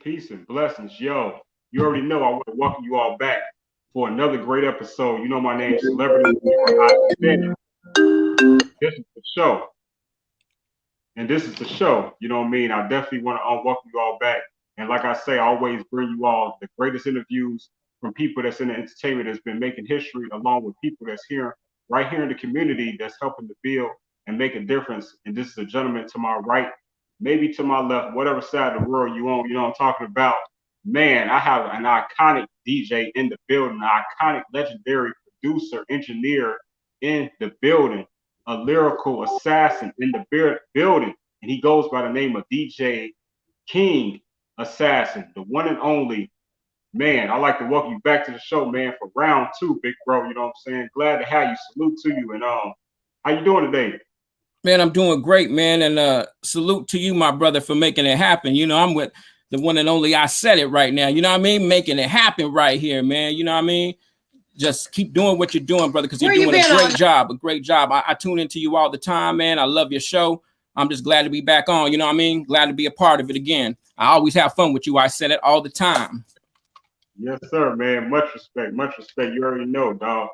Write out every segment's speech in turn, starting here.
Peace, and blessings. Yo, you already know I want to welcome you all back for another great episode. You know my name, Celebrity. This is the show. And this is the show. You know what I mean? I definitely want to welcome you all back. And like I say, I always bring you all the greatest interviews from people that's in the entertainment that's been making history, along with people that's here, right here in the community that's helping to build and make a difference. And this is a gentleman to my right, maybe to my left, whatever side of the world you on, you know what I'm talking about. Man, I have an iconic DJ in the building, an iconic legendary producer, engineer in the building, a lyrical assassin in the building. And he goes by the name of DJ King Assassin, the one and only. Man, I'd like to welcome you back to the show, man, for round two, big bro. You know what I'm saying? Glad to have you. Salute to you. And how you doing today? Man, I'm doing great, man. And salute to you, my brother, for making it happen. You know, I'm with the one and only I Said It right now. You know what I mean? Making it happen right here, man. You know what I mean? Just keep doing what you're doing, brother, because you're doing a great job. A great job. I tune into you all the time, man. I love your show. I'm just glad to be back on. You know what I mean? Glad to be a part of it again. I always have fun with you. I Said It all the time. Yes, sir, man. Much respect. Much respect. You already know, dog.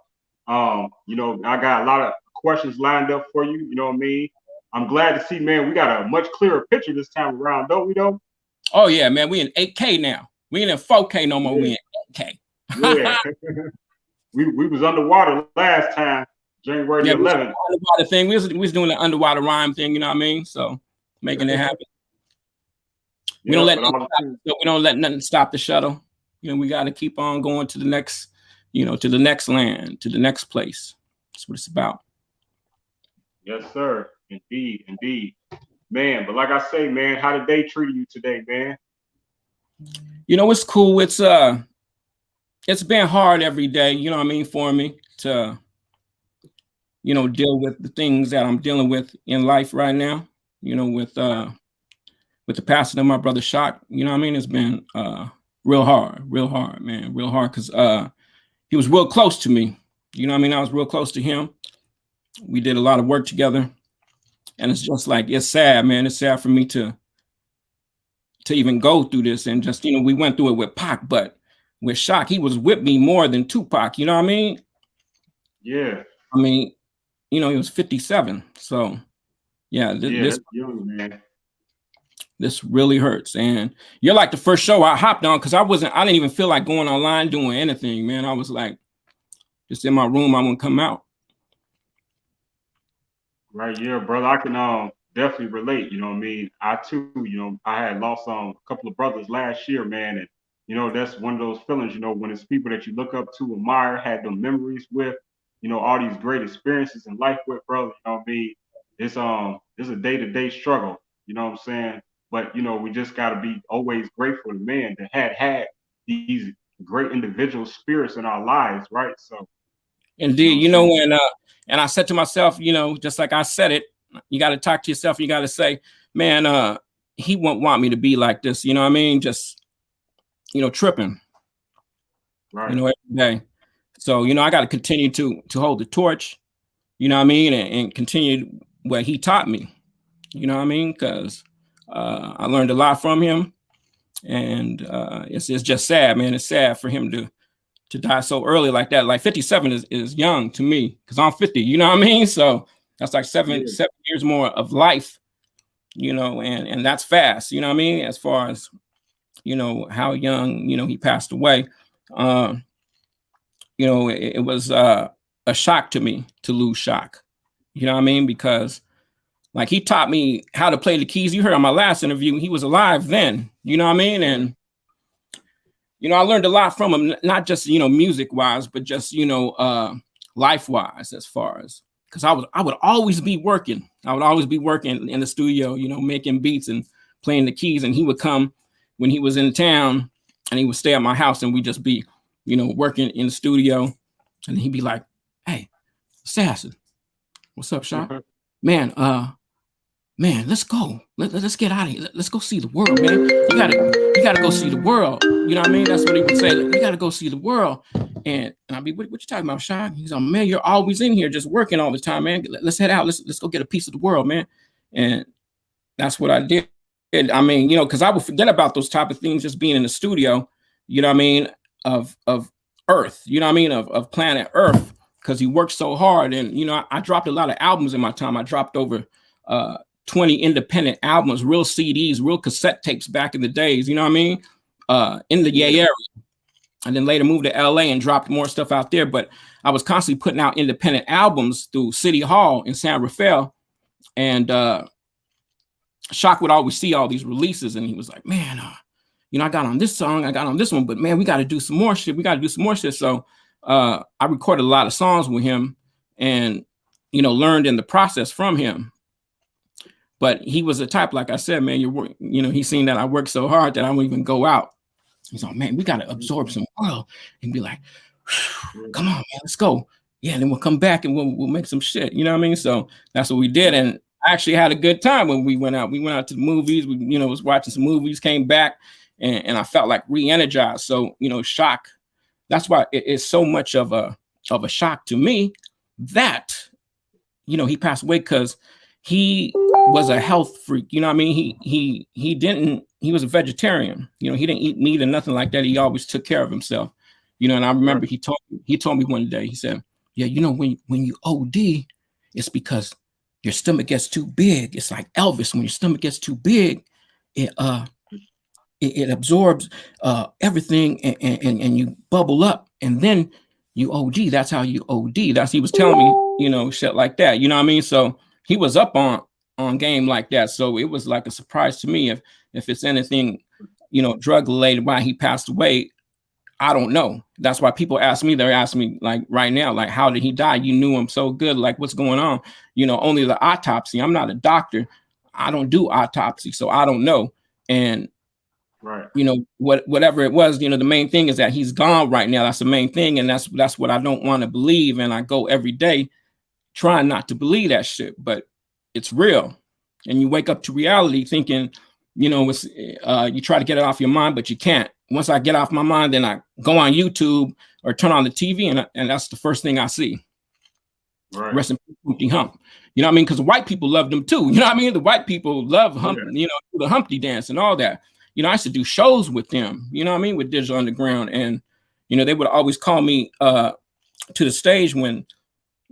You know, I got a lot of questions lined up for you. You know what I mean? I'm glad to see, man, we got a much clearer picture this time around, don't we, though? Oh, yeah, man. We in 8K now. We ain't in 4K no more. Yeah. We in 8K. Yeah. we was underwater last time, January 11th. Underwater thing. We was doing the underwater rhyme thing, you know what I mean? So making it happen. We don't let nothing stop the shuttle. You know, we got to keep on going to the next, you know, to the next land, to the next place. That's what it's about. Yes, sir. Indeed, indeed, man. But like I say, man, how did they treat you today, man? You know, it's cool. It's been hard every day, you know what I mean, for me to, you know, deal with the things that I'm dealing with in life right now, you know, with the passing of my brother Shock, you know what I mean? It's been real hard, man, real hard because he was real close to me. You know what I mean? I was real close to him. We did a lot of work together. And it's just like, it's sad, man. It's sad for me to even go through this. And just, you know, we went through it with Pac, but with Shock, he was with me more than Tupac. You know what I mean? Yeah. I mean, you know, he was 57. So yeah, Yeah, that's young, man. this really hurts. And you're like the first show I hopped on because I didn't even feel like going online doing anything, man. I was like just in my room, I wouldn't come out. Right, yeah, brother. I can definitely relate. You know what I mean? I too, I had lost a couple of brothers last year, man, and that's one of those feelings. When it's people that you look up to, admire, had them memories with, all these great experiences in life with, brother. You know what I mean? It's a day to day struggle. You know what I'm saying? But we just got to be always grateful to man that had these great individual spirits in our lives, right? So Indeed, and I said to myself, just like I said it, you got to talk to yourself. You got to say, man, he won't want me to be like this. You know what I mean? Just, tripping, right. Every day. So, I got to continue to hold the torch, you know what I mean? And continue what he taught me, you know what I mean? Because I learned a lot from him. And it's just sad, man. It's sad for him to die so early like that. Like 57 is young to me because I'm 50, you know what I mean? So that's like seven years more of life, and that's fast, you know what I mean? As far as, how young, he passed away. It was a shock to me to lose Shock, you know what I mean? Because like he taught me how to play the keys. You heard on my last interview, he was alive then, you know what I mean? And I learned a lot from him, not just, music wise, but just, life wise, as far as, because I would always be working. I would always be working in the studio, making beats and playing the keys. And he would come when he was in town and he would stay at my house and we'd just be, working in the studio. And he'd be like, "Hey, Assassin, what's up, Sean? Man, let's go. Let's get out of here. Let's go see the world, man. You gotta go see the world. You know what I mean? That's what he would say. You gotta go see the world." And I'd be, what you talking about, Sean? He's like, "Man, you're always in here just working all the time, man. Let's head out. Let's go get a piece of the world, man." And that's what I did. I mean, because I would forget about those type of things just being in the studio, you know what I mean, of Earth, you know what I mean, of planet Earth, because he worked so hard. And, I dropped a lot of albums in my time. I dropped over 20 independent albums, real CDs, real cassette tapes back in the days, you know what I mean? In the Yay area. And then later moved to LA and dropped more stuff out there. But I was constantly putting out independent albums through City Hall in San Rafael. And Shock would always see all these releases and he was like, "Man, I got on this song, I got on this one, but man, we got to do some more shit. We got to do some more shit." So I recorded a lot of songs with him and, learned in the process from him. But he was a type, like I said, man, he's seen that I work so hard that I won't even go out. He's like, "Man, we got to absorb some world," and be like, "Come on, man, let's go." Yeah, and then we'll come back and we'll make some shit. You know what I mean? So that's what we did. And I actually had a good time when we went out. We went out to the movies. We, was watching some movies, came back, and I felt like re-energized. So, Shock, that's why it's so much of a shock to me that, he passed away, because he was a health freak. You know what I mean? He was a vegetarian. He didn't eat meat or nothing like that. He always took care of himself. And I remember he told me one day, he said, "Yeah, when you OD, it's because your stomach gets too big. It's like Elvis. When your stomach gets too big, it absorbs everything and you bubble up and then you OD. That's how you OD." He was telling me, shit like that. You know what I mean? So he was up on game like that. So it was like a surprise to me if it's anything, drug related why he passed away. I don't know. That's why people ask me, they're asking me like right now, like, how did he die? You knew him so good. Like, what's going on? You know, only the autopsy. I'm not a doctor. I don't do autopsy. So I don't know. And, Right. you know, whatever it was, you know, the main thing is that he's gone right now. That's the main thing. And that's what I don't want to believe. And I go every day trying not to believe that shit, but it's real. And you wake up to reality thinking, you know, it's you try to get it off your mind, but you can't. Once I get off my mind, then I go on YouTube or turn on the TV, and that's the first thing I see. Right. Rest in peace, Humpty Hump. You know what I mean? Because white people love them too. You know what I mean? The white people love you know, the Humpty dance and all that. You know, I used to do shows with them, you know what I mean, with Digital Underground. And, you know, they would always call me to the stage when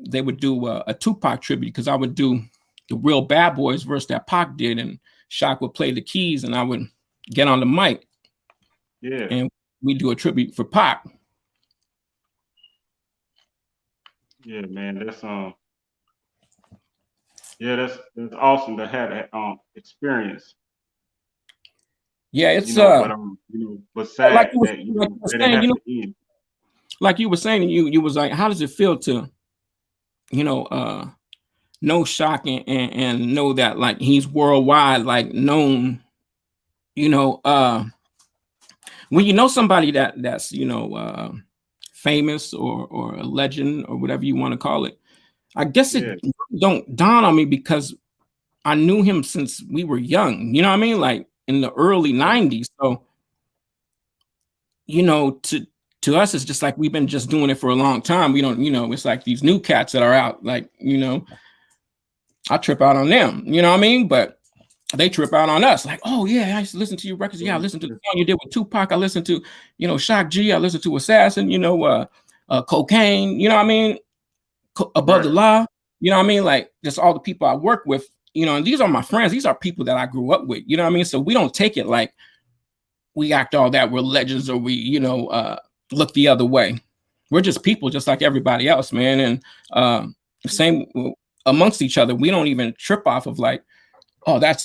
they would do a Tupac tribute, because I would do the Real Bad Boys verse that Pac did, and Shock would play the keys, and I would get on the mic. Yeah. And we do a tribute for Pac. Yeah, man. That's yeah, that's awesome to have that experience. Yeah, it's but sad like that that it has to end. Like you were saying, you was like, how does it feel to, you know, know Shock and know that like he's worldwide, like known, you know, when you know somebody that's, you know, famous or a legend or whatever you want to call it, I guess it don't dawn on me because I knew him since we were young, you know what I mean? Like in the early 90s. So, you know, to us, it's just like we've been just doing it for a long time. We don't, you know, it's like these new cats that are out, like, you know, I trip out on them, you know what I mean? But they trip out on us, like, oh yeah, I used to listen to your records. Yeah, I listened to the song you did with Tupac. I listened to, you know, Shock G. I listened to Assassin, you know, Cocaine, you know what I mean? Above the Law, you know what I mean? Like, just all the people I work with, you know, and these are my friends. These are people that I grew up with, you know what I mean? So we don't take it like we act all that we're legends or we, you know, look the other way. We're just people just like everybody else, man. And same amongst each other. We don't even trip off of like, oh, that's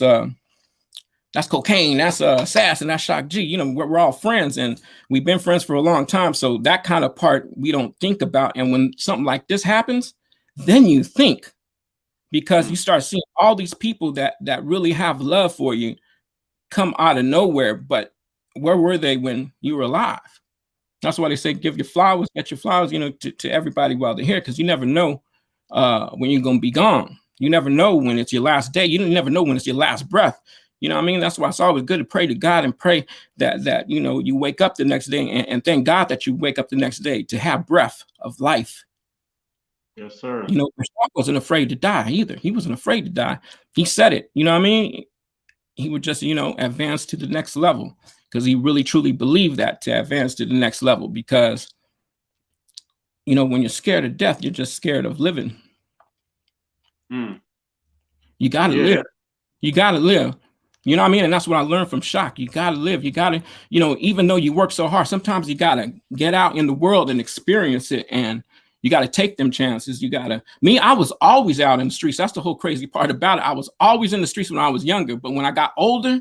Cocaine, that's Assassin, that's Shock G. You know, we're all friends and we've been friends for a long time. So that kind of part we don't think about. And when something like this happens, then you think, because you start seeing all these people that really have love for you come out of nowhere. But where were they when you were alive? That's why they say give your flowers, get your flowers, you know, to everybody while they're here, because you never know when you're gonna be gone. You never know when it's your last day. You never know when it's your last breath. You know what I mean? That's why it's always good to pray to God and pray that you know, you wake up the next day and thank God that you wake up the next day to have breath of life. Yes, sir. You know, Shock wasn't afraid to die either. He wasn't afraid to die. He said it. You know what I mean? He would just, you know, advance to the next level because he really truly believed that, to advance to the next level. Because, you know, when you're scared of death, you're just scared of living. You got to live. You got to live. You know what I mean? And that's what I learned from Shock. You got to live. You got to, you know, even though you work so hard, sometimes you got to get out in the world and experience it. And you got to take them chances. You got to, I was always out in the streets. That's the whole crazy part about it. I was always in the streets when I was younger. But when I got older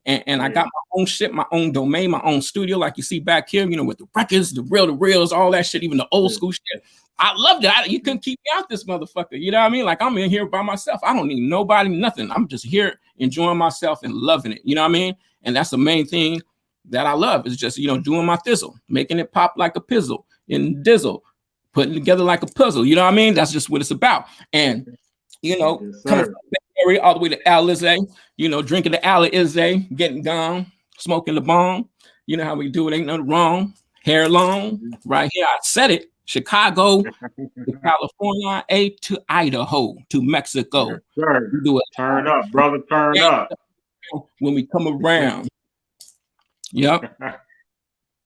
and I got my own shit, my own domain, my own studio, like you see back here, you know, with the records, the reels, all that shit, even the old school shit. I loved it. You couldn't keep me out this motherfucker. You know what I mean? Like, I'm in here by myself. I don't need nobody, nothing. I'm just here enjoying myself and loving it. You know what I mean? And that's the main thing that I love, is just, you know, doing my thizzle, making it pop like a pizzle in dizzle, putting together like a puzzle. You know what I mean? That's just what it's about. And, you know, coming from the Bay Area all the way to Alizé, you know, drinking the Alizé, getting gone, smoking the bomb. You know how we do it. Ain't nothing wrong. Hair long. Right here, I said it. Chicago to California, to Idaho, to Mexico. Yes, sir. Do it. Turn up, brother. Turn up. When we come around. Yep.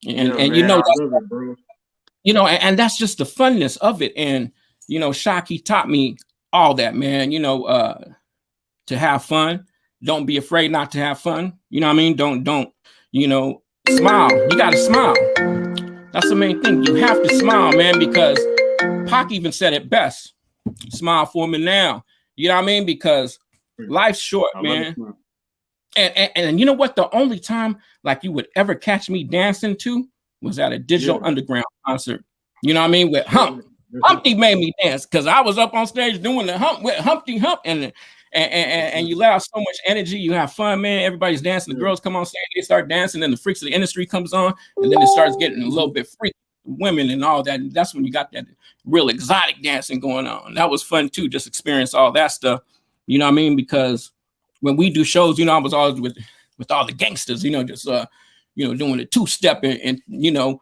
And man, you know, it, bro. You know, and that's just the funness of it. And, you know, Shock, he taught me all that, man, you know, to have fun. Don't be afraid not to have fun. You know what I mean? Don't, you know, smile. You got to smile. That's the main thing. You have to smile, man, because Pac even said it best. Smile for me now. You know what I mean? Because life's short, man. And you know what? The only time like you would ever catch me dancing to was at a Digital Underground concert. You know what I mean? With Humpty made me dance because I was up on stage doing the hump with Humpty Hump, and you let out so much energy. You have fun, man. Everybody's dancing. The girls come on stage, they start dancing, and the freaks of the industry comes on, and then it starts getting a little bit freaky, women and all that. And that's when you got that real exotic dancing going on. That was fun too. Just experience all that stuff. You know what I mean? Because when we do shows, you know, I was always with all the gangsters, you know, just doing the two-step and you know,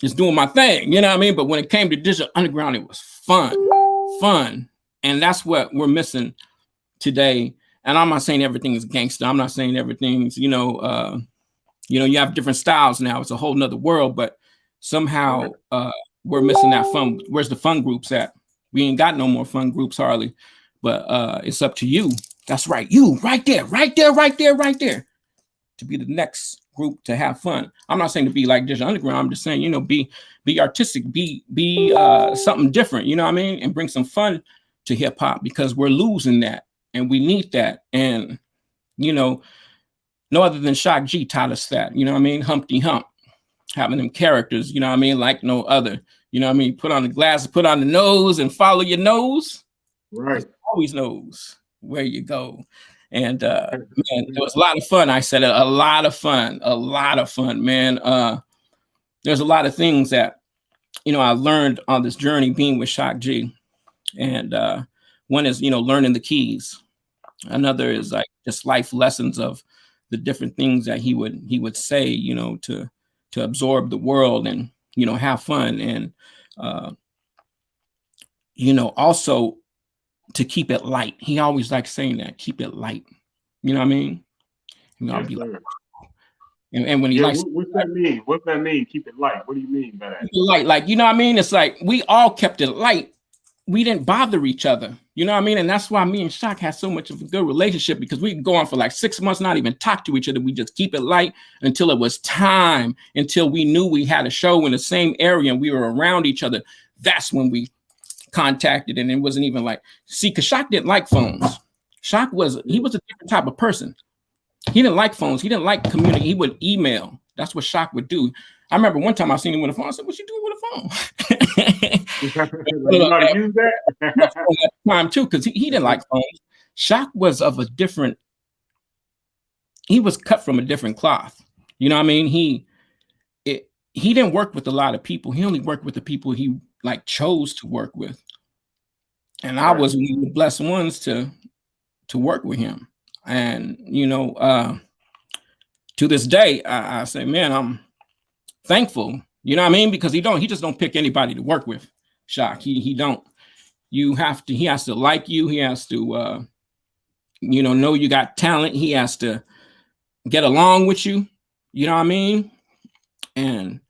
just doing my thing, you know what I mean? But when it came to Digital Underground, it was fun. And that's what we're missing today. And I'm not saying everything is gangster. I'm not saying everything's, you have different styles now. It's a whole nother world, but somehow we're missing that fun. Where's the fun groups at? We ain't got no more fun groups hardly, but it's up to you. That's right. You right there, to be the next group to have fun. I'm not saying to be like Digital Underground. I'm just saying, you know, be artistic, be something different, you know what I mean? And bring some fun to hip hop because we're losing that and we need that. And, you know, no other than Shock G taught us that, you know what I mean? Humpty Hump, having them characters, you know what I mean? Like no other, you know what I mean? Put on the glasses, put on the nose and follow your nose. Right. Always knows where you go. And man, it was a lot of fun. I said a lot of fun, man. There's a lot of things that, you know, I learned on this journey being with Shock G. And one is, you know, learning the keys. Another is like just life lessons of the different things that he would say, you know, to absorb the world and, you know, have fun. And, you know, also to keep it light. He always likes saying that, keep it light. You know what I mean? You know, I'll be like, and when he likes, what's that mean? What's that mean? Keep it light. What do you mean by that? Light, like, you know what I mean? It's like we all kept it light. We didn't bother each other. You know what I mean? And that's why me and Shock had so much of a good relationship because we could go on for like 6 months, not even talk to each other. We just keep it light until it was time, until we knew we had a show in the same area and we were around each other. That's when we contacted, and it wasn't even like, see, because Shock didn't like phones. Shock was a different type of person. He didn't like phones. He didn't like communicating. He would email. That's what Shock would do. I remember one time I seen him with a phone. I said, "What you doing with a phone?" You know how to use that at the time too, because he didn't like phones. Shock was of a different. He was cut from a different cloth. You know what I mean? He didn't work with a lot of people. He only worked with the people he like chose to work with. And I was one of the blessed ones to work with him. And, you know, to this day, I say, man, I'm thankful. You know what I mean? Because he just don't pick anybody to work with. Shock. He don't. He has to like you. He has to, know you got talent. He has to get along with you. You know what I mean? And,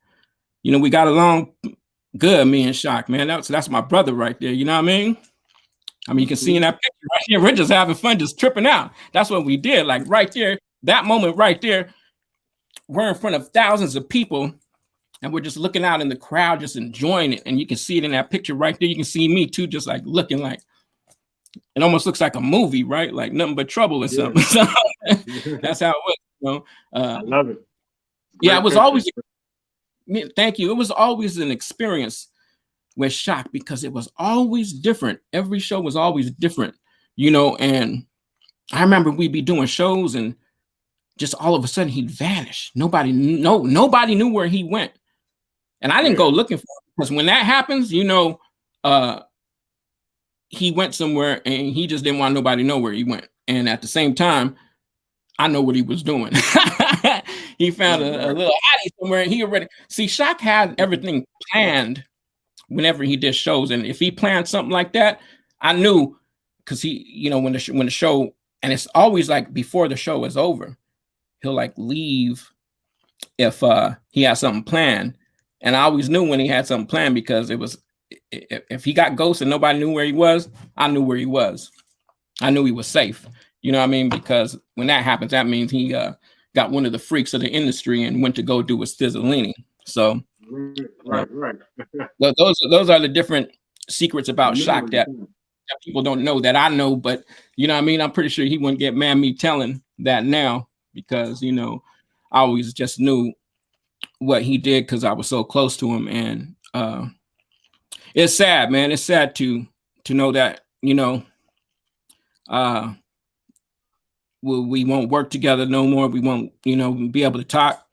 you know, we got along good, me and Shock, man. That's my brother right there. You know what I mean? You can see in that picture right here, we're just having fun, just tripping out. That's what we did. Like right there, that moment right there, we're in front of thousands of people and we're just looking out in the crowd, just enjoying it. And you can see it in that picture right there. You can see me too, just like looking like, it almost looks like a movie, right? Like Nothing But Trouble or something. So that's how it was. You know? I love it. Yeah, it was always, thank you. It was always an experience with Shock because it was always different. Every show was always different, you know. And I remember we'd be doing shows and just all of a sudden he'd vanish. Nobody knew where he went. And I didn't go looking for him because when that happens, you know, he went somewhere and he just didn't want nobody to know where he went. And at the same time, I know what he was doing. He found a little hottie somewhere and he already, see, Shock had everything planned whenever he did shows. And if he planned something like that, I knew, because he, you know, when the show, and it's always like before the show is over, he'll like leave if he has something planned. And I always knew when he had something planned because it was, if he got ghosted and nobody knew where he was, I knew where he was. I knew he was safe. You know what I mean? Because when that happens, that means he got one of the freaks of the industry and went to go do a Stizzolini. So right. Those are the different secrets about Shock that people don't know that I know, but you know what I mean? I'm pretty sure he wouldn't get mad at me telling that now because, you know, I always just knew what he did because I was so close to him. And it's sad, man. It's sad to know that, you know, we won't work together no more. We won't, you know, be able to talk.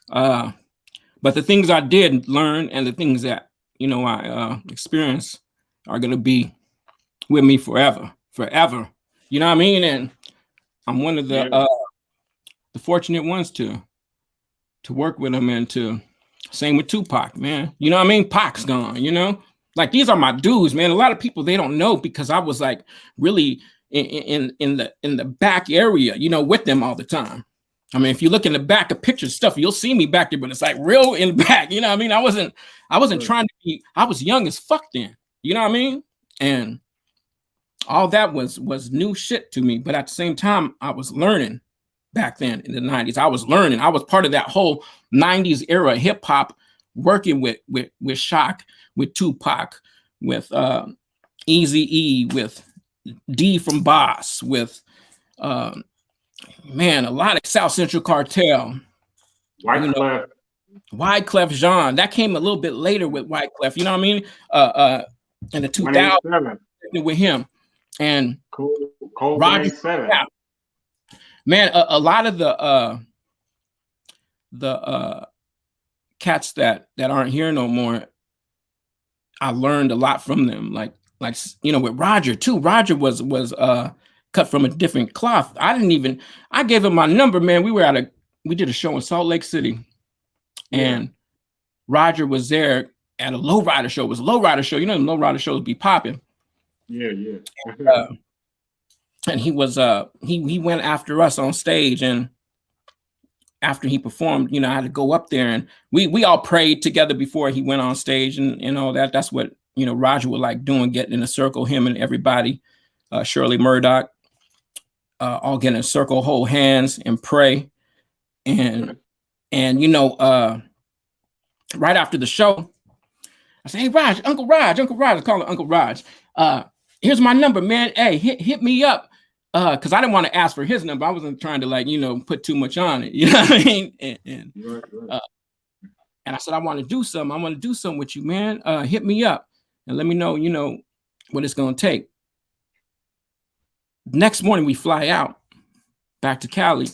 But the things I did learn and the things that, you know, I experienced are going to be with me forever. You know what I mean? And I'm one of the fortunate ones to work with him, and to same with Tupac, man. You know what I mean? Pac's gone, you know? Like, these are my dudes, man. A lot of people, they don't know, because I was like really in the back area, you know, with them all the time. I mean, if you look in the back of pictures stuff, you'll see me back there, but it's like real in the back. You know what I mean? I wasn't trying to be, I was young as fuck then. You know what I mean? And all that was new shit to me. But at the same time, I was learning back then in the 90s. I was learning. I was part of that whole 90s era hip hop, working with Shock, with Tupac, with Eazy-E, with D from Boss, with man, a lot of South Central Cartel. Wyclef Jean. That came a little bit later with Wyclef. You know what I mean? In the 2000s with him. And Roger. Yeah. Man, a lot of the cats that aren't here no more, I learned a lot from them. Like you know, with Roger too. Roger was cut from a different cloth. I gave him my number, man. We did a show in Salt Lake City, and Roger was there at a lowrider show. It was a lowrider show. You know, lowrider shows be popping. Yeah. And he was he went after us on stage, and after he performed, you know, I had to go up there, and we all prayed together before he went on stage, and all that. That's what, you know, Roger would like doing, getting in a circle, him and everybody, Shirley Murdoch, all get in a circle, hold hands and pray. And you know, right after the show, I said, "Hey, Raj, Uncle Raj, I call him Uncle Raj. Here's my number, man. Hey, hit me up." Because I didn't want to ask for his number. I wasn't trying to, like, you know, put too much on it. You know what I mean? And I said, I want to do something. I want to do something with you, man. Hit me up and let me know, you know, what it's going to take. Next morning, we fly out back to Cali.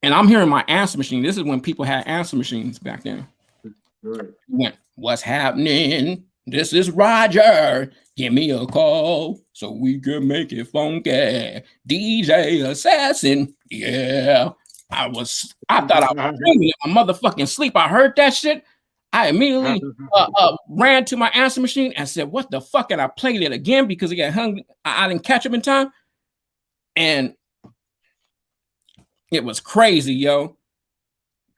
And I'm hearing my answer machine. This is when people had answer machines back then. Went, "What's happening? This is Roger. Give me a call so we can make it funky. DJ Assassin." Yeah. I thought I was dreaming in my motherfucking sleep. I heard that shit. I immediately ran to my answer machine and said, "What the fuck?" And I played it again because it got hung. I didn't catch up in time. And it was crazy, yo.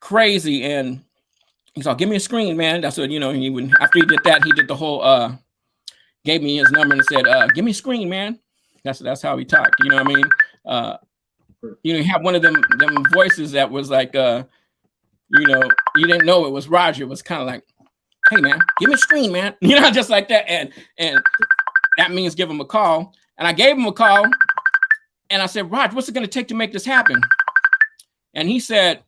Crazy. And he's like, "Give me a screen, man." That's what, you know, after he did that, he did the whole gave me his number and said, "Give me a screen, man." That's how he talked. You know what I mean? You know, he had one of them voices that was like, you know, you didn't know it was Roger. It was kind of like, "Hey, man, give me a screen, man." You know, just like that. And that means give him a call. And I gave him a call, and I said, "Roger, what's it going to take to make this happen?" And he said,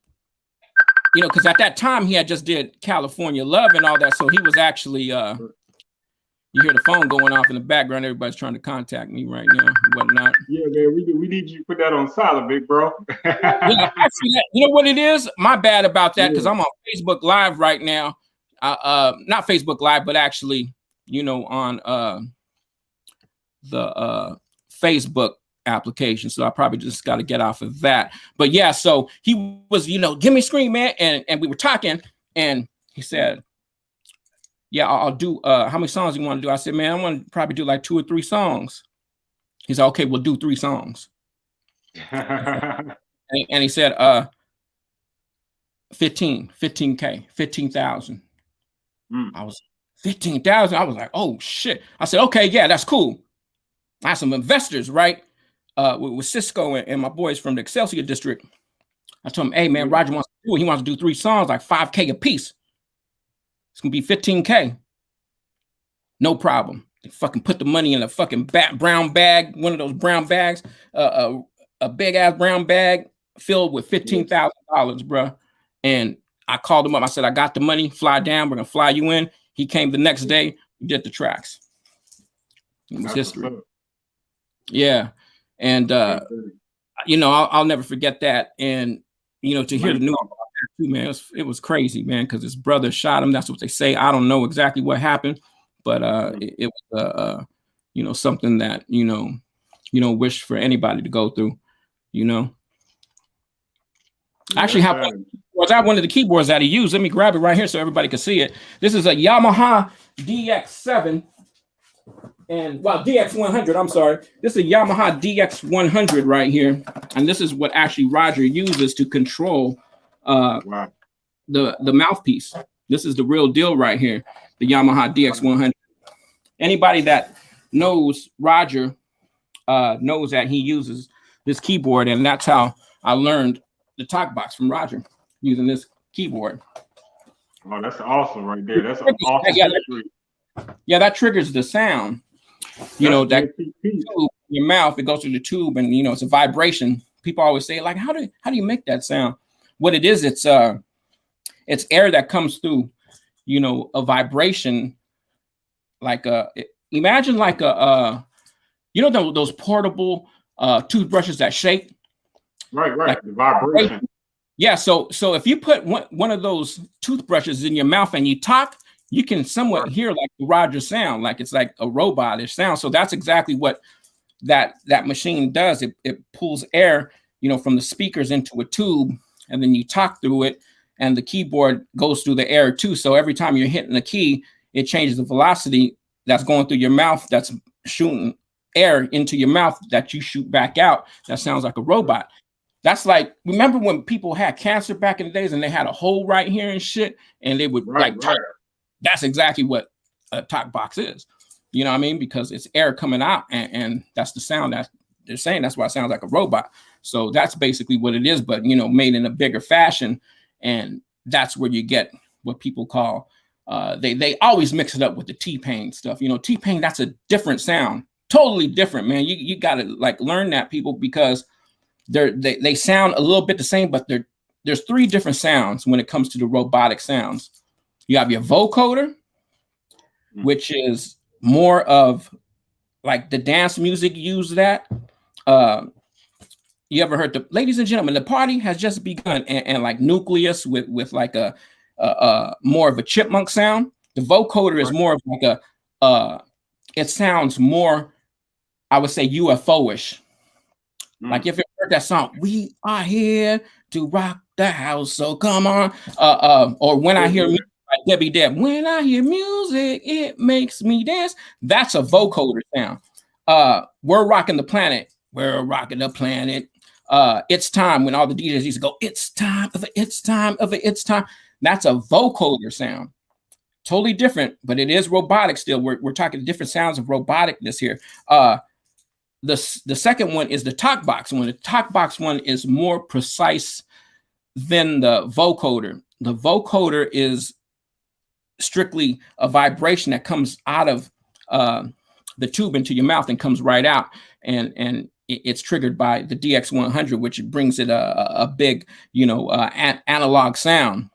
you know, because at that time he had just did California Love and all that. So he was actually, you hear the phone going off in the background. Everybody's trying to contact me right now and whatnot. Yeah, man, we need you to put that on silent, big bro. Yeah, actually, you know what it is? My bad about that, because I'm on Facebook Live right now. Not Facebook Live, but actually, you know, on the Facebook application. So I probably just got to get off of that. But yeah, so he was, you know, "Give me a screen, man." And we were talking, and he said, "Yeah, I'll do how many songs you want to do?" I said, "Man, I want to probably do like 2 or 3 songs." He said, "Okay, we'll do 3 songs." and he said, 15K, 15,000. I was 15,000. I was like, "Oh shit." I said, "Okay, yeah, that's cool." I had some investors, right? With Cisco and my boys from the Excelsior district. I told him, "Hey, man, Roger wants to do it. He wants to do 3 songs, like 5K a piece. It's gonna be 15K. No problem." They fucking put the money in a fucking brown bag, one of those brown bags, a big ass brown bag filled with $15,000, bro. And I called him up. I said, I got the money, fly down. We're going to fly you in. He came the next day, we did the tracks. It was history. Yeah. And, you know, I'll never forget that. And, you know, to hear the news too, man, it was crazy, man, because his brother shot him. That's what they say. I don't know exactly what happened, but it was, you know, something that, you know, wish for anybody to go through, you know. I actually have one of the keyboards that he used. Let me grab it right here so everybody can see it. This is a Yamaha DX7 and DX100. I'm sorry. This is a Yamaha DX100 right here, and this is what actually Roger uses to control the mouthpiece. This is the real deal right here. The Yamaha DX100. Anybody that knows Roger knows that he uses this keyboard, and that's how I learned the talk box from Roger, using this keyboard. Oh, that's awesome right there. That's awesome history. Yeah, that triggers the sound. You know, that tube in your mouth, it goes through the tube, and you know, it's a vibration. People always say, like, how do you make that sound? What it is, it's air that comes through, you know, a vibration, like imagine like you know, those portable toothbrushes that shake. Right, like the vibration. Yeah, so if you put one of those toothbrushes in your mouth and you talk, you can somewhat hear like the Roger sound, like it's like a robotish sound. So that's exactly what that machine does. It pulls air, you know, from the speakers into a tube, and then you talk through it, and the keyboard goes through the air too. So every time you're hitting the key, it changes the velocity that's going through your mouth, that's shooting air into your mouth that you shoot back out. That sounds like a robot. That's like, remember when people had cancer back in the days and they had a hole right here and shit, and they would that's exactly what a talk box is. You know what I mean? Because it's air coming out, and that's the sound that they're saying. That's why it sounds like a robot. So that's basically what it is, but you know, made in a bigger fashion. And that's where you get what people call they always mix it up with the T-Pain stuff. You know, T-Pain, that's a different sound, totally different, man. You gotta like learn that, people, because they sound a little bit the same, but there's three different sounds when it comes to the robotic sounds. You have your vocoder, which is more of like the dance music use that. You ever heard ladies and gentlemen, the party has just begun, and like Nucleus with like a more of a chipmunk sound. The vocoder is more of like it sounds more, I would say, UFO-ish. Like if you heard that song, "We are here to rock the house, so come on," or when I hear music by Debbie Deb, "When I hear music, it makes me dance." That's a vocoder sound. We're rocking the planet. We're rocking the planet. It's time, when all the DJs used to go, "It's time of it, it's time of it, it's time." That's a vocoder sound. Totally different, but it is robotic still. We're talking different sounds of roboticness here. The second one is the talk box one. The talk box one is more precise than the vocoder. The vocoder is strictly a vibration that comes out of the tube into your mouth and comes right out, and it's triggered by the DX100, which brings it a big, you know, analog sound,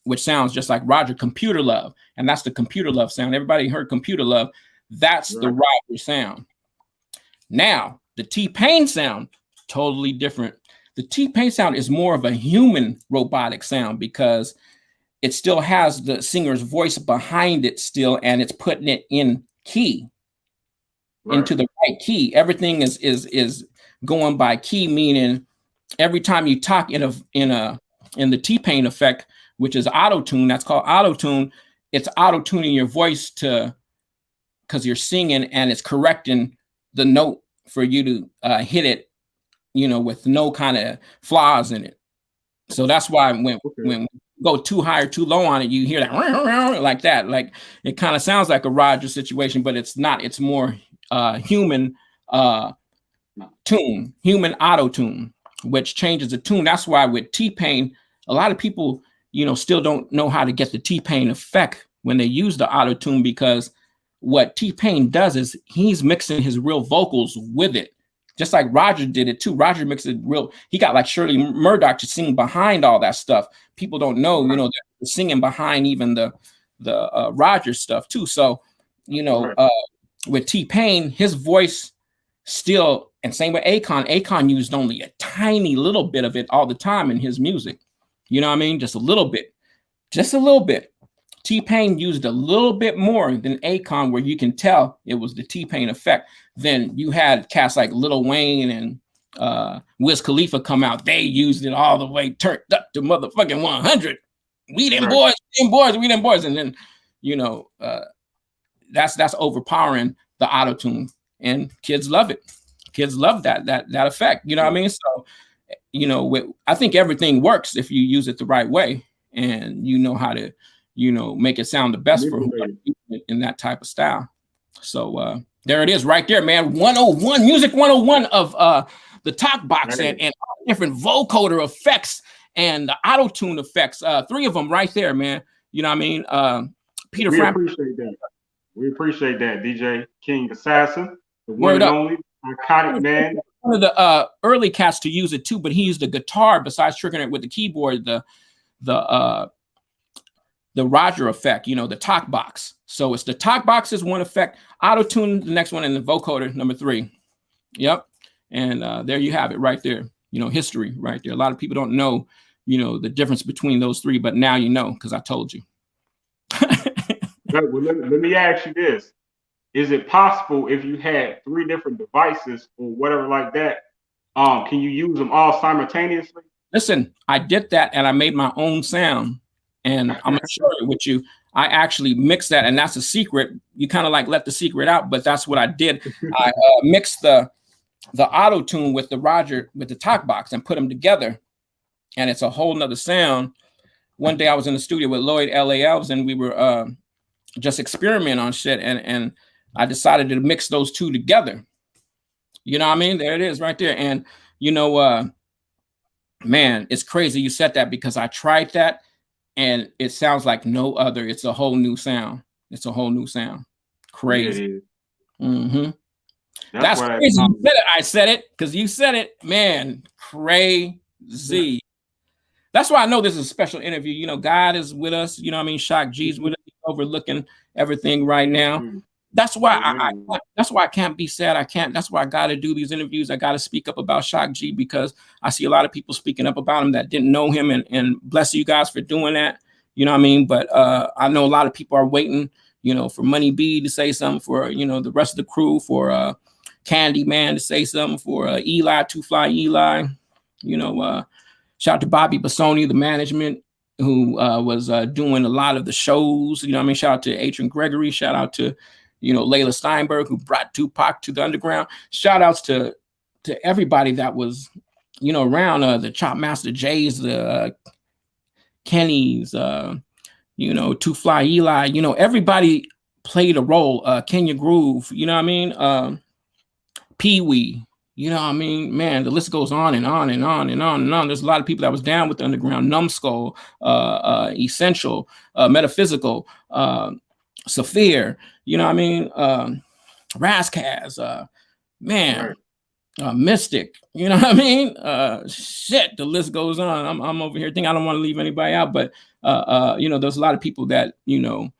which sounds just like Roger Computer Love, and that's the Computer Love sound. Everybody heard Computer Love. That's the Roger sound. Now, the T-Pain sound, totally different. The T-Pain sound is more of a human robotic sound because it still has the singer's voice behind it still, and it's putting it in key, into the right key. Everything is going by key, meaning every time you talk in the T-Pain effect, which is auto-tune, that's called auto-tune, it's auto-tuning your voice because you're singing, and it's correcting the note for you to hit it, you know, with no kind of flaws in it. So that's why when you go too high or too low on it, you hear that like that. Like it kind of sounds like a Roger situation, but it's not. It's more human tune, human auto tune, which changes the tune. That's why with T-Pain, a lot of people, you know, still don't know how to get the T-Pain effect when they use the auto tune, because what T-Pain does is he's mixing his real vocals with it. just like Roger did it too. Roger mixed it real. He got like Shirley Murdoch to sing behind all that stuff. People don't know, you know, they're singing behind even the Roger stuff too. So, you know, with T-Pain, his voice still, and same with Akon. Akon used only a tiny little bit of it all the time in his music. You know what I mean? Just a little bit, just a little bit. T-Pain used a little bit more than Akon, where you can tell it was the T-Pain effect. Then you had cats like Lil Wayne and Wiz Khalifa come out. They used it all the way, turned up to motherfucking 100. We them boys, we them boys. And then, you know, that's overpowering the auto-tune. And kids love it. Kids love that effect. You know what I mean? So, you know, I think everything works if you use it the right way and you know how to, you know, make it sound the best for in that type of style. So there it is right there, man. 101, music 101 of the talk box and different vocoder effects and the auto-tune effects. 3 of them right there, man. You know what I mean? Peter We appreciate that. We appreciate that, DJ King Assassin, the one and only iconic man. One of the early cats to use it too, but he used the guitar besides triggering it with the keyboard, the Roger effect, you know, the talk box. So it's the talk box is one effect, auto-tune the next one, and the vocoder number 3. Yep. And there you have it right there. You know, history right there. A lot of people don't know, you know, the difference between those 3, but now you know because I told you. Let me ask you this. Is it possible if you had 3 different devices or whatever like that, can you use them all simultaneously? Listen, I did that and I made my own sound. And I'm going to share it with you. I actually mixed that, and that's a secret. You kind of like let the secret out, but that's what I did. I mixed the auto tune with the Roger with the talk box and put them together, and it's a whole nother sound. One day I was in the studio with Lloyd L.A. Elves, and we were just experimenting on shit, and I decided to mix those 2 together. You know what I mean? There it is, right there. And you know, man, it's crazy you said that because I tried that. And it sounds like no other. It's a whole new sound. It's a whole new sound. Crazy. Mm-hmm. That's crazy. You said it. I said it because you said it. Man, crazy. Yeah. That's why I know this is a special interview. You know, God is with us. You know what I mean? Shock G's with us, overlooking everything right now. Mm-hmm. That's why that's why I can't be sad. I can't. That's why I got to do these interviews. I got to speak up about Shock G because I see a lot of people speaking up about him that didn't know him, and bless you guys for doing that. You know what I mean? But I know a lot of people are waiting, you know, for Money B to say something, for, you know, the rest of the crew, for Candy Man to say something, for Eli, Two Fly Eli. You know, shout out to Bobby Bassoni, the management, who was doing a lot of the shows. You know what I mean? Shout out to Adrian Gregory. Shout out to, you know, Layla Steinberg, who brought Tupac to the underground. Shout outs to everybody that was, you know, around, the Chop Master Jays, the Kennys, you know, Two Fly Eli, you know, everybody played a role. Kenya Groove, you know what I mean? Pee Wee, you know what I mean? Man, the list goes on and on and on and on and on. There's a lot of people that was down with the underground. Numbskull, Essential, Metaphysical, Saphir, you know what I mean? Razzcazz, man, Mystic, you know what I mean? Shit, the list goes on. I'm over here thinking I don't want to leave anybody out, but you know, there's a lot of people that, you know,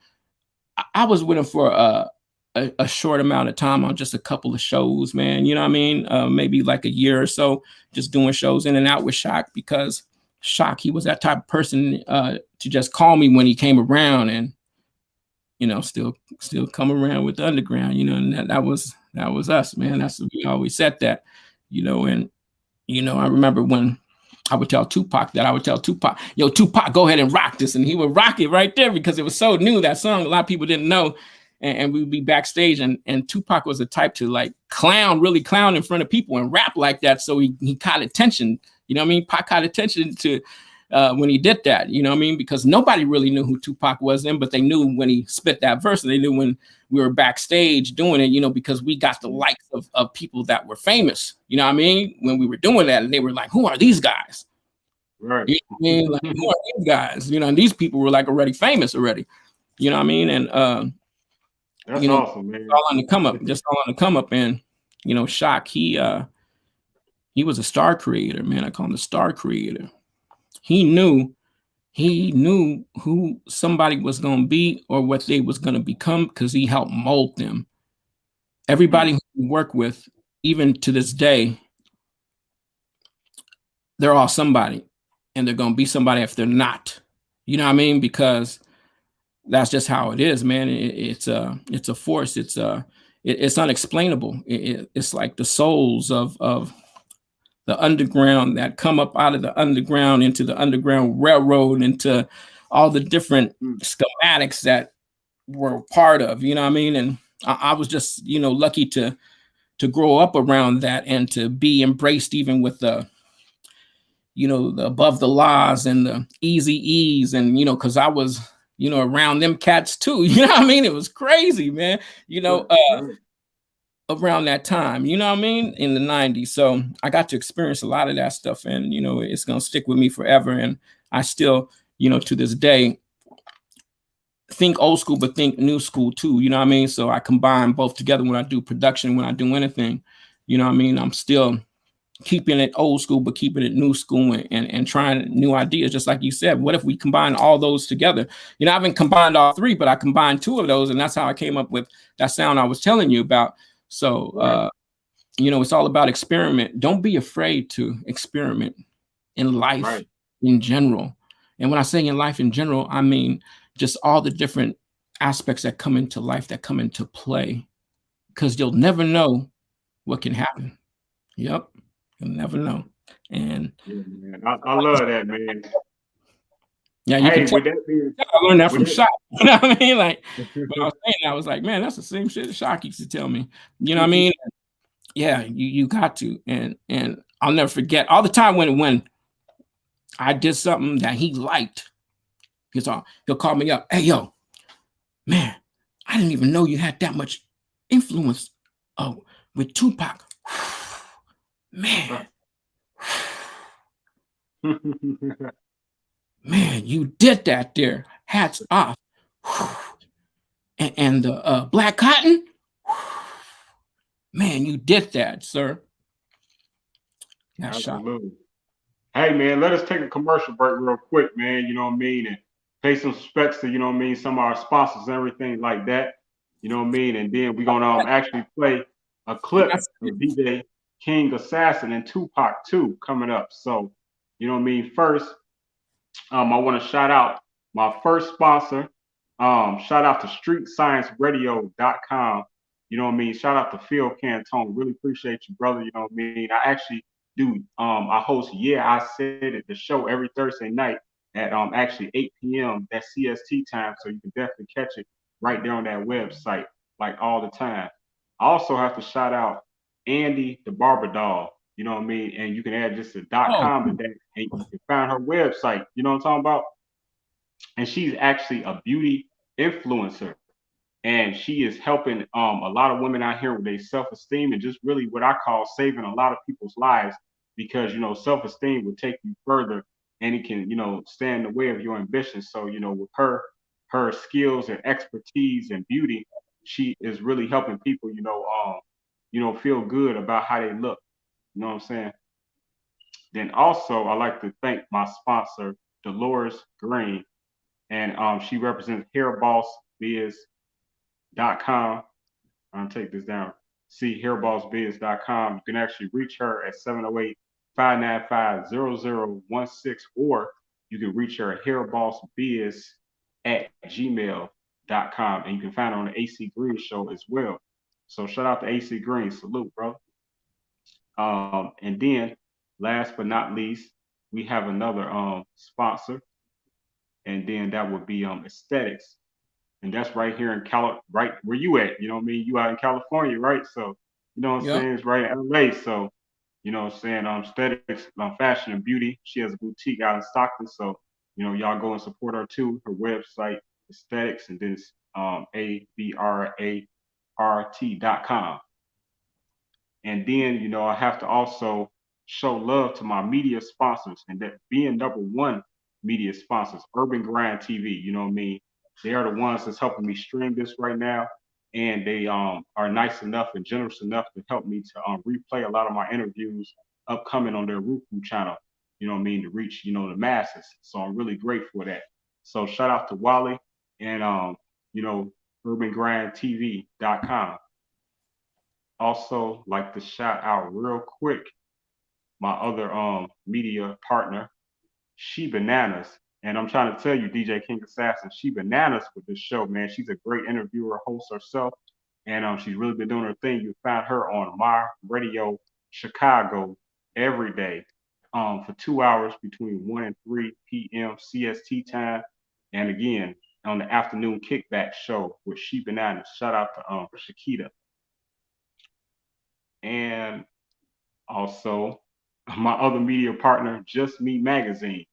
I was with them for a short amount of time on just a couple of shows, man. You know what I mean? Maybe like a year or so, just doing shows in and out with Shock, because Shock, he was that type of person to just call me when he came around, and you know, still come around with the underground, you know, and that was us, man. That's, we always said that, you know. And you know, I remember when I would tell Tupac, yo, Tupac, go ahead and rock this, and he would rock it right there because it was so new, that song. A lot of people didn't know, and we would be backstage, and Tupac was the type to like really clown in front of people and rap like that, so he caught attention. You know what I mean? Pac caught attention to when he did that, you know what I mean? Because nobody really knew who Tupac was then, but they knew when he spit that verse, and they knew when we were backstage doing it, you know, because we got the likes of people that were famous, you know what I mean? When we were doing that, and they were like, who are these guys? Right. You know what I mean? Like, who are these guys? You know, and these people were like already famous already, you know what I mean? And that's you know, awesome, man. All on the come up, just all on the come up. And you know, Shock, he He was a star creator, man. I call him the star creator. He knew he knew who somebody was going to be or what they was going to become because he helped mold them. Everybody who we work with, even to this day, they're all somebody, and they're going to be somebody if they're not. You know what I mean? Because that's just how it is, man. It's a force. It's unexplainable. It's like the souls of the underground that come up out of the underground into the underground railroad, into all the different schematics that we're part of. You know what I mean? And I was just, lucky to grow up around that and to be embraced even with the the above the laws and the easy ease, and because I was around them cats too. You know what I mean? It was crazy, man. Around that time, you know what I mean, in the 90s. So I got to experience a lot of that stuff, and it's gonna stick with me forever. And I still, to this day, think old school but think new school too. You know what I mean? So I combine both together when I do production, when I do anything. You know what I mean? I'm still keeping it old school but keeping it new school, and trying new ideas, just like you said. What if we combine all those together? I haven't combined all three, but I combined two of those, and that's how I came up with that sound I was telling you about. So it's all about experiment. Don't be afraid to experiment in life in general. And when I say in life in general, I mean just all the different aspects that come into life, that come into play, because you'll never know what can happen. Yep. You'll never know. And man, I love that, man. yeah, you can Hey, tell. with that being, I learned that with from that, Shock. You know what I mean? Like when I was saying that, I was like, man, that's the same shit Shock used to tell me. You know what I mean? Yeah, you got to. And I'll never forget all the time when I did something that he liked. He'll call me up. Hey, yo, man, I didn't even know you had that much influence with Tupac. Man, man, you did that there. Hats off. And the Black Cotton, man, you did that, sir. That shot. absolutely. Hey, man, let us take a commercial break real quick, man. You know what I mean, and pay some respects to some of our sponsors and everything like that. You know what I mean, and then we're gonna actually play a clip of DJ King Assassin and Tupac 2 coming up. So, first, I want to shout out my first sponsor. Shout out to StreetScienceRadio.com. You know what I mean? Shout out to Phil Cantone. Really appreciate you, brother. You know what I mean? I actually do. I host Yeah, I Said It, the show every Thursday night at actually 8 p.m. That's CST time. So you can definitely catch it right there on that website, like all the time. I also have to shout out Andy the Barber Doll. You know what I mean? And you can add just a Oh, .com to that, and you can find her website. You know what I'm talking about? And she's actually a beauty influencer, and she is helping a lot of women out here with their self-esteem, and just really what I call saving a lot of people's lives, because self-esteem will take you further, and it can stand in the way of your ambition. So with her skills and expertise and beauty, she is really helping people feel good about how they look. You know what I'm saying? Then also, I like to thank my sponsor, Dolores Green, and she represents hairbossbiz.com. I'll take this down. See hairbossbiz.com. You can actually reach her at 708-595-0016, or you can reach her at hairbossbiz@gmail.com. And you can find her on the AC Green show as well. So shout out to AC Green. Salute, bro. And then last but not least, we have another sponsor, and then that would be aesthetics, and that's right here in right where you at. You know what I mean? You out in California, right? So you know what I'm yeah. saying? It's right in LA. So you know what I'm saying? Aesthetics, fashion and beauty. She has a boutique out in Stockton. So y'all go and support her too. Her website, aesthetics, and then it's ABRART.com. And then, I have to also show love to my media sponsors, and that being number one media sponsors, Urban Grind TV. You know what I mean? They are the ones that's helping me stream this right now. And they are nice enough and generous enough to help me to replay a lot of my interviews upcoming on their Roku channel, you know what I mean, to reach, you know, the masses. So I'm really grateful for that. So shout out to Wally and you know, urbangrandtv.com. Also like to shout out real quick my other media partner, She Bananas. And I'm trying to tell you, DJ King Assassin, She Bananas with this show, man. She's a great interviewer, host herself, and she's really been doing her thing. You find her on My Radio Chicago every day for 2 hours between 1 and 3 p.m. CST time. And again, on the afternoon kickback show with She Bananas. Shout out to Shakita. And also my other media partner, Just Me Magazine.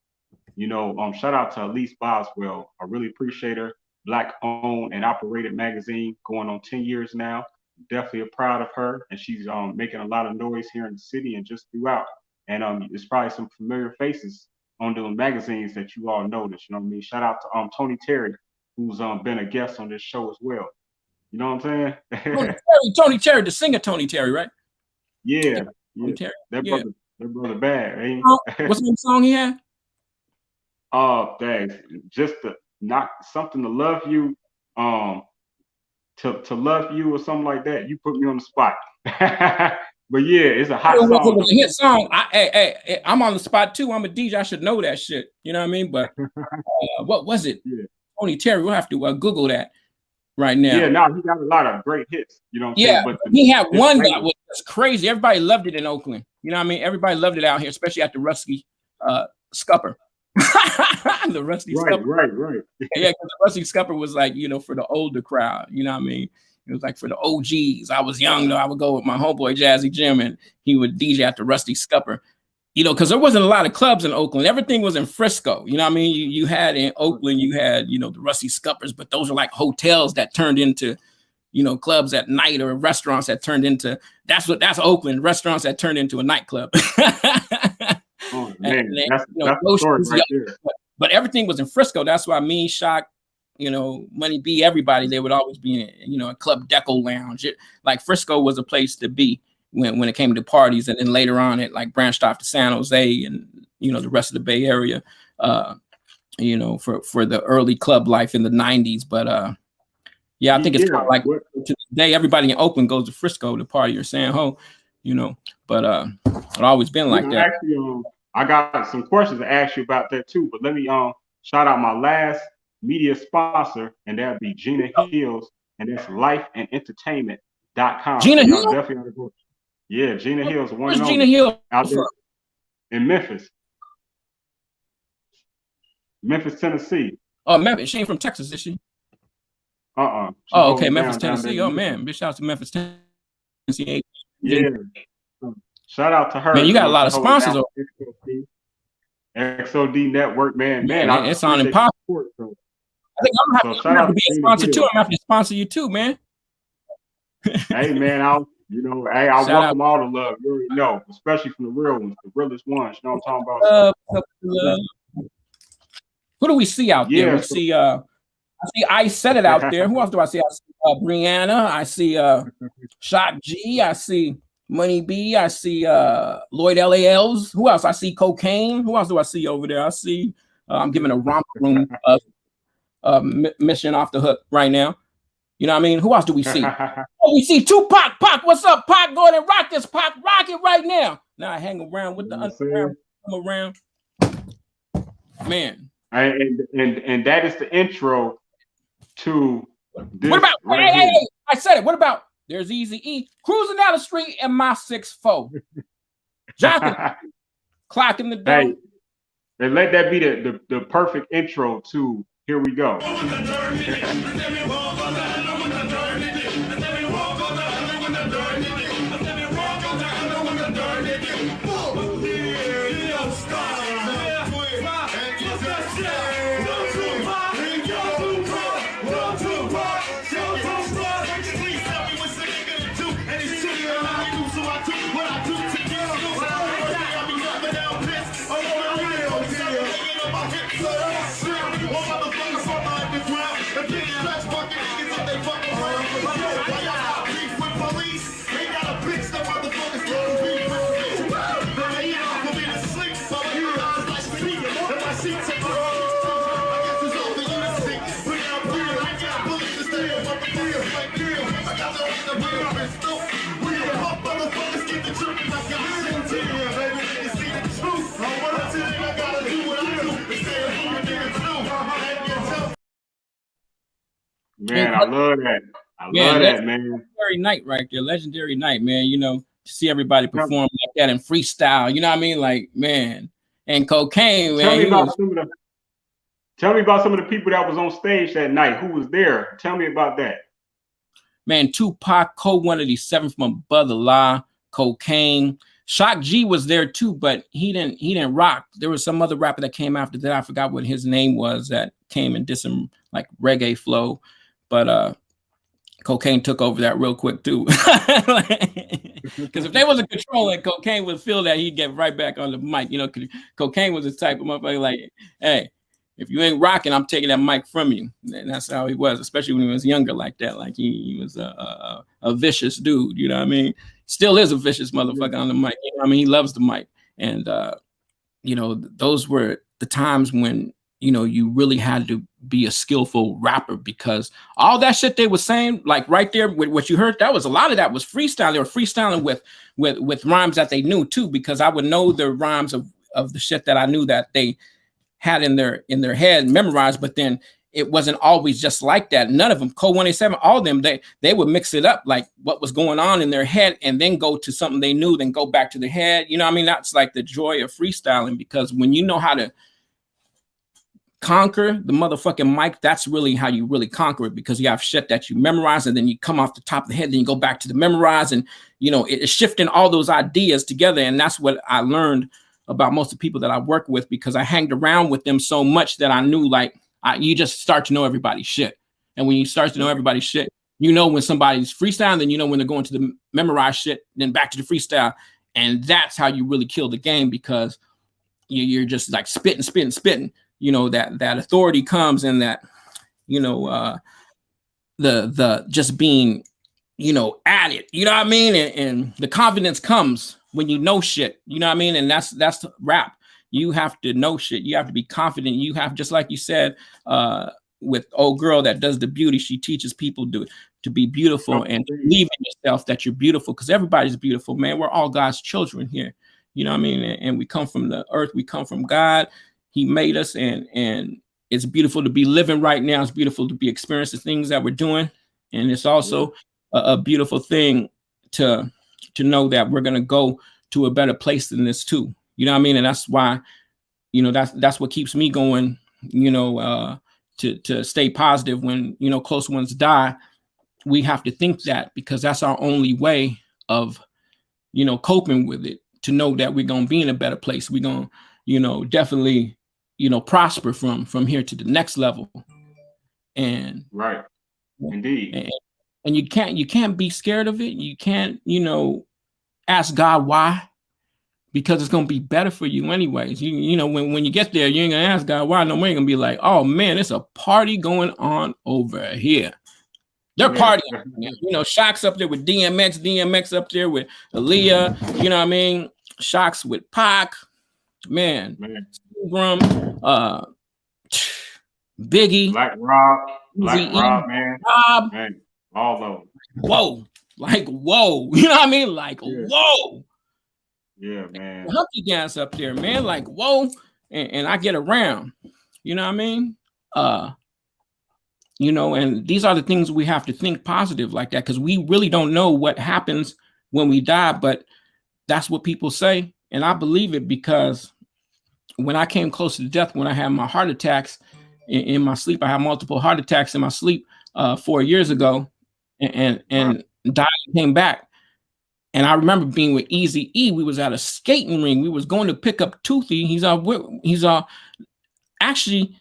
You know, shout out to Elise Boswell. I really appreciate her. Black owned and operated magazine going on 10 years now. Definitely proud of her. And she's making a lot of noise here in the city and just throughout. And there's probably some familiar faces on those magazines that you all notice. You know what I mean? Shout out to Tony Terry, who's been a guest on this show as well. You know what I'm saying? Tony Terry, the singer Tony Terry, right? Yeah. Tony Terry. That brother bad, ain't he? What's the song he had? Oh, thanks. Just to not something to love you, to love you or something like that. You put me on the spot. But yeah, it's a hot song. It was a hit song. I'm on the spot too. I'm a DJ. I should know that shit. You know what I mean? But what was it? Yeah. Tony Terry. We'll have to Google that right now. Yeah, no, he got a lot of great hits. You know what I'm saying? But he had one that was crazy. Everybody loved it in Oakland. You know what I mean? Everybody loved it out here, especially at the Rusty Scupper. The Rusty Scupper. Right. Yeah, because the Rusty Scupper was like, you know, for the older crowd. You know what I mean? It was like for the OGs. I was young though. I would go with my homeboy Jazzy Jim, and he would DJ at the Rusty Scupper. You know, because there wasn't a lot of clubs in Oakland. Everything was in Frisco. You know what I mean? You had in Oakland, you had, you know, the Rusty Scuppers, but those are like hotels that turned into, you know, clubs at night, or restaurants that turned into, that's Oakland, restaurants that turned into a nightclub. Oh man, that's the story right there. But everything was in Frisco. That's why me, Shock, you know, Money B, everybody, they would always be in, you know, a Club Deco Lounge. Like Frisco was a place to be when it came to parties, and then later on it like branched off to San Jose and, you know, the rest of the Bay Area, you know, for the early club life in the 90s. But yeah, I think it's kind of like today everybody in Oakland goes to Frisco to party, or San Ho, you know, but it's always been like that. Actually, I got some questions to ask you about that too, but let me shout out my last media sponsor, and that'd be Gina Hills, and that's lifeandentertainment.com. Gina Hills? Definitely go. Yeah, Gina Hills. Where's Gina Hills out there in Memphis, Tennessee. Oh, Memphis. She ain't from Texas, is she? Oh, okay, Memphis, Tennessee. Oh man, bitch, shout out to Memphis, Tennessee. Yeah. Shout out to her. Man, you got a lot of sponsors. XOD Network, man. It's sounding popular. I think I'm gonna have to be a sponsor too. I'm gonna have to sponsor you too, man. Hey, man, I welcome all the love. You already know, especially from the real ones, the realest ones. You know what I'm talking about? Who do we see out there? We see I said it out there. Who else do I see? I see Brianna. I see Shock G. I see Money B. I see Lloyd LALs. Who else? I see Cocaine. Who else do I see over there? I see I'm giving a romper room mission off the hook right now. You know what I mean? Who else do we see? We see Tupac. Pac, what's up? Pac, go ahead and rock this. Pac, rock it right now. Now I hang around with the underground. Come around. Man. And that is the intro to this. What about hey, I said it. What about there's Eazy cruising down the street in my 6'4". Jonathan clocking the door. Hey, and let that be the perfect intro to Here We Go. Man, I love that. I Man, love that, man. legendary night right there. Legendary night, man. You know, to see everybody Tell, perform like that and freestyle. You know what I mean? Like, man. And Cocaine, tell man, me he about was, some of the tell me about some of the people that was on stage that night. Who was there? Tell me about that. man, Tupac, Code 187 from Brother La, Cocaine. Shock G was there too, but he didn't rock. There was some other rapper that came after that. I forgot what his name was that came and did some like reggae flow. But Cocaine took over that real quick too. Because if they wasn't controlling, Cocaine would feel that he'd get right back on the mic. You know, Cocaine was the type of motherfucker like, hey, if you ain't rocking, I'm taking that mic from you. And that's how he was, especially when he was younger like that. Like he was a vicious dude. You know what I mean? Still is a vicious motherfucker on the mic. You know what I mean? He loves the mic. And, you know, those were the times when, you know, you really had to be a skillful rapper, because all that shit they were saying, like right there with what you heard, that was a lot of that was freestyle. They were freestyling with rhymes that they knew too, because I would know the rhymes of the shit that I knew that they had in their head memorized, but then it wasn't always just like that. None of them, Code 187, all of them, they would mix it up like what was going on in their head and then go to something they knew, then go back to the head. You know what I mean? That's like the joy of freestyling, because when you know how to conquer the motherfucking mic, that's really how you really conquer it, because you have shit that you memorize and then you come off the top of the head, then you go back to the memorize, and you know it's shifting all those ideas together. And that's what I learned about most of the people that I work with, because I hanged around with them so much that I knew like you just start to know everybody's shit. And when you start to know everybody's shit, you know when somebody's freestyling, then you know when they're going to the memorized shit, then back to the freestyle. And that's how you really kill the game, because you're just like spitting. You know, that authority comes, and that, you know, the just being, you know, at it, you know what I mean? And the confidence comes when you know shit, you know what I mean? And that's rap. You have to know shit. You have to be confident. You have, just like you said, with old girl that does the beauty, she teaches people to be beautiful and to believe in yourself that you're beautiful, because everybody's beautiful, man. We're all God's children here. You know what I mean? And we come from the earth. We come from God. He made us, and it's beautiful to be living right now. It's beautiful to be experiencing the things that we're doing. And it's also a beautiful thing to know that we're going to go to a better place than this too. You know what I mean? And that's why, you know, that's what keeps me going, you know, to stay positive when, you know, close ones die. We have to think that, because that's our only way of, you know, coping with it, to know that we're going to be in a better place. We're going to, you know, definitely, you know, prosper from here to the next level. And right. Indeed. And you can't be scared of it. You can't, you know, ask God why, because it's going to be better for you anyways. You know, when you get there, you ain't going to ask God why. No more. You're going to be like, oh man, it's a party going on over here. They're partying. You know, Shock's up there with DMX up there with Aaliyah, you know what I mean? Shock's with Pac, man. Biggie, Black Rob, man. Man, all of them. Whoa, like whoa, you know what I mean? Like whoa. Yeah, man. Humpty dance up there, man. Like whoa, and I get around. You know what I mean? You know, and these are the things we have to think positive like that, because we really don't know what happens when we die, but that's what people say, and I believe it, because when I came close to death, when I had my heart attacks in my sleep, I had multiple heart attacks in my sleep 4 years ago, and died and came back. And I remember being with Eazy E. We was at a skating ring. We was going to pick up Toothy. Actually,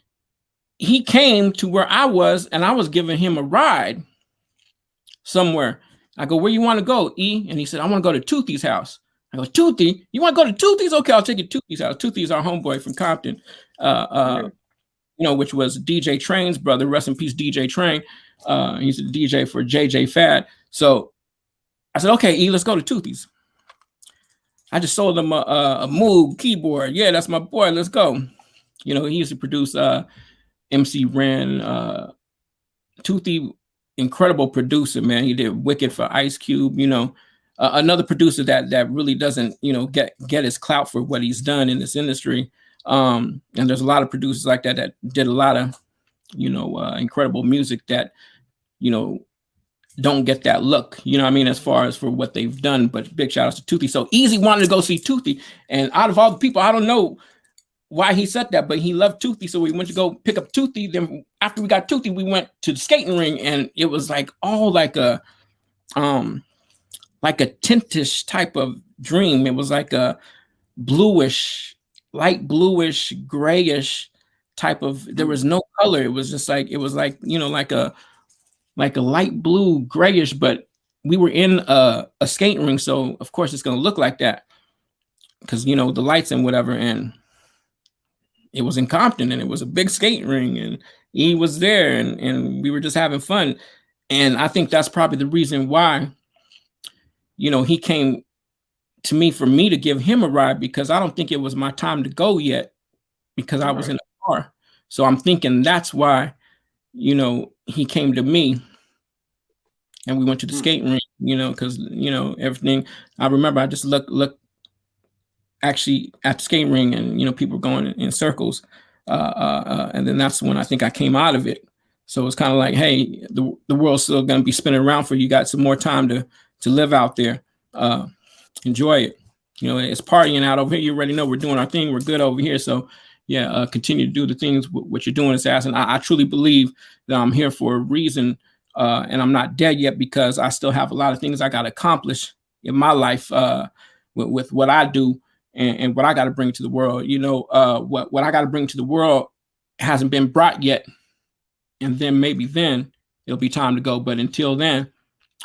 he came to where I was, and I was giving him a ride somewhere. I go, where you want to go, E? And he said, I want to go to Toothy's house. I go, Toothy? You want to go to Toothy's? Okay, I'll take you to Toothy's house. Toothy's our homeboy from Compton, you know, which was DJ Train's brother. Rest in peace, DJ Train. He's a DJ for JJ Fad. So I said, okay, E, let's go to Toothy's. I just sold him a Moog keyboard. Yeah, that's my boy. Let's go. You know, he used to produce MC Ren. Toothy, incredible producer, man. He did Wicked for Ice Cube. You know, another producer that really doesn't, you know, get his clout for what he's done in this industry. And there's a lot of producers like that did a lot of, you know, incredible music that you know, don't get that look, you know what I mean, as far as for what they've done. But big shout outs to Toothy. So Eazy wanted to go see Toothy, and out of all the people, I don't know why he said that, but he loved Toothy, so we went to go pick up Toothy. Then after we got Toothy, we went to the skating ring, and it was like all like a tintish type of dream. It was like a bluish, light bluish, grayish type of. There was no color. It was just like you know, like a light blue grayish. But we were in a skating ring, so of course it's gonna look like that because you know the lights and whatever. And it was in Compton, and it was a big skating ring, and he was there, and we were just having fun. And I think that's probably the reason why, you know, he came to me for me to give him a ride, because I don't think it was my time to go yet, because I was in a car. So I'm thinking that's why, you know, he came to me, and we went to the skating ring, you know, because, you know, everything. I remember I just looked actually at the skating ring, and, you know, people were going in circles. And then that's when I think I came out of it. So it's kind of like, hey, the world's still going to be spinning around for you. You got some more time to live out there. Enjoy it. You know, it's partying out over here. You already know we're doing our thing. We're good over here. So yeah, continue to do the things what you're doing, Assassin. I truly believe that I'm here for a reason, and I'm not dead yet, because I still have a lot of things I got to accomplish in my life with what I do and what I got to bring to the world. You know, what I got to bring to the world hasn't been brought yet, and then maybe then it'll be time to go. But until then,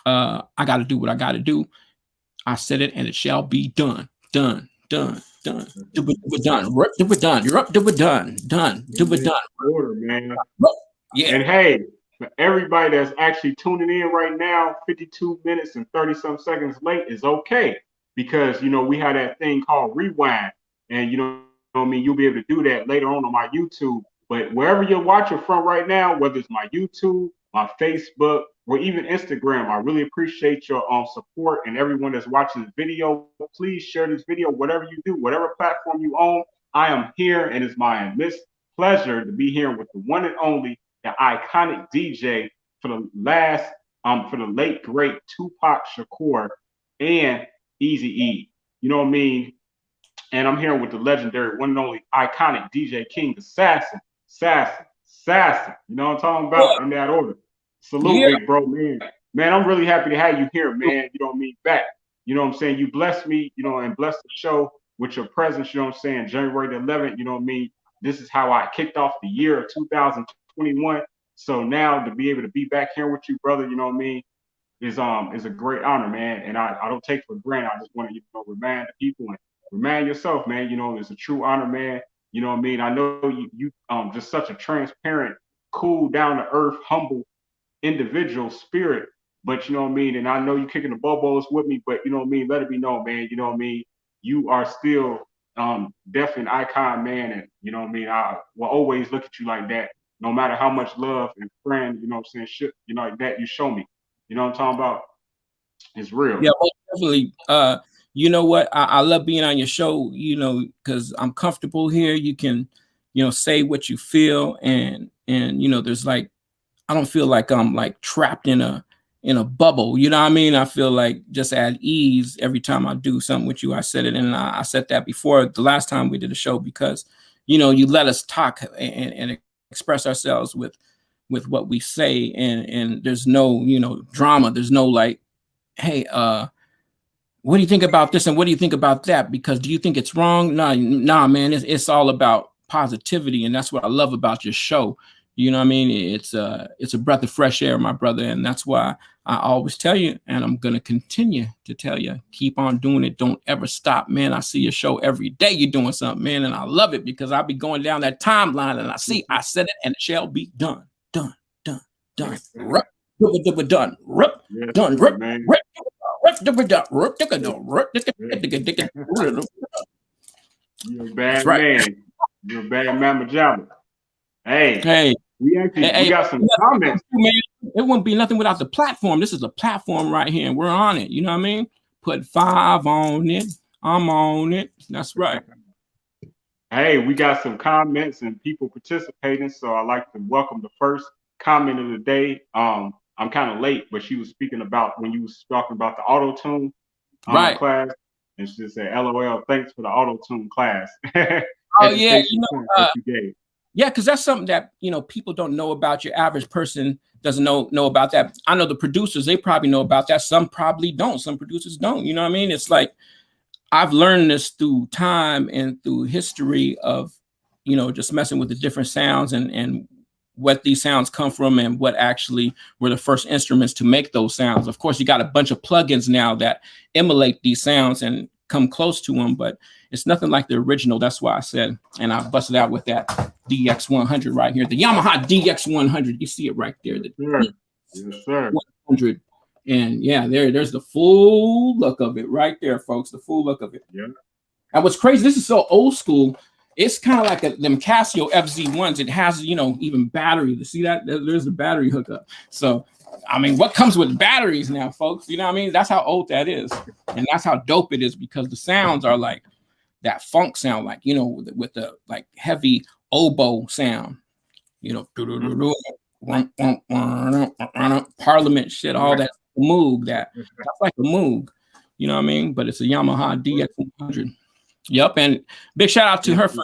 I got to do what I got to do. I said it, and it shall be done. Done. Done. Done. Do it done. Do it done. You're up. Do it done. Done. Do it done. Order, man. Yeah. And hey, for everybody that's actually tuning in right now, 52 minutes and 30-some seconds late is okay, because you know we have that thing called rewind, and you know what I mean, you'll be able to do that later on my YouTube. But wherever you're watching from right now, whether it's my YouTube, my Facebook, or even Instagram, I really appreciate your support, and everyone that's watching this video. Please share this video, whatever you do, whatever platform you own. I am here, and it's my immense pleasure to be here with the one and only, the iconic DJ for the late great Tupac Shakur and Eazy. You know what I mean? And I'm here with the legendary one and only iconic DJ King Assassin. You know what I'm talking about? In that order. Salute, Yeah. big bro, man. Man, I'm really happy to have you here, man. You know what I mean? Back. You know what I'm saying? You blessed me, you know, and blessed the show with your presence, you know what I'm saying? January the 11th, you know what I mean? This is how I kicked off the year of 2021. So now to be able to be back here with you, brother, you know what I mean, is a great honor, man. And I don't take for granted. I just want to, you know, remind the people and remind yourself, man, you know, it's a true honor, man. You know what I mean? I know you just such a transparent, cool, down to earth, humble individual spirit. But you know what I mean? And I know you kicking the bubbles with me, but you know what I mean? Let it be known, man. You know what I mean? You are still definitely an icon, man. And you know what I mean? I will always look at you like that, no matter how much love and friend, you know what I'm saying, shit, you know, like that you show me. You know what I'm talking about? It's real. Yeah, most definitely. You know what? I love being on your show, you know, because I'm comfortable here. You can, you know, say what you feel, and you know, there's like, I don't feel like I'm like trapped in a bubble. You know what I mean? I feel like just at ease every time I do something with you. I said it, and I said that before the last time we did a show, because you know, you let us talk and express ourselves with what we say, and there's no, you know, drama. There's no like, hey, what do you think about this, and what do you think about that? Because do you think it's wrong? Nah, man. It's all about positivity, and that's what I love about your show. You know what I mean? It's a breath of fresh air, my brother, and that's why I always tell you, and I'm gonna continue to tell you, keep on doing it. Don't ever stop, man. I see your show every day. You're doing something, man, and I love it, because I'll be going down that timeline, and I said it, and it shall be done. Done. Done. Done. Man. You're a bad man. You're a bad mama jabba. Hey, we got some comments. It wouldn't be nothing without the platform. This is a platform right here, and we're on it. You know what I mean? Put 5 on it. I'm on it. That's right. Hey, we got some comments and people participating. So I'd like to welcome the first comment of the day. I'm kind of late, but she was speaking about when you was talking about the auto tune Right. class, and she said, "LOL, thanks for the auto tune class." Oh yeah, Education class that you gave. yeah, because that's something that people don't know about. Your average person doesn't know about that. I know the producers, they probably know about that. Some probably don't. Some producers don't. You know what I mean? It's like I've learned this through time and through history of just messing with the different sounds and what these sounds come from and what actually were the first instruments to make those sounds. Of course, you got a bunch of plugins now that emulate these sounds and come close to them, but it's nothing like the original. That's why I said, and I busted out with that DX100 right here, the Yamaha DX100. You see it right there, the Yes, sir. 100. And yeah, there's the full look of it right there, folks. The full look of it. Yeah. And what's crazy, this is so old school. It's kind of like them Casio FZ1s. It has, even battery. You see that? There's the battery hookup. So, I mean, what comes with batteries now, folks? You know what I mean? That's how old that is. And that's how dope it is, because the sounds are like that funk sound, like, with the like heavy oboe sound, Parliament shit, all that Moog, that's like a Moog, you know what I mean? But it's a Yamaha DX100. Yep, and big shout out to her for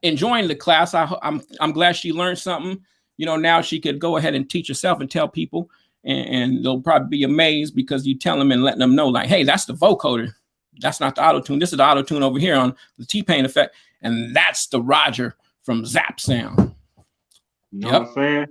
enjoying the class. I'm glad she learned something. Now she could go ahead and teach herself and tell people, and they'll probably be amazed because you tell them and letting them know, like, hey, that's the vocoder. That's not the auto tune. This is the auto tune over here on the T-Pain effect, and that's the Roger from Zap Sound. You know what I'm saying?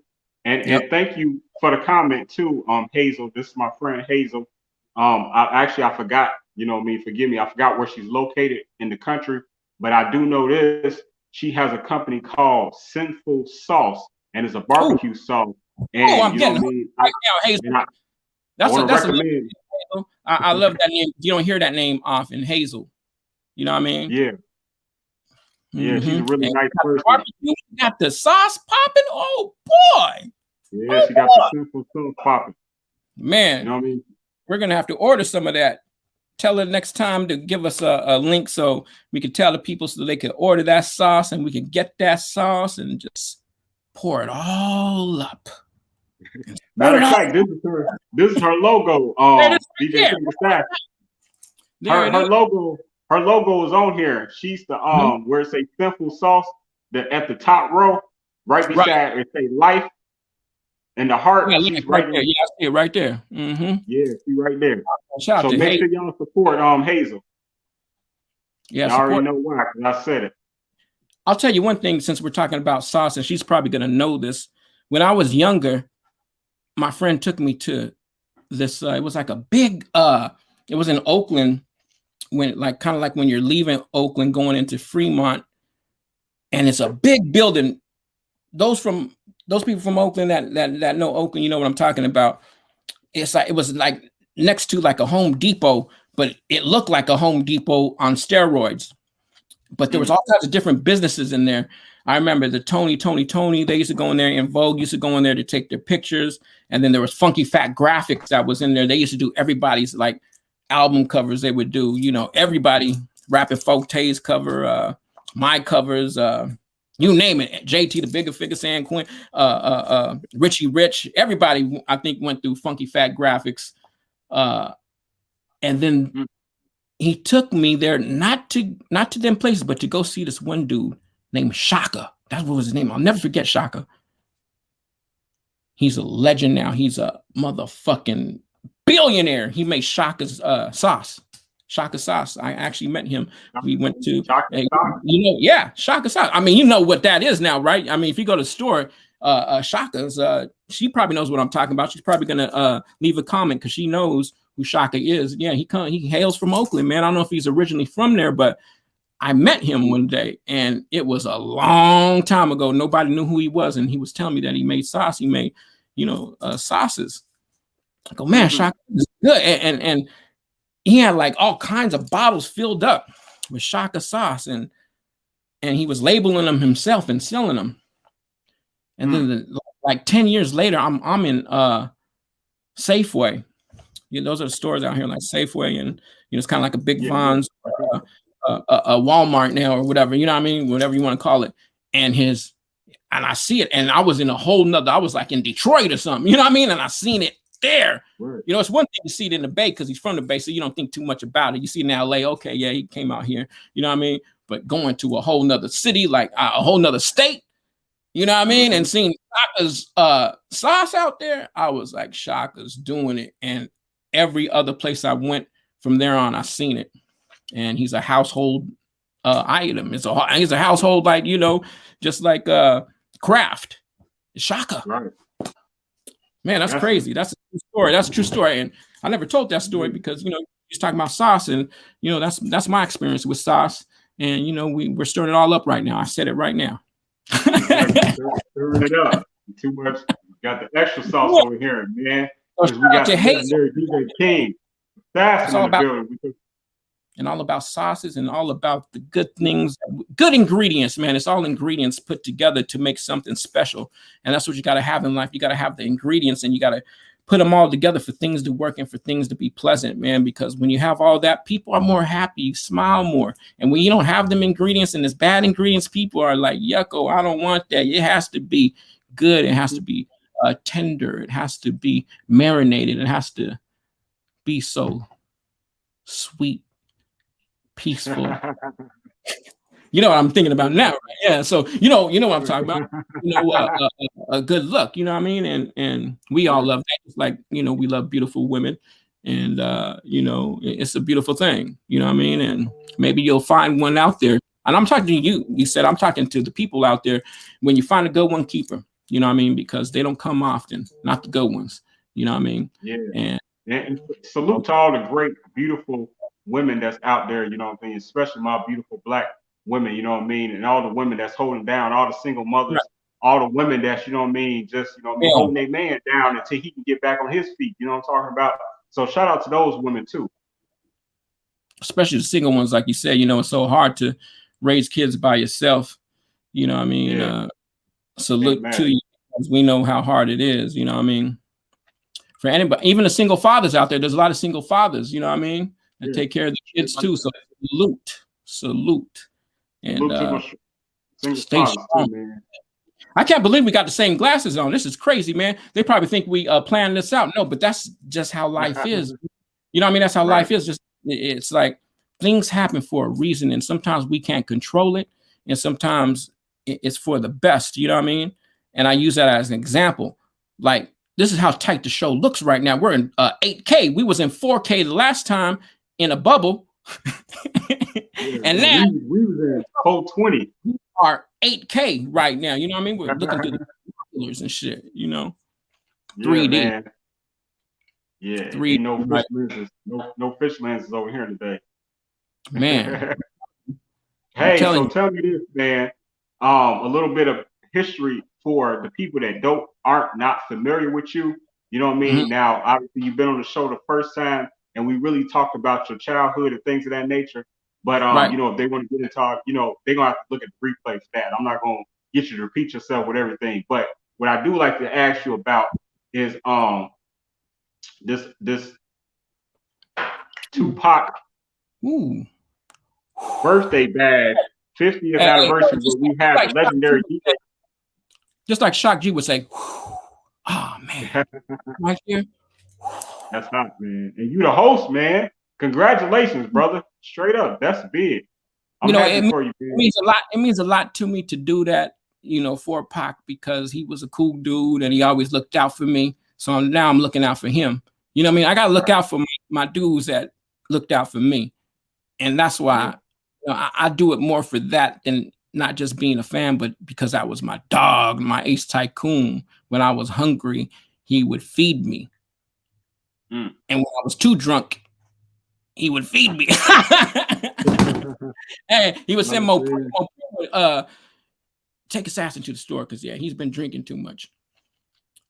And thank you for the comment too, Hazel. This is my friend Hazel. I forgot, forgive me, I forgot where she's located in the country, but I do know this. She has a company called Sinful Sauce, and it's a barbecue sauce. And I'm getting right now, Hazel. That's recommend. I love that name. You don't hear that name often, Hazel. You know what I mean? Yeah. Yeah, she's a really nice person. You got the sauce popping. Oh boy. Yeah, she got the Sinful Sauce popping. Man, you know what I mean? We're gonna have to order some of that. Tell her next time to give us a link so we can tell the people so they can order that sauce and we can get that sauce and just pour it all up. Matter of fact, this is her logo. DJ Staff. Her logo is on here. She's the where it says Sinful Sauce. At the top row, right beside it say life. And the heart, she's right there. Yeah, I see it right there. Mm-hmm. Yeah, she's right there. So make sure y'all support Hazel. Yeah, I already know why, because I said it. I'll tell you one thing, since we're talking about sauce, and she's probably gonna know this. When I was younger, my friend took me to this. It was like a big. It was in Oakland, kind of like when you're leaving Oakland going into Fremont, and it's a big building. Those people from Oakland that know Oakland, you know what I'm talking about. It was like next to like a Home Depot, but it looked like a Home Depot on steroids. But there was all kinds of different businesses in there. I remember the Tony, they used to go in there, and Vogue used to go in there to take their pictures. And then there was Funky Fat Graphics that was in there. They used to do everybody's like album covers. They would do, everybody, Rapping Folk Tay's cover, my covers, you name it. JT, the Bigger Figure, San Quinn, Richie Rich, everybody I think went through Funky Fat Graphics. And then he took me there, not to them places, but to go see this one dude named Shaka. That was his name. I'll never forget Shaka. He's a legend now. He's a motherfucking billionaire. He made Shaka's sauce. Shaka sauce. I actually met him. We went to Shaka sauce. I mean, you know what that is now, right? I mean, if you go to the store, Shaka's, she probably knows what I'm talking about. She's probably gonna leave a comment because she knows who Shaka is. Yeah, he hails from Oakland, man. I don't know if he's originally from there, but I met him one day, and it was a long time ago. Nobody knew who he was, and he was telling me that he made sauce. He made, sauces. I go, man, Shaka is good, and he had like all kinds of bottles filled up with Shaka sauce, and he was labeling them himself and selling them. And then, like 10 years later, I'm in Safeway. Those are the stores out here like Safeway, and it's kind of like a Big Vons, a Walmart now or whatever. You know what I mean? Whatever you want to call it. And and I see it, and I was in a whole nother. I was like in Detroit or something, you know what I mean? And I seen it there. Right. You know, it's one thing to see it in the Bay because he's from the Bay, so you don't think too much about it. You see it in LA, okay, yeah, he came out here, you know what I mean? But going to a whole nother city, like a whole nother state, you know what I mean? And seeing Shaka's sauce out there, I was like, Shaka's doing it. And every other place I went from there on, I seen it. And he's a household item. He's a household, like, you know, just like Kraft. Shaka. Right. Man, that's crazy. That's a true story. That's a true story. And I never told that story because, you know, he's talking about sauce. And, you know, that's my experience with sauce. And, you know, we're stirring it all up right now. I said it right now. Stirring it up. Too much. Got the extra sauce over here, man. Because we got the legendary DJ King. That's in the building. And all about sauces and all about the good things, good ingredients, man. It's all ingredients put together to make something special. And that's what you got to have in life. You got to have the ingredients and you got to put them all together for things to work and for things to be pleasant, man. Because when you have all that, people are more happy, you smile more. And when you don't have them ingredients and there's bad ingredients, people are like, yucko, I don't want that. It has to be good. It has to be tender. It has to be marinated. It has to be so sweet, peaceful. You know what I'm thinking about now, right? Yeah. So you know what I'm talking about. You know, a good look. You know what I mean? And we all love that. It's like, you know, we love beautiful women, and you know, it's a beautiful thing. You know what I mean? And maybe you'll find one out there. And I'm talking to you. You said I'm talking to the people out there. When you find a good one, keep her. You know what I mean? Because they don't come often. Not the good ones. You know what I mean? Yeah. And salute to all the great, beautiful women that's out there. You know what I mean? Especially my beautiful Black women, you know what I mean, and all the women that's holding down, all the single mothers, all the women that's, you know what I mean, just, you know what I mean, holding their man down until he can get back on his feet, you know what I'm talking about? So shout out to those women too. Especially the single ones, like you said, you know, it's so hard to raise kids by yourself, you know what I mean? Salute to you, because we know how hard it is, you know what I mean? For anybody, even the single fathers out there, there's a lot of single fathers, you know what I mean, that take care of the kids too, so salute. And stay strong, man. I can't believe we got the same glasses on. This is crazy, man. They probably think we planned this out. No, but that's just how life is. You know what I mean? That's how life is. Just it's like things happen for a reason, and sometimes we can't control it, and sometimes it's for the best. You know what I mean? And I use that as an example. Like, this is how tight the show looks right now. We're in 8K. We was in 4K the last time in a bubble. And now we was in 420. We are 8K right now. You know what I mean? We're looking through the colors and shit, you know. 3D. Man. Yeah, 3D. No fish lenses. No fish lenses over here today. Man. Hey, so tell me this, man. A little bit of history for the people that aren't not familiar with you. You know what I mean? Now, obviously, you've been on the show the first time, and we really talked about your childhood and things of that nature. But you know, if they want to get into, you know, they're gonna have to look at the replay for that. I'm not gonna get you to repeat yourself with everything. But what I do like to ask you about is this Tupac birthday badge, 50th anniversary, where we have a legendary DJ. Just like Shock G would say, oh man, right here. That's hot, man. And you the host, man. Congratulations, brother. Straight up. That's big. You know, it means a lot. It means a lot to me to do that, you know, for Pac, because he was a cool dude and he always looked out for me. So now I'm looking out for him. You know what I mean? I gotta look out for my dudes that looked out for me. And that's why you know, I do it more for that than not just being a fan, but because that was my dog, my ace tycoon. When I was hungry, he would feed me. And when I was too drunk, he would feed me. And he would send Mo take his ass into the store because he's been drinking too much.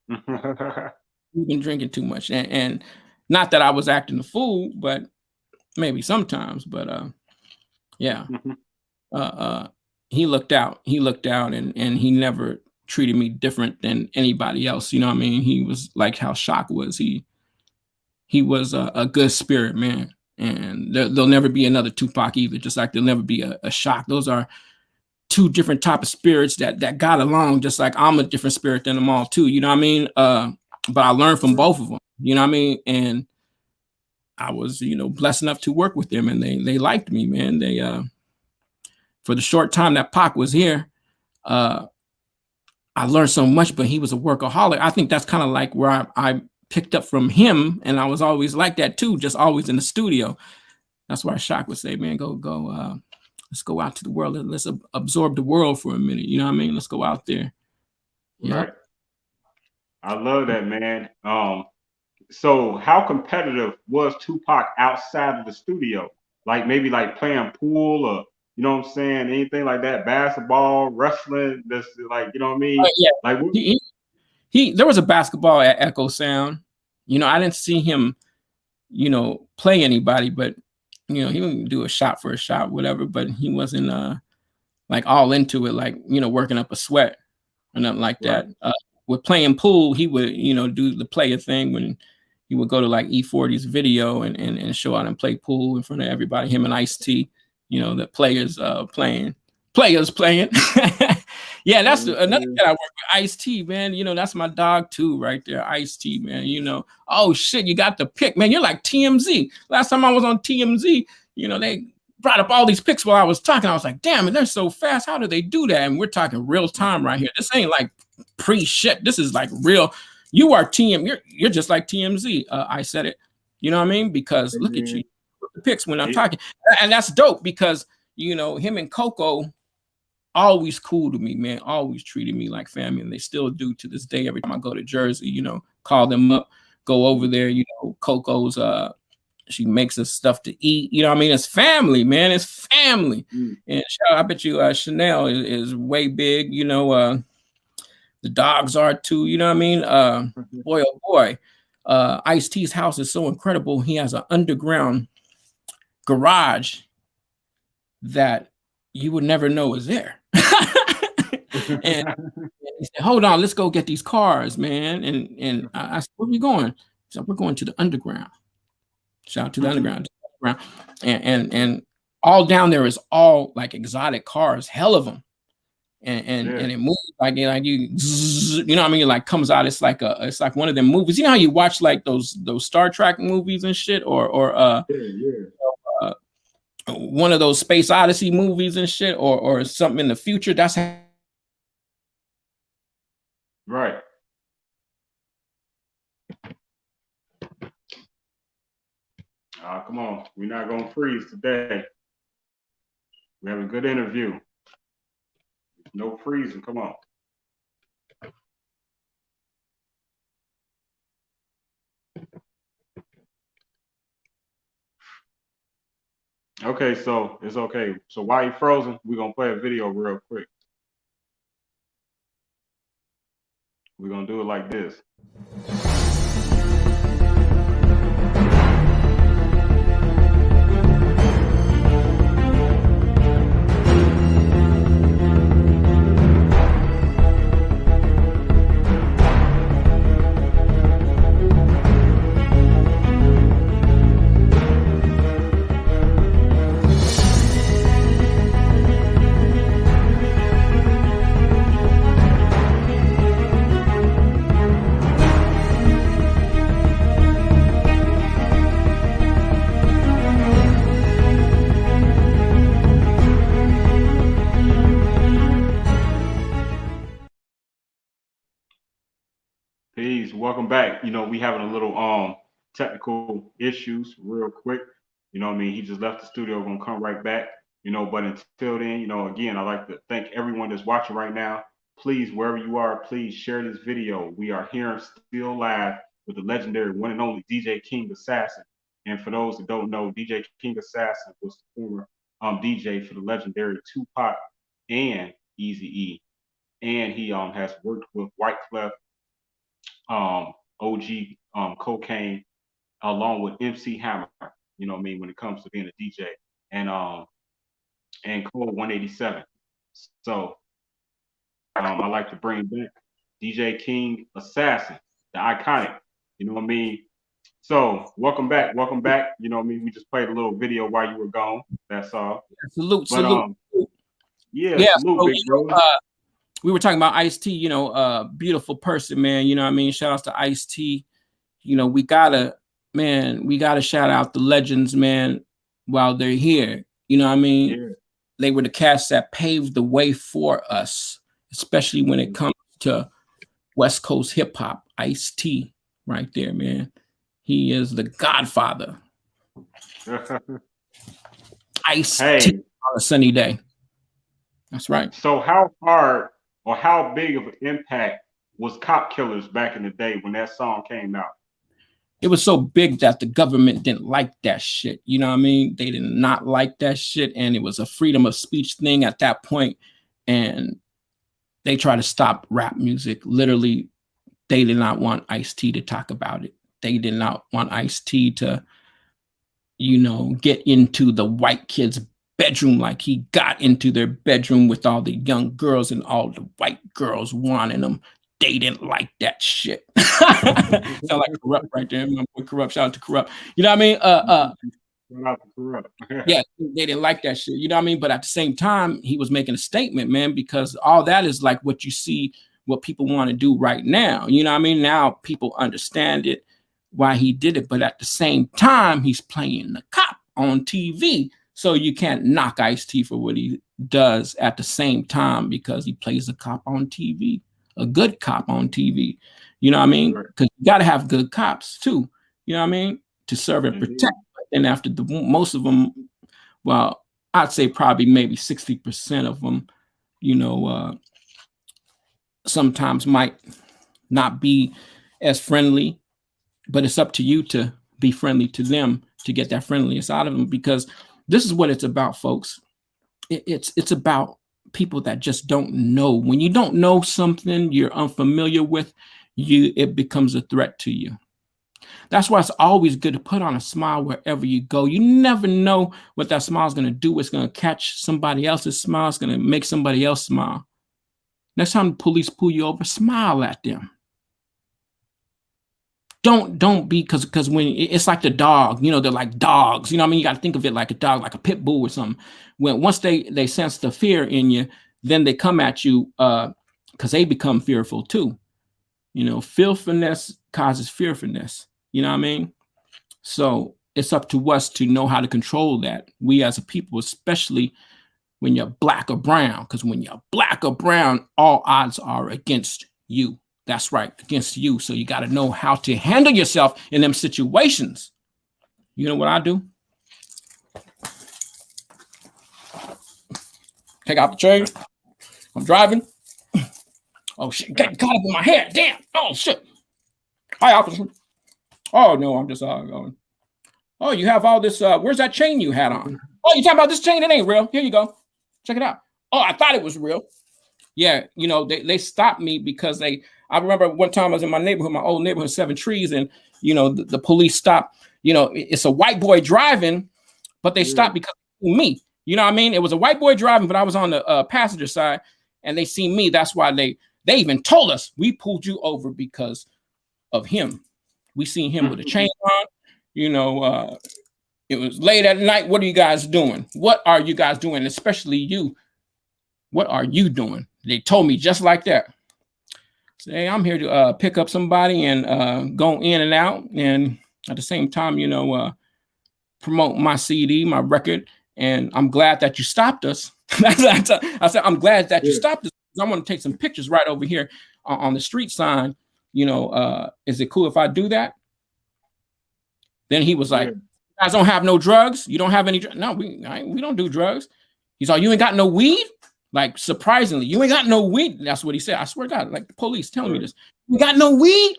He's been drinking too much. And not that I was acting a fool, but maybe sometimes. But he looked out. He looked out and he never treated me different than anybody else. You know what I mean? He was like how Shock was. He was a good spirit, man. And there'll never be another Tupac either, just like there'll never be a Shock. Those are two different type of spirits that got along, just like I'm a different spirit than them all too. You know what I mean? But I learned from both of them. You know what I mean? And I was, blessed enough to work with them, and they liked me, man. They for the short time that Pac was here, I learned so much. But he was a workaholic. I think that's kind of like where I picked up from him, and I was always like that too, just always in the studio. That's why Shock would say, "Man, go, let's go out to the world. Let's absorb the world for a minute." You know what I mean? Let's go out there. Yeah. Right. I love that, man. So how competitive was Tupac outside of the studio? Like maybe like playing pool or you know what I'm saying, anything like that, basketball, wrestling, that's like, you know what I mean? Yeah. Like he there was a basketball at Echo Sound. I didn't see him, play anybody, but he would do a shot for a shot, whatever, but he wasn't like all into it, like, working up a sweat or nothing like that. Right. With playing pool, he would, do the player thing when he would go to like E40's video and show out and play pool in front of everybody, him and Ice-T, the players playing. Yeah, that's another thing I work with, Ice-T, man. That's my dog too, right there, Ice-T, man. Oh shit, you got the pick, man. You're like TMZ. Last time I was on TMZ, they brought up all these pics while I was talking. I was like, damn it, they're so fast. How do they do that? And we're talking real time right here. This ain't like pre-shit. This is like real. You are you're just like TMZ. I said it. You know what I mean? Because look at you, the pics when I'm talking. And that's dope because, him and Coco always cool to me, man. Always treated me like family. And they still do to this day. Every time I go to Jersey, call them up, go over there, Coco's she makes us stuff to eat. You know what I mean? It's family, man. It's family. And I bet you Chanel is way big. The dogs are too. You know what I mean? Boy, oh boy. Ice-T's house is so incredible. He has an underground garage that you would never know is there. And he said, hold on, let's go get these cars, man. And I said, where are we going? He said, we're going to the underground. Shout out to the underground. And all down there is all like exotic cars, hell of them. And it moves like you know what I mean? It like comes out. It's like one of them movies. You know how you watch like those Star Trek movies and shit, or one of those Space Odyssey movies and shit, or something in the future. That's how. Right. Come on. We're not going to freeze today. We have a good interview. No freezing. Come on. Okay, so it's okay. So while you're frozen, we're going to play a video real quick. We're going to do it like this. Peace. Welcome back. We having a little technical issues real quick. You know what I mean? He just left the studio, gonna come right back. But until then, again, I'd like to thank everyone that's watching right now. Please, wherever you are, please share this video. We are here still live with the legendary one and only DJ King Assassin. And for those that don't know, DJ King Assassin was the former DJ for the legendary Tupac and Eazy-E. And he has worked with Wyclef, OG Cocaine, along with MC Hammer, you know what I mean, when it comes to being a DJ, and Code 187. So I like to bring back DJ King Assassin, the iconic, you know what I mean? So welcome back. You know what I mean? We just played a little video while you were gone. That's all. Salute. Yeah, Yeah. salute, So, big bro. we were talking about Ice-T, beautiful person, man. You know what I mean? Shout outs to Ice-T. We gotta shout out the legends, man, while they're here. You know what I mean? Yeah. They were the cats that paved the way for us, especially when it comes to West Coast hip hop. Ice-T, right there, man. He is the godfather. Ice-T Hey, on a sunny day. That's right. so how hard or how big of an impact was Cop Killers back in the day when that song came out? It was so big that the government didn't like that shit. You know what I mean? They did not like that shit. And it was a freedom of speech thing at that point. And they tried to stop rap music. Literally, they did not want Ice-T to talk about it. They did not want Ice-T to, get into the white kids' bedroom like he got into their bedroom with all the young girls and all the white girls wanting them. They didn't like that shit. Sound like Corrupt right there. My boy Corrupt. Shout out to Corrupt. You know what I mean? Yeah, they didn't like that shit. You know what I mean? But at the same time, he was making a statement, man, because all that is like what you see, what people want to do right now. You know what I mean? Now people understand it, why he did it. But at the same time, he's playing the cop on TV. So you can't knock Ice-T for what he does at the same time because he plays a cop on TV, a good cop on TV. You know what I mean? Because you got to have good cops too. You know what I mean? To serve and protect. And after most of them, well, I'd say probably maybe 60% of them, sometimes might not be as friendly, but it's up to you to be friendly to them to get that friendliness out of them, because this is what it's about, folks. It's about people that just don't know. When you don't know something you're unfamiliar with, it becomes a threat to you. That's why it's always good to put on a smile wherever you go. You never know what that smile is going to do. It's going to catch somebody else's smile. It's going to make somebody else smile. Next time the police pull you over, smile at them. Don't be, because when it's like the dog, they're like dogs. You know what I mean? You got to think of it like a dog, like a pit bull or something. Once they sense the fear in you, then they come at you because they become fearful too. Fearfulness causes fearfulness. You know what I mean? So it's up to us to know how to control that. We as a people, especially when you're black or brown, because when you're black or brown, all odds are against you. That's right, against you. So you got to know how to handle yourself in them situations. You know what I do? Take out the chain. I'm driving. Oh, shit. Got caught up in my hair. Damn. Oh, shit. Hi, officer. Oh, no, I'm just going. Oh, you have all this. Where's that chain you had on? Oh, you talking about this chain? It ain't real. Here you go. Check it out. Oh, I thought it was real. Yeah, they stopped me because I remember one time I was in my neighborhood, my old neighborhood, 7 Trees, and, the police stopped. It's a white boy driving, but they stopped because of me. You know what I mean? It was a white boy driving, but I was on the passenger side, and they see me. That's why they even told us, we pulled you over because of him. We seen him with a chain on. It was late at night. What are you guys doing? What are you guys doing? Especially you. What are you doing? They told me just like that. Say, I'm here to pick up somebody and go in and out. And at the same time, promote my CD, my record. And I'm glad that you stopped us. I said, I'm glad that you stopped us. I want to take some pictures right over here on the street sign. Is it cool if I do that? Then he was like, you guys don't have no drugs? You don't have any? No, we don't do drugs. He's like, you ain't got no weed? Like, surprisingly, you ain't got no weed. That's what he said. I swear to God, like the police telling me this. You got no weed?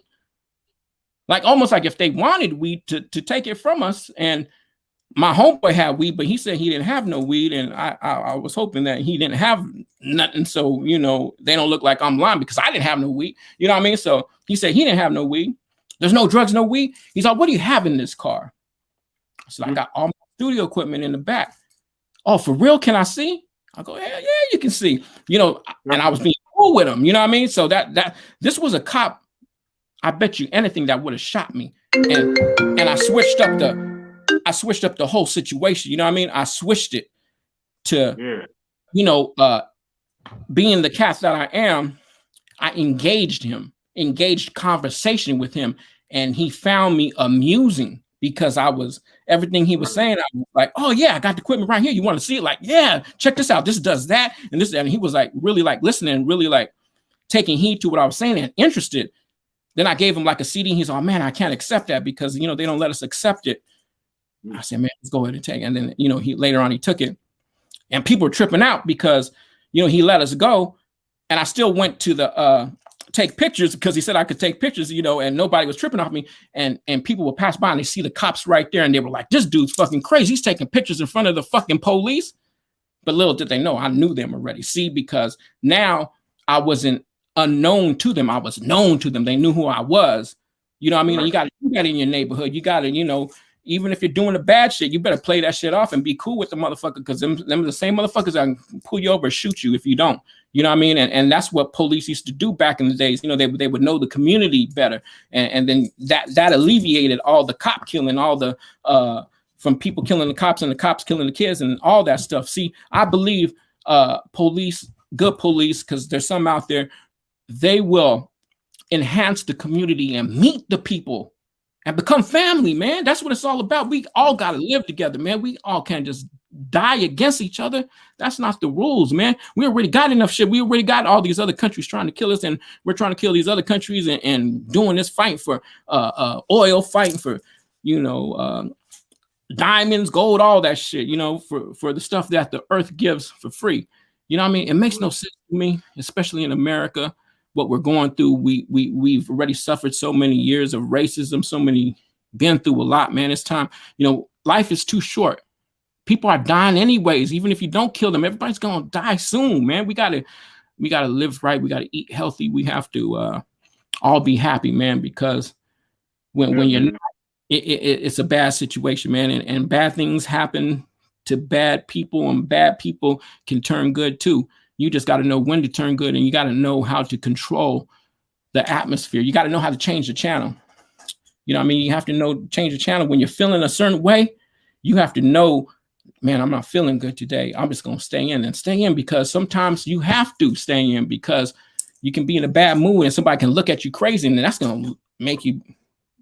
Like, almost like if they wanted weed to take it from us. And my homeboy had weed, but he said he didn't have no weed. And I was hoping that he didn't have nothing. So, they don't look like I'm lying because I didn't have no weed. You know what I mean? So he said he didn't have no weed. There's no drugs, no weed. He's like, what do you have in this car? So I got all my studio equipment in the back. Oh, for real? Can I see? I go, yeah, you can see. And I was being cool with him. You know what I mean? So that this was a cop. I bet you anything that would have shot me. And I switched up the whole situation. You know what I mean? I switched it to you know, being the cat that I am, I engaged conversation with him, and he found me amusing because I was everything he was saying. I was like, oh yeah, I got the equipment right here. You want to see it? Like, yeah, check this out. This does that, and this, and he was like really like listening, really like taking heed to what I was saying and interested. Then I gave him like a CD. He's like, oh man, I can't accept that because they don't let us accept it. I said, man, let's go ahead and take it. And then he later on he took it, and people were tripping out because he let us go, and I still went to the take pictures because he said I could take pictures, and nobody was tripping off me. And people would pass by and they see the cops right there, and they were like, this dude's fucking crazy. He's taking pictures in front of the fucking police. But little did they know, I knew them already. See, because now I wasn't unknown to them. I was known to them. They knew who I was. You know what I mean? And you got to do that in your neighborhood. You got to, even if you're doing the bad shit, you better play that shit off and be cool with the motherfucker, because them the same motherfuckers that can pull you over and shoot you if you don't. You know what I mean? And that's what police used to do back in the days. They would know the community better. And then that alleviated all the cop killing, all the from people killing the cops and the cops killing the kids and all that stuff. See, I believe police, good police, because there's some out there, they will enhance the community and meet the people and become family, man. That's what it's all about. We all got to live together, man. We all can't just die against each other. That's not the rules, man. We already got enough shit. We already got all these other countries trying to kill us, and we're trying to kill these other countries and doing this fight for oil, fighting for, diamonds, gold, all that shit, for the stuff that the earth gives for free. You know what I mean? It makes no sense to me, especially in America. What we're going through, we've already suffered so many years of racism, been through a lot, man. It's time. Life is too short. People are dying anyways. Even if you don't kill them, everybody's gonna die soon, man. We gotta live right. We gotta eat healthy. We have to all be happy, man. Because when you're not, it's a bad situation, man. And bad things happen to bad people, and bad people can turn good too. You just got to know when to turn good, and you got to know how to control the atmosphere. You got to know how to change the channel. You know what I mean? You have to change the channel. When you're feeling a certain way, you have to know, man, I'm not feeling good today. I'm just going to stay in, because sometimes you have to stay in, because you can be in a bad mood and somebody can look at you crazy, and that's going to make you,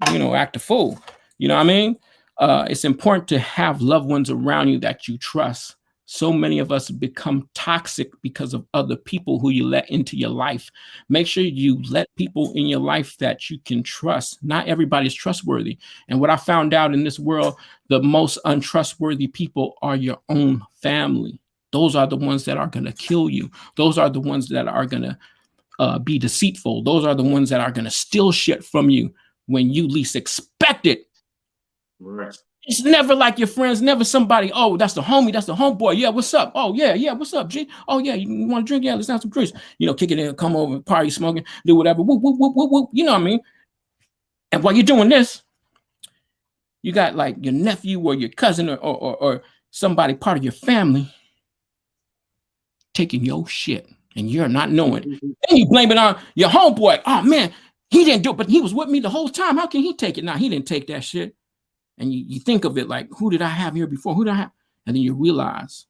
act a fool. You know what I mean? It's important to have loved ones around you that you trust. So many of us become toxic because of other people who you let into your life. Make sure you let people in your life that you can trust. Not everybody's trustworthy. And what I found out in this world, the most untrustworthy people are your own family. Those are the ones that are going to kill you. Those are the ones that are going to be deceitful. Those are the ones that are going to steal shit from you when you least expect it. Right. It's never like your friends, never somebody, oh, that's the homie, that's the homeboy. Yeah, what's up? Oh, yeah, what's up, G? Oh, yeah, you want to drink? Yeah, let's have some drinks. Kick it in, come over, party, smoking, do whatever. Whoop, whoop, whoop, whoop, whoop. You know what I mean? And while you're doing this, you got like your nephew or your cousin or somebody part of your family taking your shit, and you're not knowing it. And you blame it on your homeboy. Oh, man, he didn't do it, but he was with me the whole time. How can he take it? Now, he didn't take that shit. And you think of it like, who did I have here before? Who did I have? And then you realize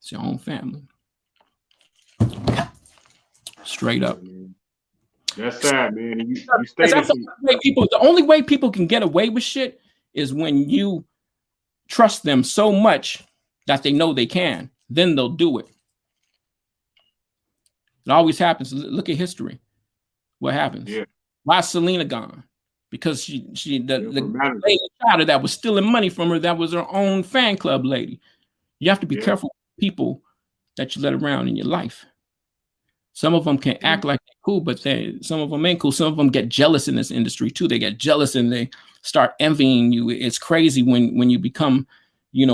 it's your own family. Straight up. That's sad, man. You stated the only way people can get away with shit is when you trust them so much that they know they can. Then they'll do it. It always happens. Look at history. What happens? Yeah. Why is Selena gone? Because the lady child that was stealing money from her, that was her own fan club lady. You have to be careful with people that you let around in your life. Some of them can act like they're cool, but some of them ain't cool. Some of them get jealous in this industry too. They get jealous and they start envying you. It's crazy when you become,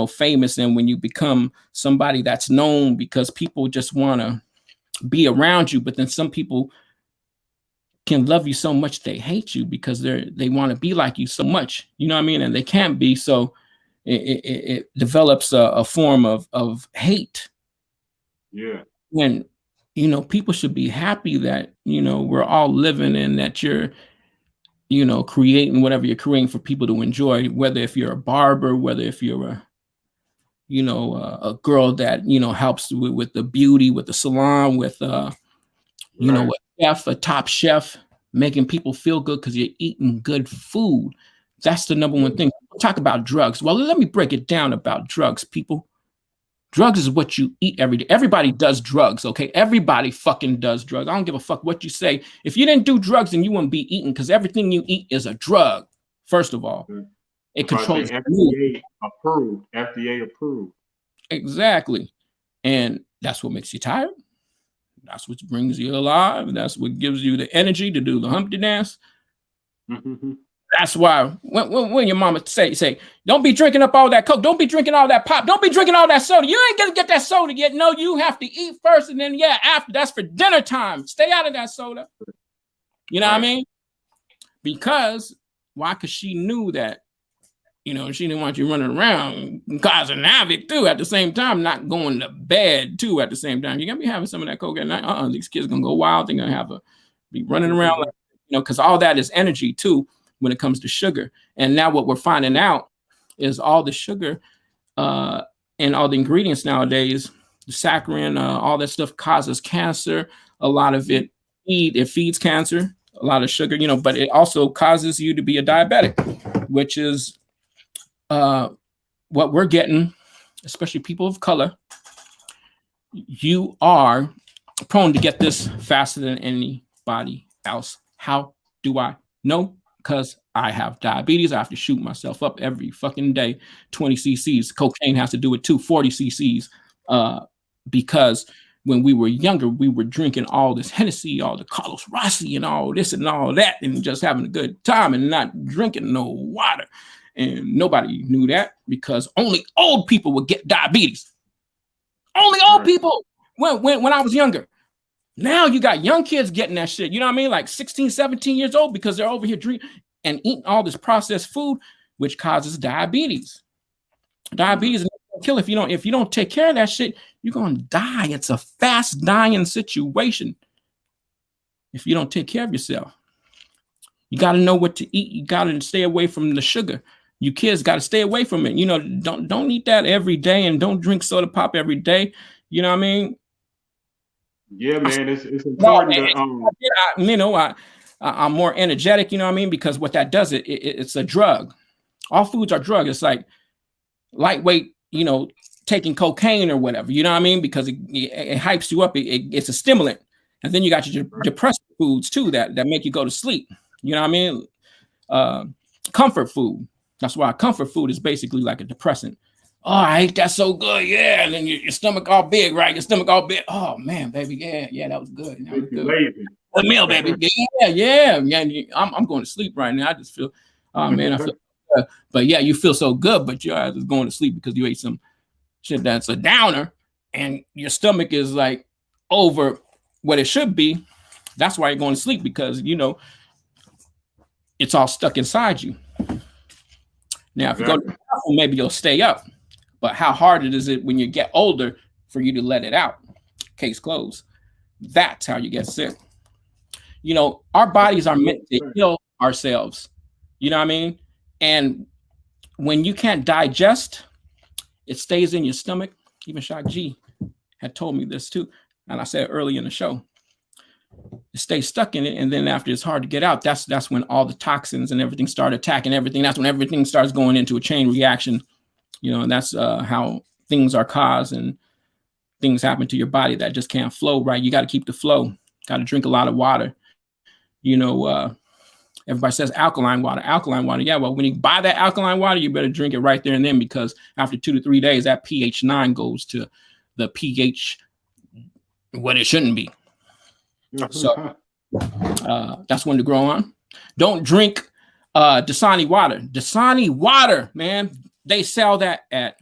famous, and when you become somebody that's known, because people just want to be around you. But then some people can love you so much they hate you because they want to be like you so much, you know what I mean? And they can't be, so it develops a form of hate. Yeah. When people should be happy that we're all living, and that you're creating whatever you're creating for people to enjoy, whether if you're a barber, whether if you're a girl that, helps with the beauty, with the salon, with, Right. a top chef, making people feel good because you're eating good food. That's the number one thing. Talk about drugs. Well, let me break it down about drugs, people. Drugs is what you eat every day. Everybody does drugs, okay? Everybody fucking does drugs. I don't give a fuck what you say. If you didn't do drugs, then you wouldn't be eating, because everything you eat is a drug, first of all. It That's why I say controls the mood. FDA approved. FDA approved. Exactly. And that's what makes you tired. That's what brings you alive. That's what gives you the energy to do the Humpty dance. Mm-hmm. That's why when your mama say, don't be drinking up all that Coke, don't be drinking all that pop, don't be drinking all that soda. You ain't gonna get that soda yet. No, you have to eat first, and then after that's for dinner time. Stay out of that soda. You know what I mean? Because why? Because she knew that, she didn't want you running around causing havoc too at the same time, not going to bed too at the same time. You're gonna be having some of that Coke at night. These kids gonna go wild. They're gonna be running around, because all that is energy too when it comes to sugar. And now what we're finding out is all the sugar and all the ingredients nowadays, the saccharin, all that stuff causes cancer. A lot of it feeds cancer, a lot of sugar, but it also causes you to be a diabetic, which is what we're getting, especially people of color. You are prone to get this faster than anybody else. How do I know? Because I have diabetes. I have to shoot myself up every fucking day. 20 cc's. Cocaine has to do it too. 40 cc's. Because when we were younger, we were drinking all this Hennessy, all the Carlos Rossi, and all this and all that, and just having a good time and not drinking no water. And nobody knew that, because only old people would get diabetes. Only old people. When I was younger. Now you got young kids getting that shit. You know what I mean? Like 16, 17 years old, because they're over here drinking and eating all this processed food, which causes diabetes. Diabetes is gonna kill if you don't take care of that shit. You're gonna die. It's a fast dying situation if you don't take care of yourself. You got to know what to eat. You got to stay away from the sugar. You kids got to stay away from it. Don't eat that every day, and don't drink soda pop every day. You know what I mean? Yeah, man, it's important to I'm more energetic, you know what I mean? Because what that does, it's a drug. All foods are drug. It's like lightweight, taking cocaine or whatever, you know what I mean? Because it hypes you up. It's a stimulant. And then you got your depressant foods too that make you go to sleep. You know what I mean? Comfort food. That's why comfort food is basically like a depressant. Oh, I ate that so good, yeah. And then your stomach all big, right? Your stomach all big. Oh man, baby, yeah, that was good. That was good. Good meal, baby. Yeah. I'm going to sleep right now. I just feel, oh man, I feel good. But yeah, you feel so good, but your ass is going to sleep because you ate some shit that's a downer, and your stomach is like over what it should be. That's why you're going to sleep, because it's all stuck inside you. Now, if you go to the bathroom, maybe you'll stay up. But how hard is it when you get older for you to let it out? Case closed. That's how you get sick. Our bodies are meant to heal ourselves. You know what I mean? And when you can't digest, it stays in your stomach. Even Shaq G had told me this too. And I said early in the show, it stays stuck in it. And then after it's hard to get out, that's when all the toxins and everything start attacking everything. That's when everything starts going into a chain reaction. And that's how things are caused, and things happen to your body that just can't flow right. You got to keep the flow. Got to drink a lot of water. Everybody says alkaline water. Yeah, well, when you buy that alkaline water, you better drink it right there and then, because after 2 to 3 days, that pH 9 goes to the pH what it shouldn't be. So that's when to grow on. Don't drink Dasani water. Dasani water, man. They sell that at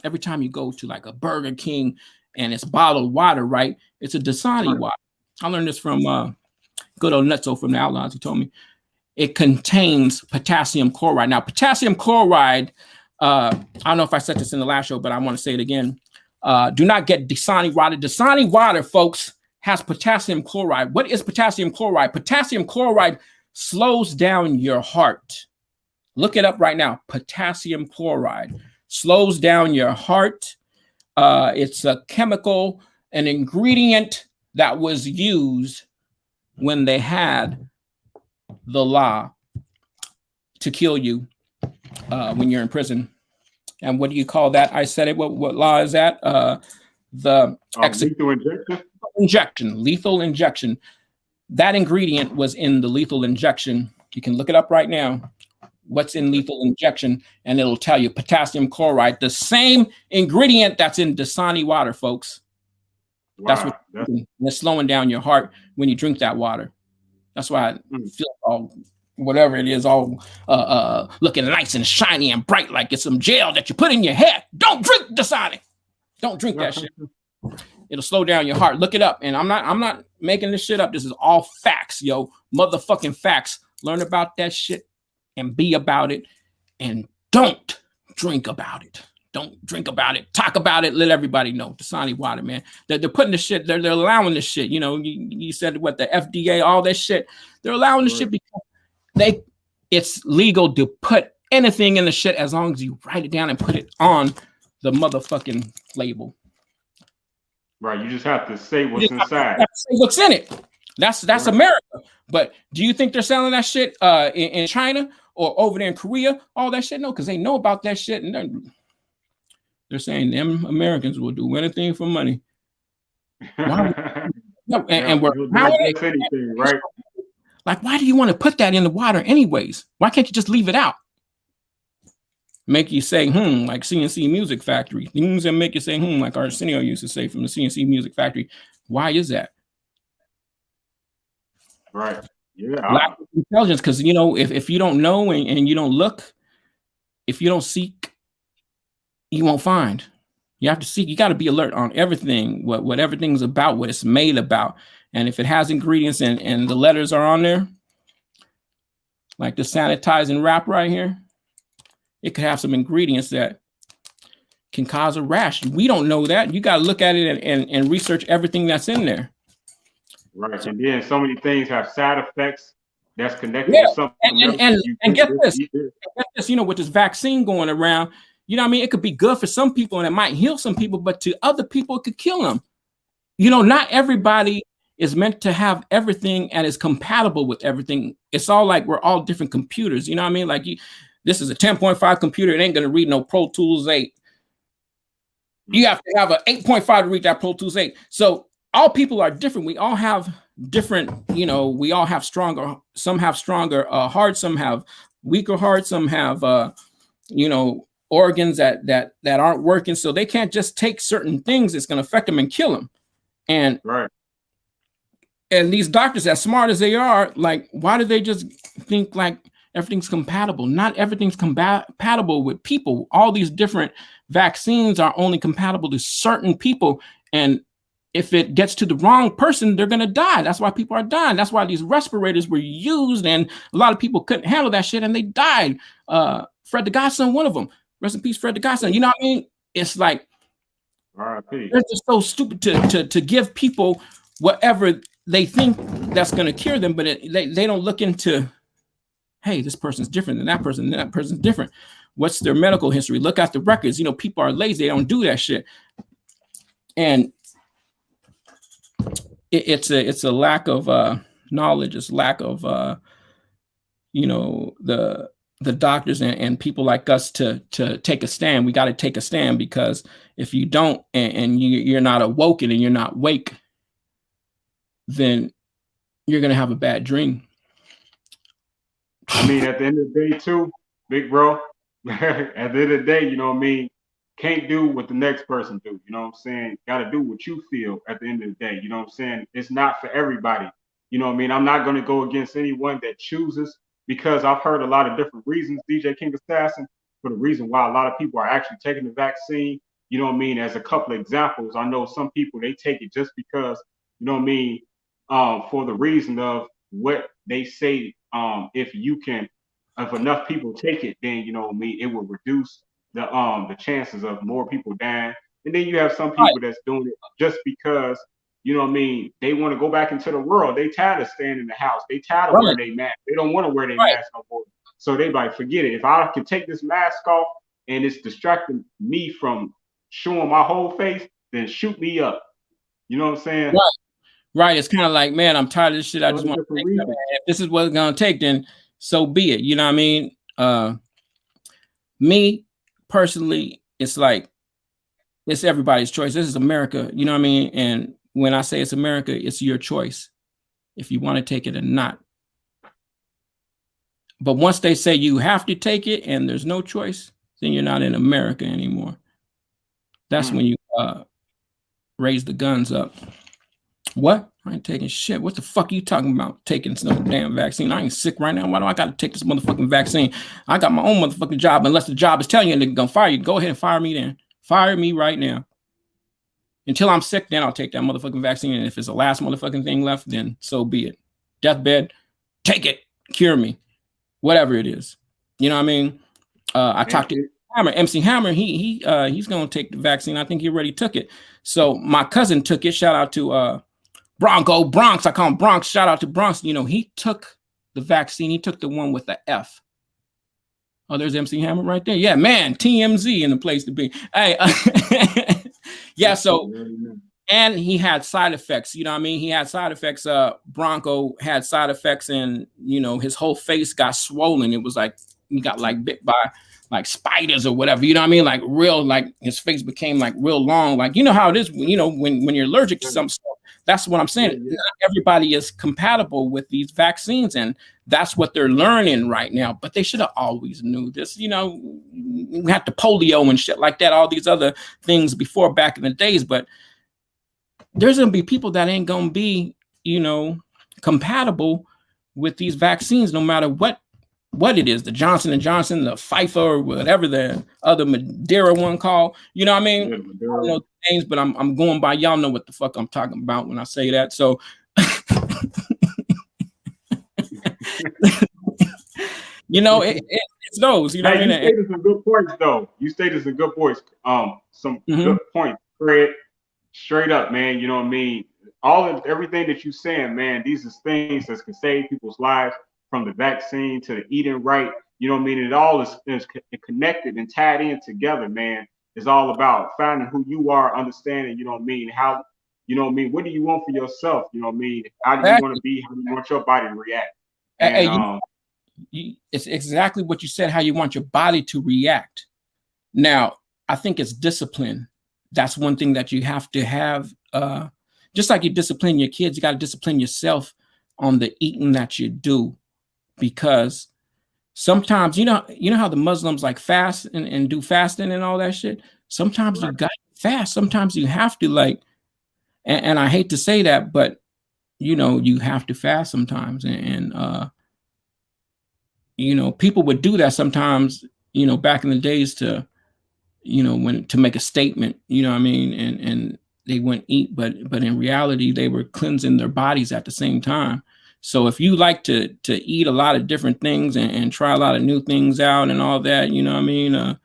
every time you go to like a Burger King, and it's bottled water, right? It's a Dasani water. I learned this from good old Nutso from the Outlaws. He told me it contains potassium chloride. Now, potassium chloride, I don't know if I said this in the last show, but I want to say it again. Do not get Dasani water. Dasani water, folks, has potassium chloride. What is potassium chloride? Potassium chloride slows down your heart. Look it up right now. Potassium chloride slows down your heart. It's a chemical, an ingredient that was used when they had the law to kill you when you're in prison. And what do you call that? I said it. What law is that? The lethal injection. Lethal injection. That ingredient was in the lethal injection. You can look it up right now. What's in lethal injection, and it'll tell you potassium chloride, the same ingredient that's in Dasani water, folks. Wow. That's what it's slowing down your heart when you drink that water. That's why I feel all whatever it is, all looking nice and shiny and bright, like it's some gel that you put in your head. Don't drink Dasani. Don't drink that shit. It'll slow down your heart. Look it up. And I'm not making this shit up. This is all facts, yo. Motherfucking facts. Learn about that shit and be about it. And don't drink about it. Don't drink about it. Talk about it. Let everybody know. Dasani water, man. They're putting the shit. They're allowing this shit. You know, you said what, the FDA, all that shit. They're allowing the shit because it's legal to put anything in the shit as long as you write it down and put it on the motherfucking label. Right. You just have to say what's inside. Say what's in it. That's right. America. But do you think they're selling that shit in China or over there in Korea? All that shit? No, because they know about that shit. And they're saying them Americans will do anything for money. And we're anything, right? Like, why do you want to put that in the water anyways? Why can't you just leave it out? Make you say, like CNC Music Factory. Things that make you say, like Arsenio used to say from the CNC Music Factory. Why is that? Right. Yeah. Lack of intelligence, because, you know, if you don't know and you don't look, if you don't seek, you won't find. You have to seek. You got to be alert on everything, what everything's about, what it's made about. And if it has ingredients and the letters are on there, like the sanitizing wrap right here, it could have some ingredients that can cause a rash. We don't know that. You got to look at it and research everything that's in there. Right. And then so many things have side effects that's connected with something else. And get this, you know, with this vaccine going around, you know what I mean? It could be good for some people and it might heal some people, but to other people, it could kill them. You know, not everybody is meant to have everything and is compatible with everything. It's all like we're all different computers. You know what I mean? Like this is a 10.5 computer. It ain't going to read no Pro Tools 8. You have to have an 8.5 to read that Pro Tools 8. So all people are different. We all have different, you know, we all have stronger, some have stronger hearts, some have weaker hearts, some have, you know, organs that aren't working. So they can't just take certain things. It's going to affect them and kill them. And these doctors, as smart as they are, like, why do they just think like everything's compatible? Not everything's compatible with people. All these different vaccines are only compatible to certain people. And if it gets to the wrong person, they're going to die. That's why people are dying. That's why these respirators were used. And a lot of people couldn't handle that shit and they died. Fred the Godson, one of them. Rest in peace, Fred the Godson. You know what I mean? It's like, they're just so stupid to give people whatever they think that's going to cure them, but they don't look into, hey, this person's different than that person, and that person's different. What's their medical history? Look at the records. You know, people are lazy. They don't do that shit. And it's a lack of knowledge. It's lack of, you know, the doctors and people like us to take a stand. We got to take a stand, because if you don't and you're not awoken and you're not awake, then you're going to have a bad dream. I mean, at the end of the day, too, big bro, at the end of the day, you know what I mean? Can't do what the next person do. You know what I'm saying? Got to do what you feel at the end of the day. You know what I'm saying? It's not for everybody. You know what I mean? I'm not going to go against anyone that chooses, because I've heard a lot of different reasons, DJ King Assassin, for the reason why a lot of people are actually taking the vaccine. You know what I mean? As a couple of examples, I know some people, they take it just because, you know what I mean, for the reason of what they say, if enough people take it, then, you know what I mean, it will reduce the chances of more people dying. And then you have some people that's doing it just because, you know what I mean, they want to go back into the world. They tired of staying in the house. They tired of wearing their mask. They don't want to wear their mask no more. So they like, forget it. If I can take this mask off and it's distracting me from showing my whole face, then shoot me up. You know what I'm saying? Right. Right. It's kind of like, man, I'm tired of this shit. I just want to Different take that. reasons. If this is what it's gonna take, then so be it. You know what I mean? Me personally, it's like it's everybody's choice. This is America, you know what I mean? And when I say it's America, it's your choice if you want to take it or not. But once they say you have to take it and there's no choice, then you're not in America anymore. That's when you raise the guns up. What? I ain't taking shit. What the fuck are you talking about? Taking some damn vaccine? I ain't sick right now. Why do I got to take this motherfucking vaccine? I got my own motherfucking job. Unless the job is telling you they're gonna fire you, go ahead and fire me then. Fire me right now. Until I'm sick, then I'll take that motherfucking vaccine. And if it's the last motherfucking thing left, then so be it. Deathbed, take it. Cure me. Whatever it is. You know what I mean? I talked to Hammer, MC Hammer. He's gonna take the vaccine. I think he already took it. So my cousin took it. Shout out to Bronx. I call him Bronx. Shout out to Bronx. You know, he took the vaccine. He took the one with the F. Oh, there's MC Hammer right there. Yeah, man, TMZ in the place to be. Hey, yeah. So, and he had side effects. You know what I mean? He had side effects. Bronco had side effects, and you know his whole face got swollen. It was like he got like bit by like spiders or whatever. You know what I mean? Like real, like his face became like real long. Like you know how it is. You know when you're allergic to some stuff. That's what I'm saying. Yeah. Not everybody is compatible with these vaccines, and that's what they're learning right now. But they should have always knew this. You know, we had the polio and shit like that, all these other things before back in the days. But there's going to be people that ain't going to be, you know, compatible with these vaccines, no matter what it is, the Johnson & Johnson, the Pfizer, or whatever the other Madeira one called. You know what I mean? Yeah, I don't know the names, but I'm going by, y'all know what the fuck I'm talking about when I say that. So you know, it's those, you know what I mean? You stated some good points though. You stated some good points. Some good points, Fred. Straight up, man. You know what I mean? Everything that you're saying, man, these are things that can save people's lives, from the vaccine to the eating right. You know what I mean? It all is connected and tied in together, man. It's all about finding who you are, understanding, you know what I mean? How, you know what I mean? What do you want for yourself? You know what I mean? How do you want to be? How do you want your body to react? And, it's exactly what you said, how you want your body to react. Now, I think it's discipline. That's one thing that you have to have. Just like you discipline your kids, you got to discipline yourself on the eating that you do. Because sometimes, you know how the Muslims like fast and do fasting and all that shit. Sometimes you got to fast. Sometimes you have to like, and I hate to say that, but you know, you have to fast sometimes. And you know, people would do that sometimes, you know, back in the days to, you know, to make a statement, you know what I mean? And they wouldn't eat, but in reality, they were cleansing their bodies at the same time. So if you like to eat a lot of different things and try a lot of new things out and all that, you know what I mean?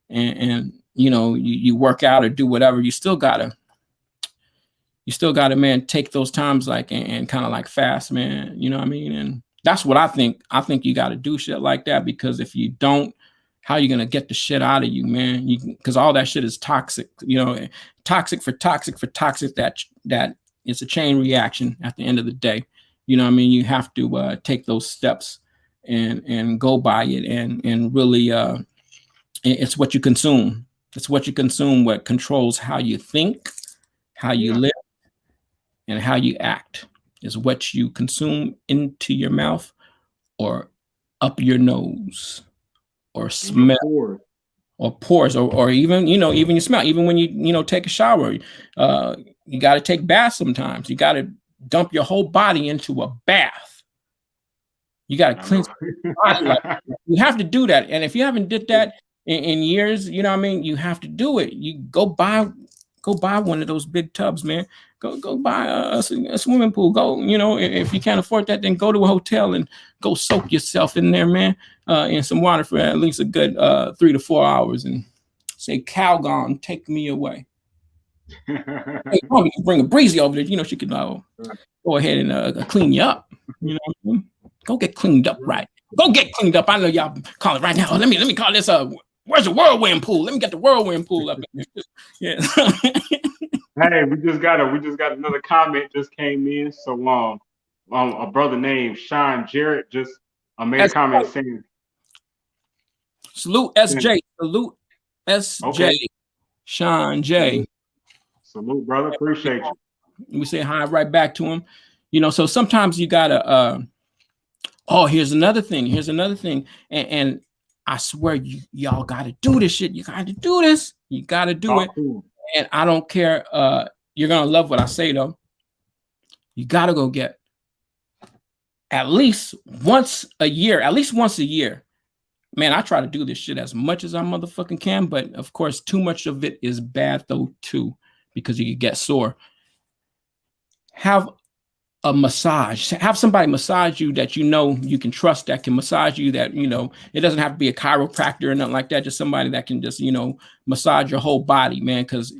And you know, you work out or do whatever, you still gotta, man, take those times like and kind of like fast, man. You know what I mean? And that's what I think. I think you got to do shit like that, because if you don't, how are you gonna get the shit out of you, man? Because all that shit is toxic. You know, toxic. That it's a chain reaction at the end of the day. You know what I mean? You have to take those steps and go by it and really it's what you consume. It's what you consume what controls how you think, how you live, and how you act. Is what you consume into your mouth or up your nose or smell or pores or even, you know, even you smell. Even when you know, take a shower, you got to take baths sometimes. You got to dump your whole body into a bath. You got to cleanse your body. Like, you have to do that. And if you haven't did that in years, you know what I mean, you have to do it. You go buy one of those big tubs, man. Go buy a swimming pool. Go, you know, if you can't afford that, then go to a hotel and go soak yourself in there, man, in some water for at least a good 3 to 4 hours and say, Calgon, take me away. Hey, you can bring a breezy over there. You know, she can go ahead and clean you up. You know what I mean? Go get cleaned up, right? Go get cleaned up. I know y'all call it right now. Let me call this Where's the whirlwind pool? Let me get the whirlwind pool up in there. Yeah. Hey, we just got another comment just came in. So a brother named Sean Jarrett just made a comment saying, Salute SJ. Salute SJ. okay, Sean J. Salute, brother. Appreciate you. We say hi right back to him. You know, so sometimes you gotta oh, here's another thing. Here's another thing. And I swear y'all gotta do this shit. You gotta do this. You gotta do it. Cool. And I don't care. You're gonna love what I say though. You gotta go get at least once a year. Man, I try to do this shit as much as I motherfucking can, but of course, too much of it is bad though too, because you can get sore. Have a massage. Have somebody massage you that you know you can trust, that can massage you, that, you know, it doesn't have to be a chiropractor or nothing like that. Just somebody that can just, you know, massage your whole body, man, because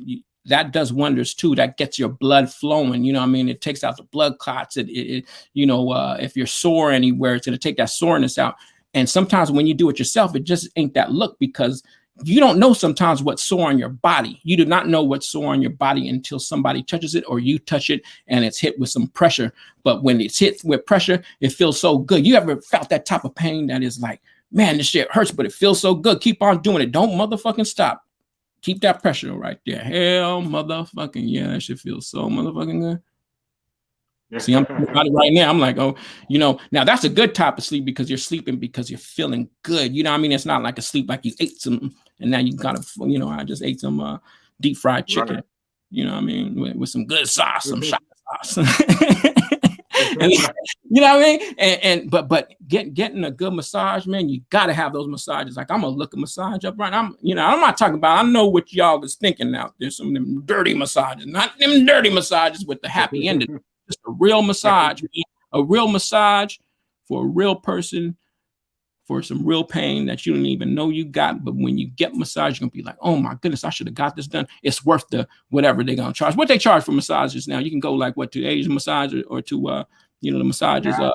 that does wonders too. That gets your blood flowing. You know what I mean? It takes out the blood clots. It you know, if you're sore anywhere, it's going to take that soreness out. And sometimes when you do it yourself, it just ain't that look, because you don't know sometimes what's sore on your body. You do not know what's sore on your body until somebody touches it or you touch it and it's hit with some pressure. But when it's hit with pressure, it feels so good. You ever felt that type of pain that is like, man, this shit hurts, but it feels so good. Keep on doing it. Don't motherfucking stop. Keep that pressure right there. Hell motherfucking yeah, that shit feels so motherfucking good. See, I'm thinking about it right now. I'm like, oh, you know, now that's a good type of sleep because you're sleeping because you're feeling good. You know what I mean? It's not like a sleep like you ate some and now you gotta, you know, I just ate some deep fried chicken. Right. You know what I mean? With some good sauce, some shot sauce. And, you know what I mean? And but getting a good massage, man, you gotta have those massages. Like I'm gonna look a massage up right. I'm not talking about, I know what y'all is thinking out there. Some of them dirty massages, not them dirty massages with the happy ending. Just a real massage, a real massage for a real person, for some real pain that you don't even know you got. But when you get massage, you're gonna be like, oh my goodness, I should have got this done. It's worth the whatever they're gonna charge. What they charge for massages now? You can go like what, to Asian massage or to you know, the massages. I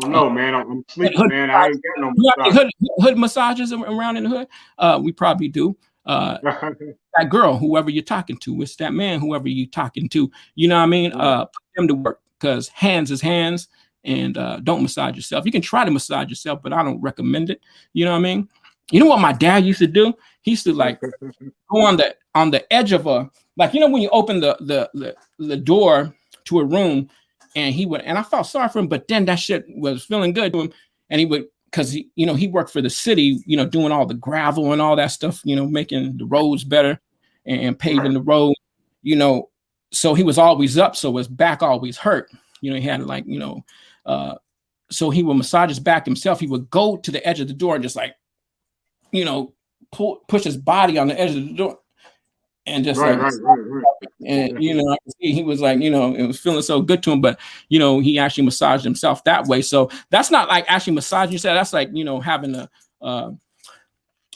don't know, man. I'm sleeping, man. I ain't got no massage. Hood massages around in the hood. We probably do. That girl, whoever you're talking to, it's that man, whoever you're talking to, you know what I mean? Put them to work, because hands is hands, and don't massage yourself. You can try to massage yourself, but I don't recommend it. You know what I mean? You know what my dad used to do? He used to like go on the edge of a, like, you know, when you open the door to a room, and he would, and I felt sorry for him, but then that shit was feeling good to him, and he would, because he worked for the city, you know, doing all the gravel and all that stuff, you know, making the roads better and paving the road, you know, so he was always up, so his back always hurt, you know. He had like, you know, so he would massage his back himself. He would go to the edge of the door and just like, you know, push his body on the edge of the door and just right. And you know, he was like, you know, it was feeling so good to him, but you know, he actually massaged himself that way. So that's not like actually massaging yourself. That's like, you know, having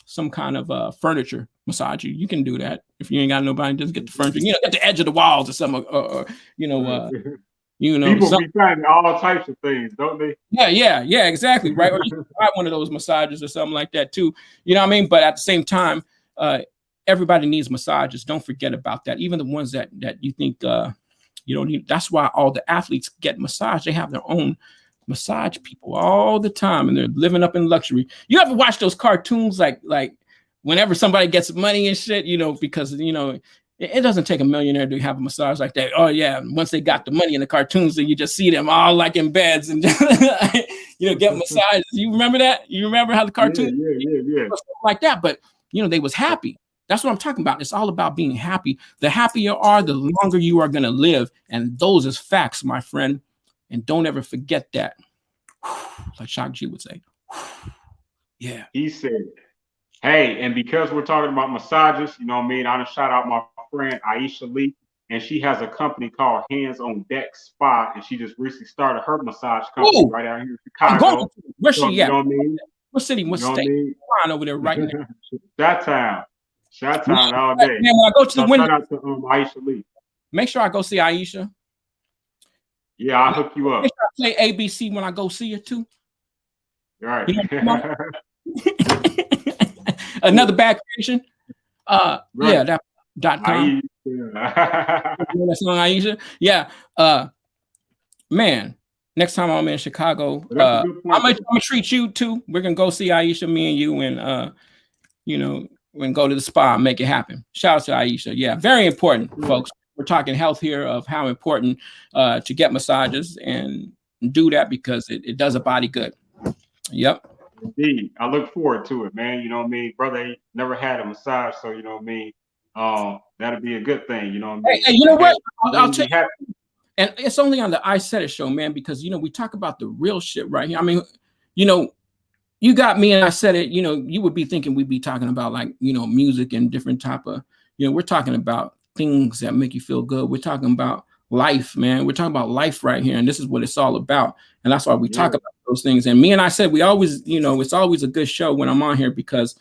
some kind of furniture massage. You can do that if you ain't got nobody. Just get the furniture, you know, get the edge of the walls or something, or you know. You know, people be trying all types of things, don't they? Yeah, exactly, right. Or you can buy one of those massages or something like that too. You know what I mean? But at the same time, everybody needs massages. Don't forget about that. Even the ones that you think you don't need. That's why all the athletes get massage. They have their own massage people all the time, and they're living up in luxury. You ever watch those cartoons like whenever somebody gets money and shit, you know, because you know. It doesn't take a millionaire to have a massage like that. Oh yeah, once they got the money in the cartoons, then you just see them all like in beds and just, you know, get massages. You remember that? You remember how the cartoons like that? But you know, they was happy. That's what I'm talking about. It's all about being happy. The happier you are, the longer you are gonna live, and those is facts, my friend. And don't ever forget that. Like Shock G would say. Yeah. He said, hey, and because we're talking about massages, you know what I mean? I want to shout out my friend Aisha Lee, and she has a company called Hands on Deck Spa, and she just recently started her massage company right out here in Chicago. Where's she at? You know what I mean? What city? What state? I mean? Over there right now. Shout-town all day. Man, when I go to the window, shout out to Aisha Lee. Make sure I go see Aisha. Yeah, I'll hook you up. Make sure I play ABC when I go see her too. All right. You know, Another bad creation. Right. Yeah, that .com. Yeah. You know that song, Aisha? Yeah. Man, next time I'm in Chicago, But that's a good I'm point, gonna though. treat you too. We're gonna go see Aisha, me and you, and you know, and go to the spa and make it happen. Shout out to Aisha. Yeah, very important, folks. We're talking health here of how important to get massages and do that because it does a body good. Yep. Indeed. I look forward to it, man. You know what I mean? Brother ain't never had a massage, so you know what I mean? That'll be a good thing, you know what I mean? Hey, you know what? I'll tell Be happy. you, and it's only on the Isaidit show, man, because we talk about the real shit right here. I mean, you got me and I said it, you would be thinking we'd be talking about like, music and different type of, we're talking about things that make you feel good. We're talking about life, man. We're talking about life right here. And this is what it's all about. And that's why we talk about those things. And me and I said, we always, it's always a good show when I'm on here because,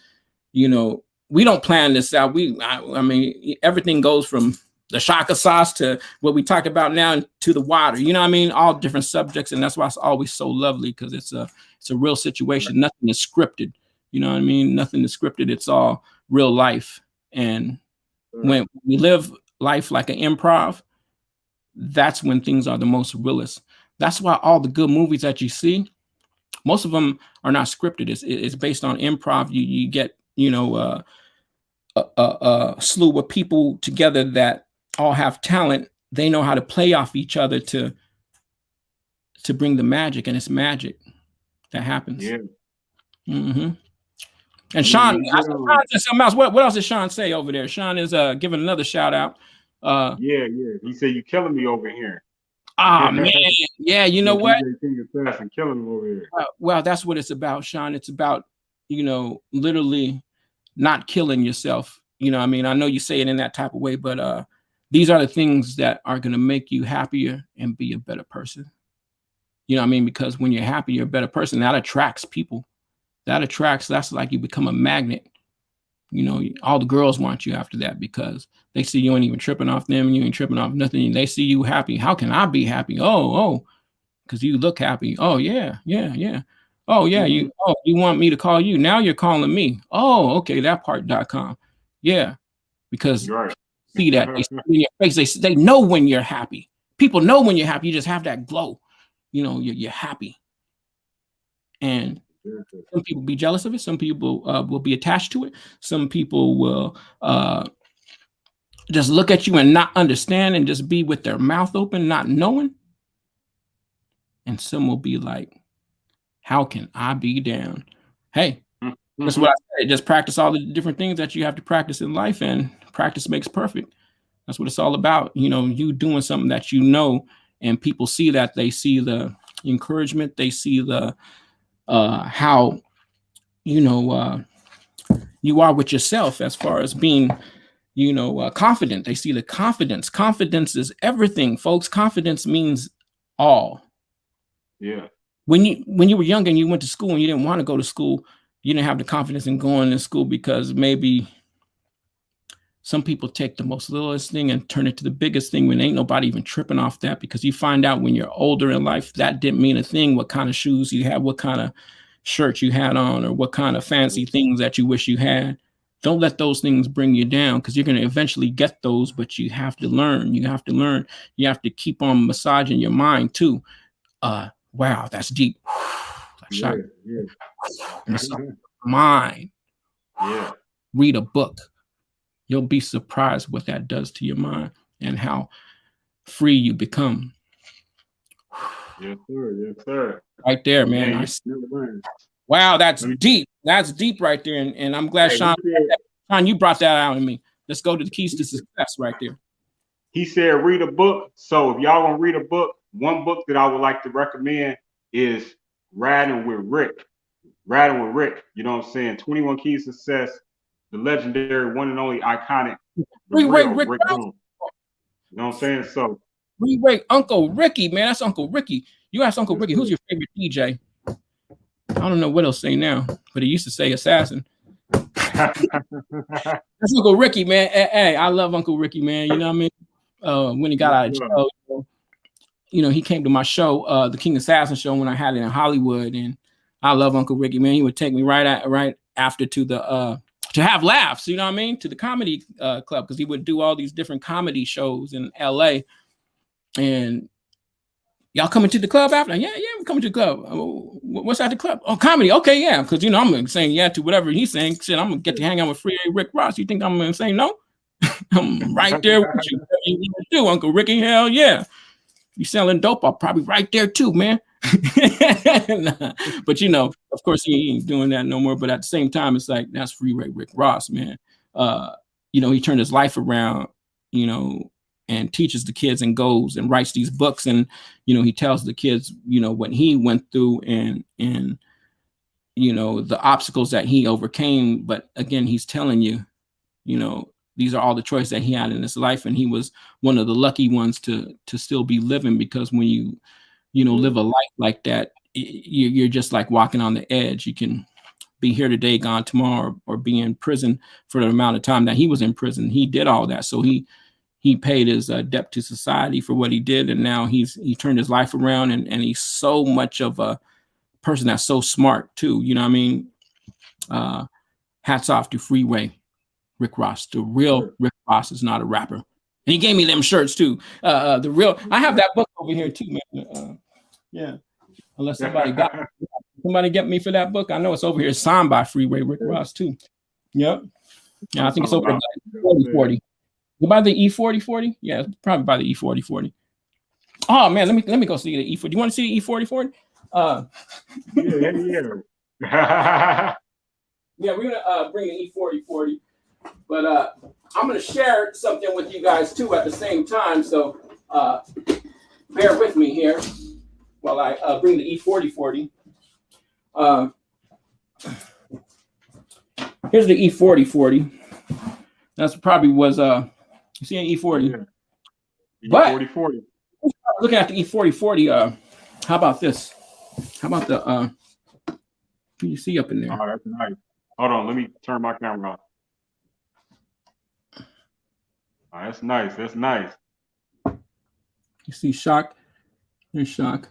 we don't plan this out. I mean, everything goes from the shaka sauce to what we talk about now to the water, you know what I mean? All different subjects. And that's why it's always so lovely because it's a real situation. Nothing is scripted. You know what I mean? Nothing is scripted. It's all real life. And when we live life like an improv, that's when things are the most realist. That's why all the good movies that you see, most of them are not scripted. It's based on improv. You get, a slew of people together that all have talent. They know how to play off each other to bring the magic, and it's magic that happens. Yeah. Mm-hmm. And Sean, Sean said something else. What else did Sean say over there? Sean is giving another shout out. Yeah. He said you killing me over here. Ah, man. Yeah, you know what? And killing me over here. Well, that's what it's about, Sean. It's about, literally not killing yourself. I mean, I know you say it in that type of way, but these are the things that are going to make you happier and be a better person. You know what I mean? Because when you're happy, you're a better person. That attracts people. That's like you become a magnet. All the girls want you after that because they see you ain't even tripping off them. You ain't tripping off nothing. They see you happy. How can I be happy? Oh, because you look happy. Oh, yeah. Oh, yeah. You want me to call you. Now you're calling me. Oh, okay. That part.com. Yeah. Because see that they see in your face. They know when you're happy. People know when you're happy. You just have that glow. You're happy. And some people be jealous of it. Some people will be attached to it. Some people will just look at you and not understand and just be with their mouth open, not knowing. And some will be like, how can I be down? Hey, that's what I say. Just practice all the different things that you have to practice in life, and practice makes perfect. That's what it's all about. You doing something that and people see that. They see the encouragement. They see the how you are with yourself as far as being confident. They see the confidence. Confidence is everything, folks. Confidence means all. Yeah. When you were young and you went to school and you didn't want to go to school, you didn't have the confidence in going to school because maybe some people take the most littlest thing and turn it to the biggest thing when ain't nobody even tripping off that, because you find out when you're older in life that didn't mean a thing. What kind of shoes you had, what kind of shirt you had on, or what kind of fancy things that you wish you had. Don't let those things bring you down, because you're going to eventually get those, but you have to learn. You have to keep on massaging your mind too. Wow, that's deep. Mind. Yeah. Read a book. You'll be surprised what that does to your mind and how free you become. Yes, sir. Right there, man. Wow, that's deep. That's deep right there. And I'm glad, Sean, you brought that out in me. Let's go to the keys to success right there. He said, read a book. So if y'all want to read a book, one book that I would like to recommend is Riding with Rick. You know what I'm saying? 21 Keys to Success, the legendary, one and only, iconic, Rick Boom. You know what I'm saying? So Uncle Ricky, man. That's Uncle Ricky. You ask Uncle Ricky, who's your favorite DJ? I don't know what he'll say now, but he used to say assassin. That's Uncle Ricky, man. Hey, I love Uncle Ricky, man. You know what I mean? When he got out of jail, he came to my show, the King Assassin show, when I had it in Hollywood, and I love Uncle Ricky, man. He would take me right after to to have laughs, you know what I mean, to the comedy club, because he would do all these different comedy shows in LA. And y'all coming to the club after? Yeah, we're coming to the club. What's at the club? Oh, comedy. Okay, yeah, because you know I'm saying yeah to whatever he's saying. Shit, I'm gonna get to hang out with Freeway Rick Ross. You think I'm gonna say no? I'm right there with you. You do, Uncle Ricky. Hell yeah. You selling dope, I'll probably right there too, man. But you know, of course, he ain't doing that no more. But at the same time, it's like that's Freeway Rick Ross, man. You know, he turned his life around, you know, and teaches the kids and goes and writes these books, and you know, he tells the kids, you know, what he went through and you know, the obstacles that he overcame. But again, he's telling you, you know, these are all the choices that he had in his life, and he was one of the lucky ones to still be living, because when you know, live a life like that, you're just like walking on the edge. You can be here today, gone tomorrow, or be in prison for the amount of time that he was in prison. He did all that, so he paid his debt to society for what he did, and now he turned his life around, and he's so much of a person that's so smart too. You know what I mean? Hats off to Freeway Rick Ross. The real Rick Ross is not a rapper. And he gave me them shirts too. The real, I have that book over here too, man. Yeah. Unless somebody get me for that book. I know it's over here signed by Freeway Rick Ross too. Yep. Yeah, I think it's over at 4040. You buy the E4040? Yeah, probably by the E4040. Oh man, let me go see the E40. Do you want to see the E4040? Yeah, we're gonna bring the E4040. But I'm going to share something with you guys too at the same time. So bear with me here while I bring the E4040. Here's the E4040. That's probably was you see an E40. Yeah. E4040. But looking at the E4040, how about this? How about the what do you see up in there? Oh, that's nice. Hold on, let me turn my camera off. Oh, that's nice. That's nice. You see Shock? There's Shock.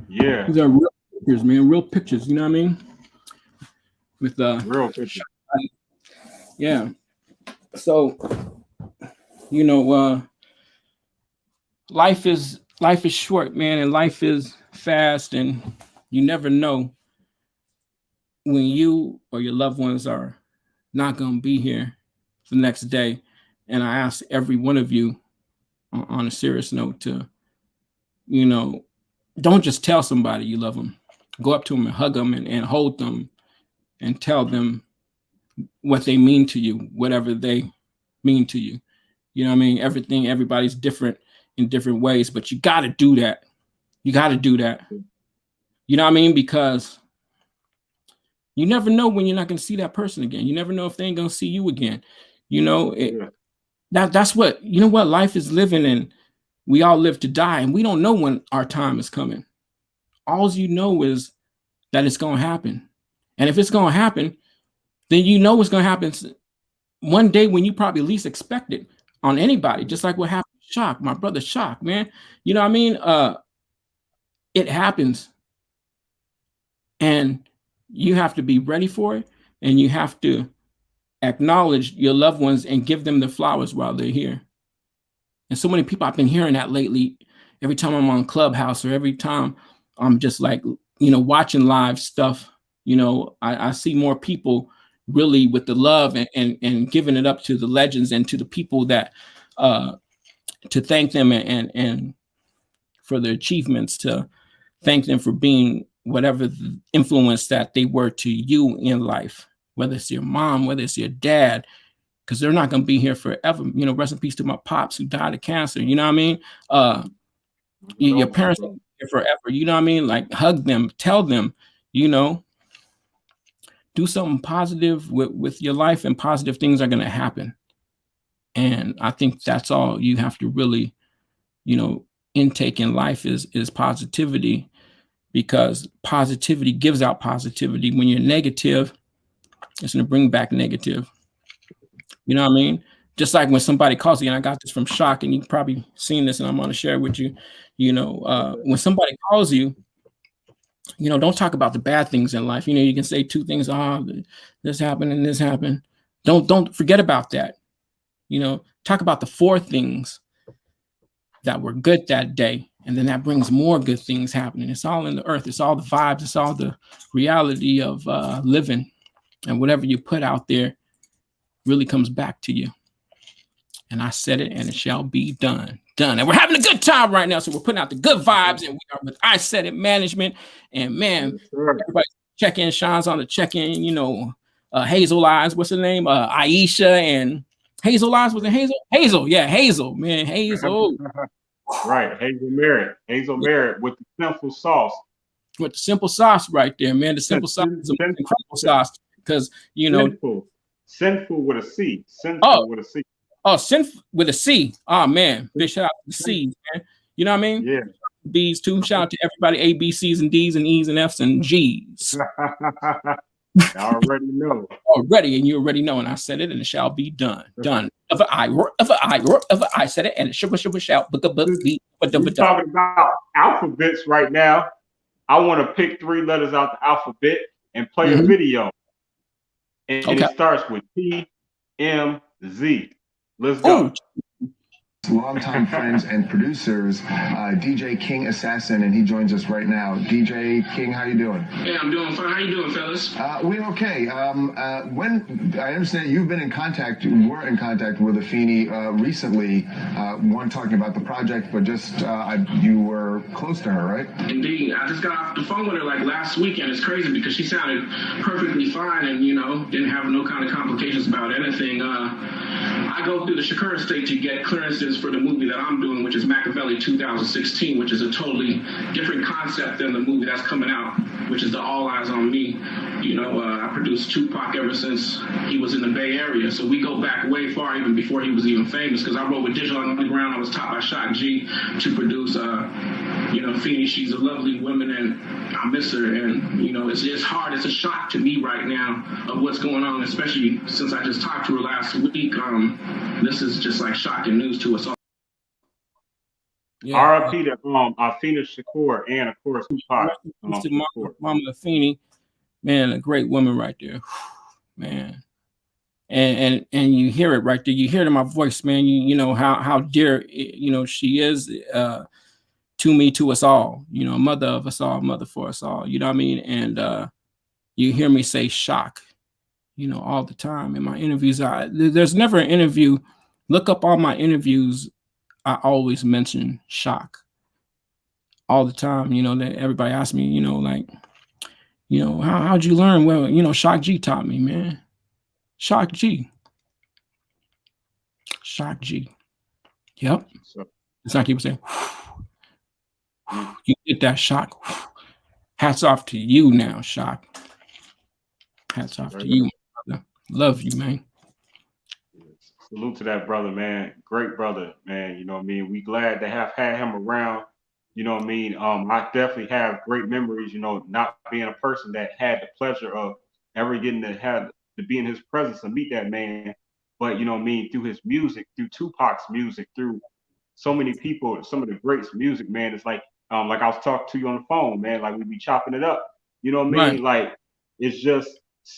Yeah. These are real pictures, man. Real pictures. You know what I mean? With real pictures. Yeah. So, you know, life is short, man, and life is fast, and you never know when you or your loved ones are not going to be here the next day. And I ask every one of you on a serious note to, you know, don't just tell somebody you love them. Go up to them and hug them and hold them and tell them what they mean to you, whatever they mean to you. You know what I mean? Everybody's different in different ways, but you got to do that. You got to do that. You know what I mean? Because you never know when you're not going to see that person again. You never know if they ain't going to see you again. You know, that's what, you know what, life is living, and we all live to die, and we don't know when our time is coming. All you know is that it's going to happen. And if it's going to happen, then you know it's going to happen one day when you probably least expect it on anybody, just like what happened to Shock, my brother Shock, man. You know what I mean? It happens. And you have to be ready for it, and you have to acknowledge your loved ones and give them the flowers while they're here. And so many people, I've been hearing that lately, every time I'm on Clubhouse or every time I'm just like, you know, watching live stuff, you know, I see more people really with the love and giving it up to the legends and to the people that to thank them and for their achievements, to thank them for being whatever the influence that they were to you in life, whether it's your mom, whether it's your dad, because they're not going to be here forever. You know, rest in peace to my pops who died of cancer. You know what I mean? Your parents are here forever. You know what I mean? Like, hug them, tell them, you know, do something positive with your life, and positive things are going to happen. And I think that's all you have to really, you know, intake in life is positivity, because positivity gives out positivity. When you're negative, it's going to bring back negative. You know what I mean? Just like when somebody calls you, and I got this from Shock, and you've probably seen this, and I'm going to share it with you. You know, when somebody calls you, you know, don't talk about the bad things in life. You know, you can say two things, this happened and this happened. Don't forget about that. You know, talk about the 4 things that were good that day, and then that brings more good things happening. It's all in the earth. It's all the vibes. It's all the reality of living, and whatever you put out there really comes back to you. And I said it, and it shall be done. Done. And we're having a good time right now. So we're putting out the good vibes, and we are with Isaidit Management. And man, everybody check in. Sean's on the check in. You know, Hazel Eyes. What's her name? Aisha and Hazel Eyes. Was it Hazel? Hazel. Yeah, Hazel. Man, Hazel. Right, Hazel Merritt with the simple sauce. With the simple sauce right there, man. The simple sauce is an incredible sauce because you know, sinful with a C. Sinful with a C. Oh, sinful with a C. Oh man, big shout out to the C's, man. You know what I mean? Yeah. B's too. Shout out to everybody. A, B, C's, and D's, and E's, and F's, and G's. I already know. Already, and you already know. And I said it, and it shall be done. Done. Of I said it, and it shall. We're talking about alphabets right now. I want to pick 3 letters out the alphabet and play a video. And it starts with T, M, Z. Let's go. Longtime friends and producers, DJ King Assassin, and he joins us right now. DJ King, how you doing? Yeah, I'm doing fine. How you doing, fellas? We're okay. When I understand you've been in contact, you were in contact with Afeni recently, one talking about the project, but just you were close to her, right? Indeed. I just got off the phone with her like last weekend. It's crazy because she sounded perfectly fine and, you know, didn't have no kind of complications about anything. I go through the Shakur estate to get clearances for the movie that I'm doing, which is Machiavelli 2016, which is a totally different concept than the movie that's coming out, which is the All Eyes on Me. You know, I produced Tupac ever since he was in the Bay Area, so we go back way far, even before he was even famous, because I wrote with Digital Underground. I was taught by Shock G to produce, you know, Feeney. She's a lovely woman, and I miss her, and, you know, it's hard. It's a shock to me right now of what's going on, especially since I just talked to her last week. This is just like shocking news to us all. Yeah. R.I.P. to Afeni Shakur and of course Tupac. Mama Afeni, man, a great woman right there, man. And you hear it right there. You hear it in my voice, man. You know how dear, you know, she is to me, to us all. You know, mother of us all, mother for us all. You know what I mean? And you hear me say shock, you know, all the time in my interviews. There's never an interview. Look up all my interviews. I always mention shock all the time. You know, that everybody asks me, you know, like, you know, how'd you learn? Well, you know, Shock G taught me, man. Shock G. Shock G. Yep. It's like he was saying, you get that shock. Hats off to you now, Shock. Hats off to you, brother. Love you, man. Salute to that brother, man. Great brother, man. You know what I mean? We glad to have had him around. You know what I mean? I definitely have great memories, you know, not being a person that had the pleasure of ever getting to be in his presence and meet that man. But, you know what I mean, through his music, through Tupac's music, through so many people, some of the greats music, man. It's like I was talking to you on the phone, man, like we be chopping it up. You know what I mean? Right. Like, it's just,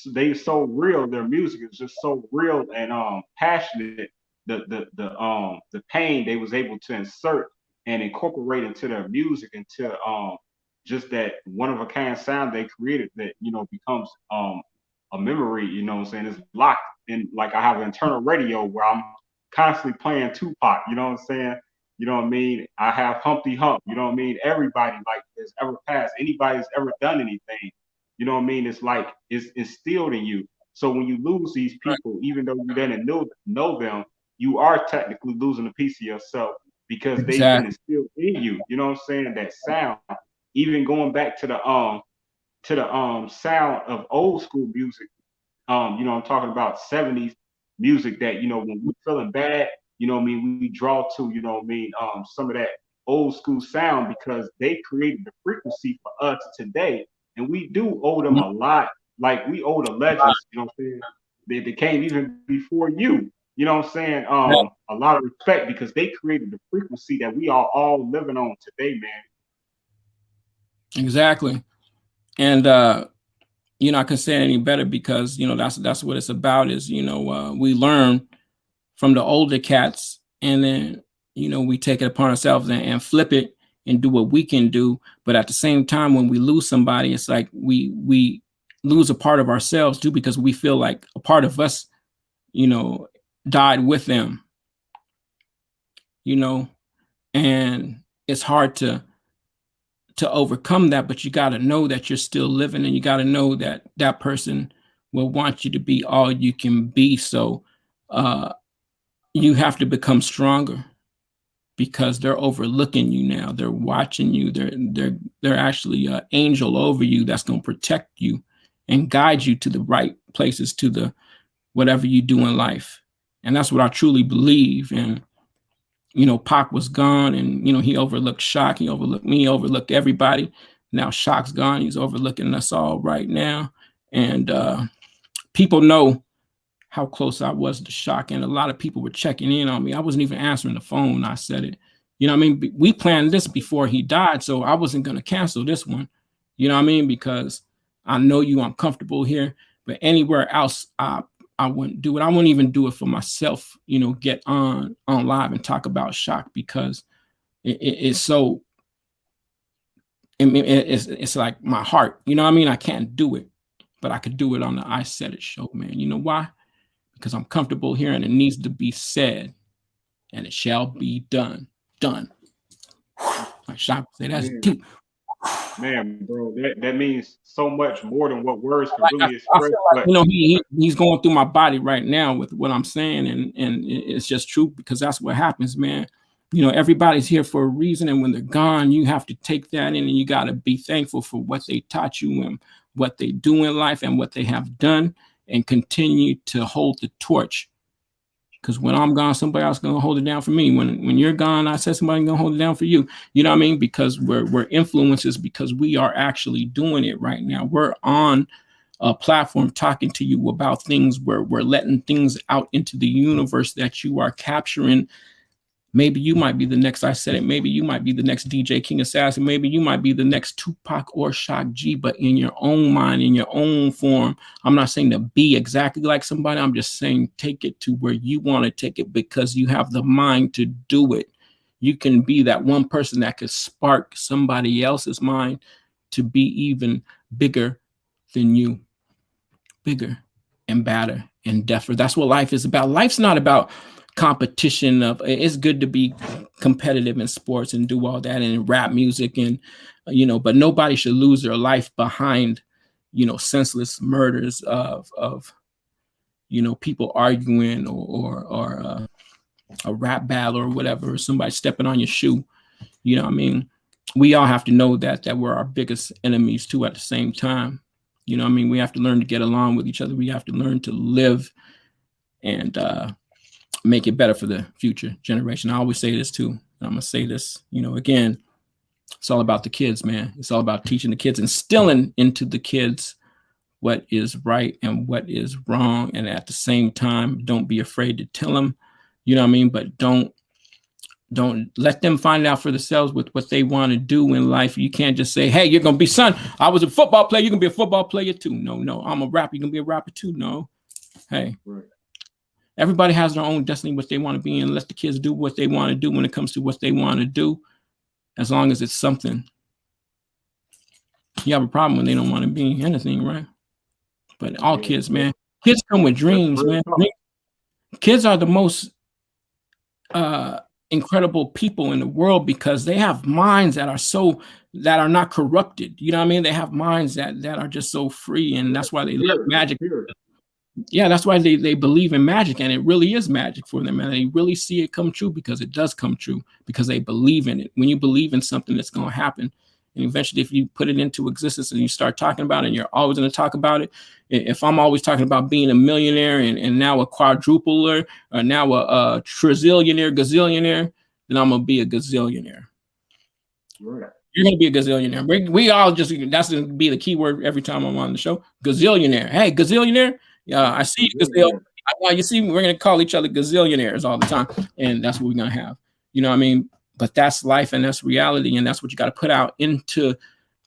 they so real. Their music is just so real and passionate. The pain they was able to insert and incorporate into their music, into just that one of a kind sound they created that, you know, becomes a memory. You know what I'm saying? It's locked in. Like, I have an internal radio where I'm constantly playing Tupac. You know what I'm saying? You know what I mean? I have Humpty Hump. You know what I mean? Everybody like has ever passed. Anybody has ever done anything. You know what I mean? It's like it's instilled in you. So when you lose these people, even though you didn't know them, you are technically losing a piece of yourself because they've been instilled in you. You know what I'm saying? That sound, even going back to the sound of old school music. You know, I'm talking about 70s music that, you know, when we're feeling bad, you know what I mean, we draw to, you know what I mean, some of that old school sound because they created the frequency for us today. And we do owe them a lot. Like, we owe the legends, you know what I'm saying? They came even before you. You know what I'm saying? A lot of respect because they created the frequency that we are all living on today, man. Exactly. And you know, I can say it any better because, you know, that's what it's about is, you know, we learn from the older cats and then, you know, we take it upon ourselves and flip it and do what we can do. But at the same time, when we lose somebody, it's like we lose a part of ourselves too, because we feel like a part of us, you know, died with them, you know, and it's hard to overcome that, but you got to know that you're still living, and you got to know that that person will want you to be all you can be. So you have to become stronger because they're overlooking you now. They're watching you. They're actually an angel over you that's going to protect you and guide you to the right places, to the whatever you do in life. And that's what I truly believe. And you know, Pac was gone, and you know, he overlooked Shock, he overlooked me, he overlooked everybody. Now Shock's gone, he's overlooking us all right now. And people know how close I was to Shock, and a lot of people were checking in on me. I wasn't even answering the phone when I said it. You know what I mean? We planned this before he died, so I wasn't going to cancel this one. You know what I mean? Because I know you, I'm comfortable here, but anywhere else, I wouldn't do it. I wouldn't even do it for myself, you know, get on live and talk about Shock because it's so, it's like my heart, you know what I mean? I can't do it, but I could do it on the I Said It show, man. You know why? Because I'm comfortable here and it needs to be said and it shall be done. Done. Like Shock say, that's deep. Man, bro, that means so much more than what words can Like really I express. feel like, you know, he's going through my body right now with what I'm saying, and it's just true because that's what happens, man. You know, everybody's here for a reason, and when they're gone, you have to take that in, and you got to be thankful for what they taught you and what they do in life and what they have done, and continue to hold the torch. Because when I'm gone, somebody else is gonna hold it down for me. When you're gone, I said somebody's gonna hold it down for you. You know what I mean? Because we're influencers, because we are actually doing it right now. We're on a platform talking to you about things where we're letting things out into the universe that you are capturing. Maybe you might be the next I Said It. Maybe you might be the next DJ King Assassin. Maybe you might be the next Tupac or Shock G, but in your own mind, in your own form. I'm not saying to be exactly like somebody. I'm just saying take it to where you want to take it because you have the mind to do it. You can be that one person that could spark somebody else's mind to be even bigger than you. Bigger and badder and deafer. That's what life is about. Life's not about competition. It's good to be competitive in sports and do all that and in rap music, and you know, but nobody should lose their life behind, you know, senseless murders of you know, people arguing or a rap battle or whatever, or somebody stepping on your shoe. You know what I mean? We all have to know that we're our biggest enemies too at the same time. You know what I mean? We have to learn to get along with each other. We have to learn to live and make it better for the future generation. I always say this too. I'm going to say this, you know, again, it's all about the kids, man. It's all about teaching the kids, instilling into the kids what is right and what is wrong. And at the same time, don't be afraid to tell them, you know what I mean? But don't let them find out for themselves with what they want to do in life. You can't just say, hey, you're going to be, son, I was a football player. You're going to be a football player too. No, I'm a rapper. You're going to be a rapper too. No. Hey, right. Everybody has their own destiny, what they want to be, and let the kids do what they want to do when it comes to what they want to do, as long as it's something. You have a problem when they don't want to be anything, right? But all kids, man, kids come with dreams, man. Kids are the most incredible people in the world because they have minds that are not corrupted. You know what I mean? They have minds that are just so free, and that's why they love magic. Yeah, that's why they believe in magic, and it really is magic for them, and they really see it come true because it does come true because they believe in it. When you believe in something, it's going to happen. And eventually, if you put it into existence and you start talking about it, and you're always going to talk about it. If I'm always talking about being a millionaire and now a quadrupler or now a trizillionaire, gazillionaire, then I'm going to be a gazillionaire. Right. You're going to be a gazillionaire. We all just, that's going to be the key word every time I'm on the show. Gazillionaire. Hey, gazillionaire. I see you, gazillion. You see, we're going to call each other gazillionaires all the time. And that's what we're going to have. You know what I mean? But that's life and that's reality. And that's what you got to put out into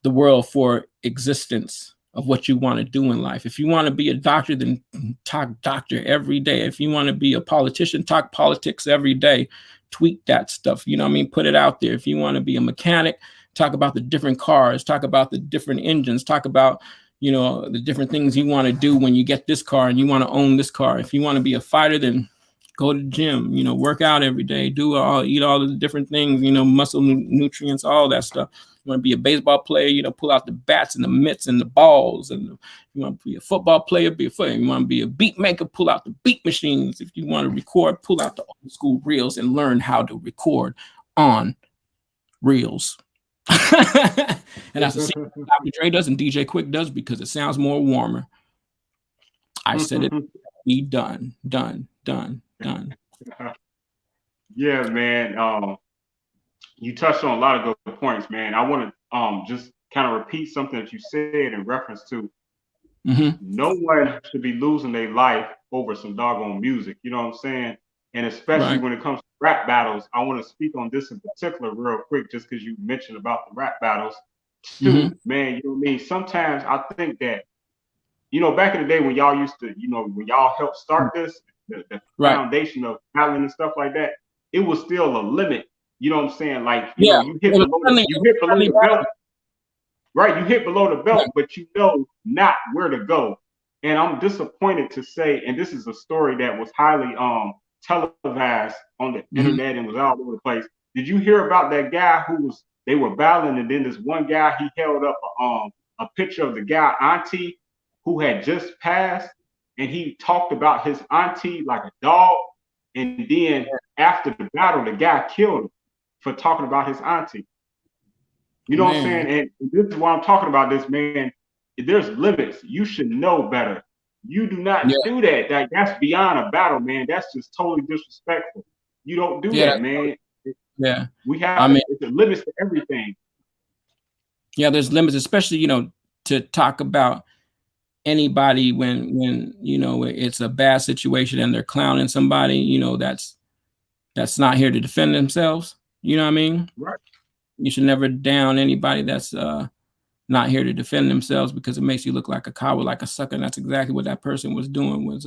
the world for existence. of what you want to do in life. If you want to be a doctor, then talk doctor every day. If you want to be a politician, talk politics every day. Tweet that stuff, you know what I mean? Put it out there. If you want to be a mechanic, talk about the different cars, talk about the different engines, talk about, you know, the different things you want to do when you get this car and you want to own this car. If you want to be a fighter, then go to the gym, you know, work out every day, eat all the different things, you know, muscle nutrients, all that stuff. You want to be a baseball player, you know, pull out the bats and the mitts and the balls. And you want to be a football player, be a football. You want to be a beat maker, pull out the beat machines. If you want to record, pull out the old school reels and learn how to record on reels. And that's the secret Dr. Dre does and DJ Quick does, because it sounds more warmer. I said it, be done. Yeah, man. You touched on a lot of good points, man. I want to just kind of repeat something that you said in reference to no one should be losing their life over some doggone music. You know what I'm saying? And especially when it comes to rap battles, I want to speak on this in particular real quick, just because you mentioned about the rap battles too, man. You know what I mean? Sometimes I think that, you know, back in the day when y'all used to, you know, when y'all helped start this, the foundation of battling and stuff like that, it was still a limit. You know what I'm saying? Like, you know, you hit below the belt. Right, you hit below the belt, but you know not where to go. And I'm disappointed to say, and this is a story that was highly televised on the internet and was all over the place. Did you hear about that guy they were battling, and then this one guy, he held up a picture of the guy auntie who had just passed, and he talked about his auntie like a dog. And then after the battle, the guy killed him for talking about his auntie. You know what I'm saying? And this is why I'm talking about this, man. There's limits. You should know better. You do not do that. That's beyond a battle, man. That's just totally disrespectful. You don't do that, man. We have there's limits to everything. Yeah, there's limits, especially, you know, to talk about anybody when you know it's a bad situation and they're clowning somebody, you know, that's not here to defend themselves. You know what I mean? Right. You should never down anybody that's not here to defend themselves, because it makes you look like a coward, like a sucker. And that's exactly what that person was doing, was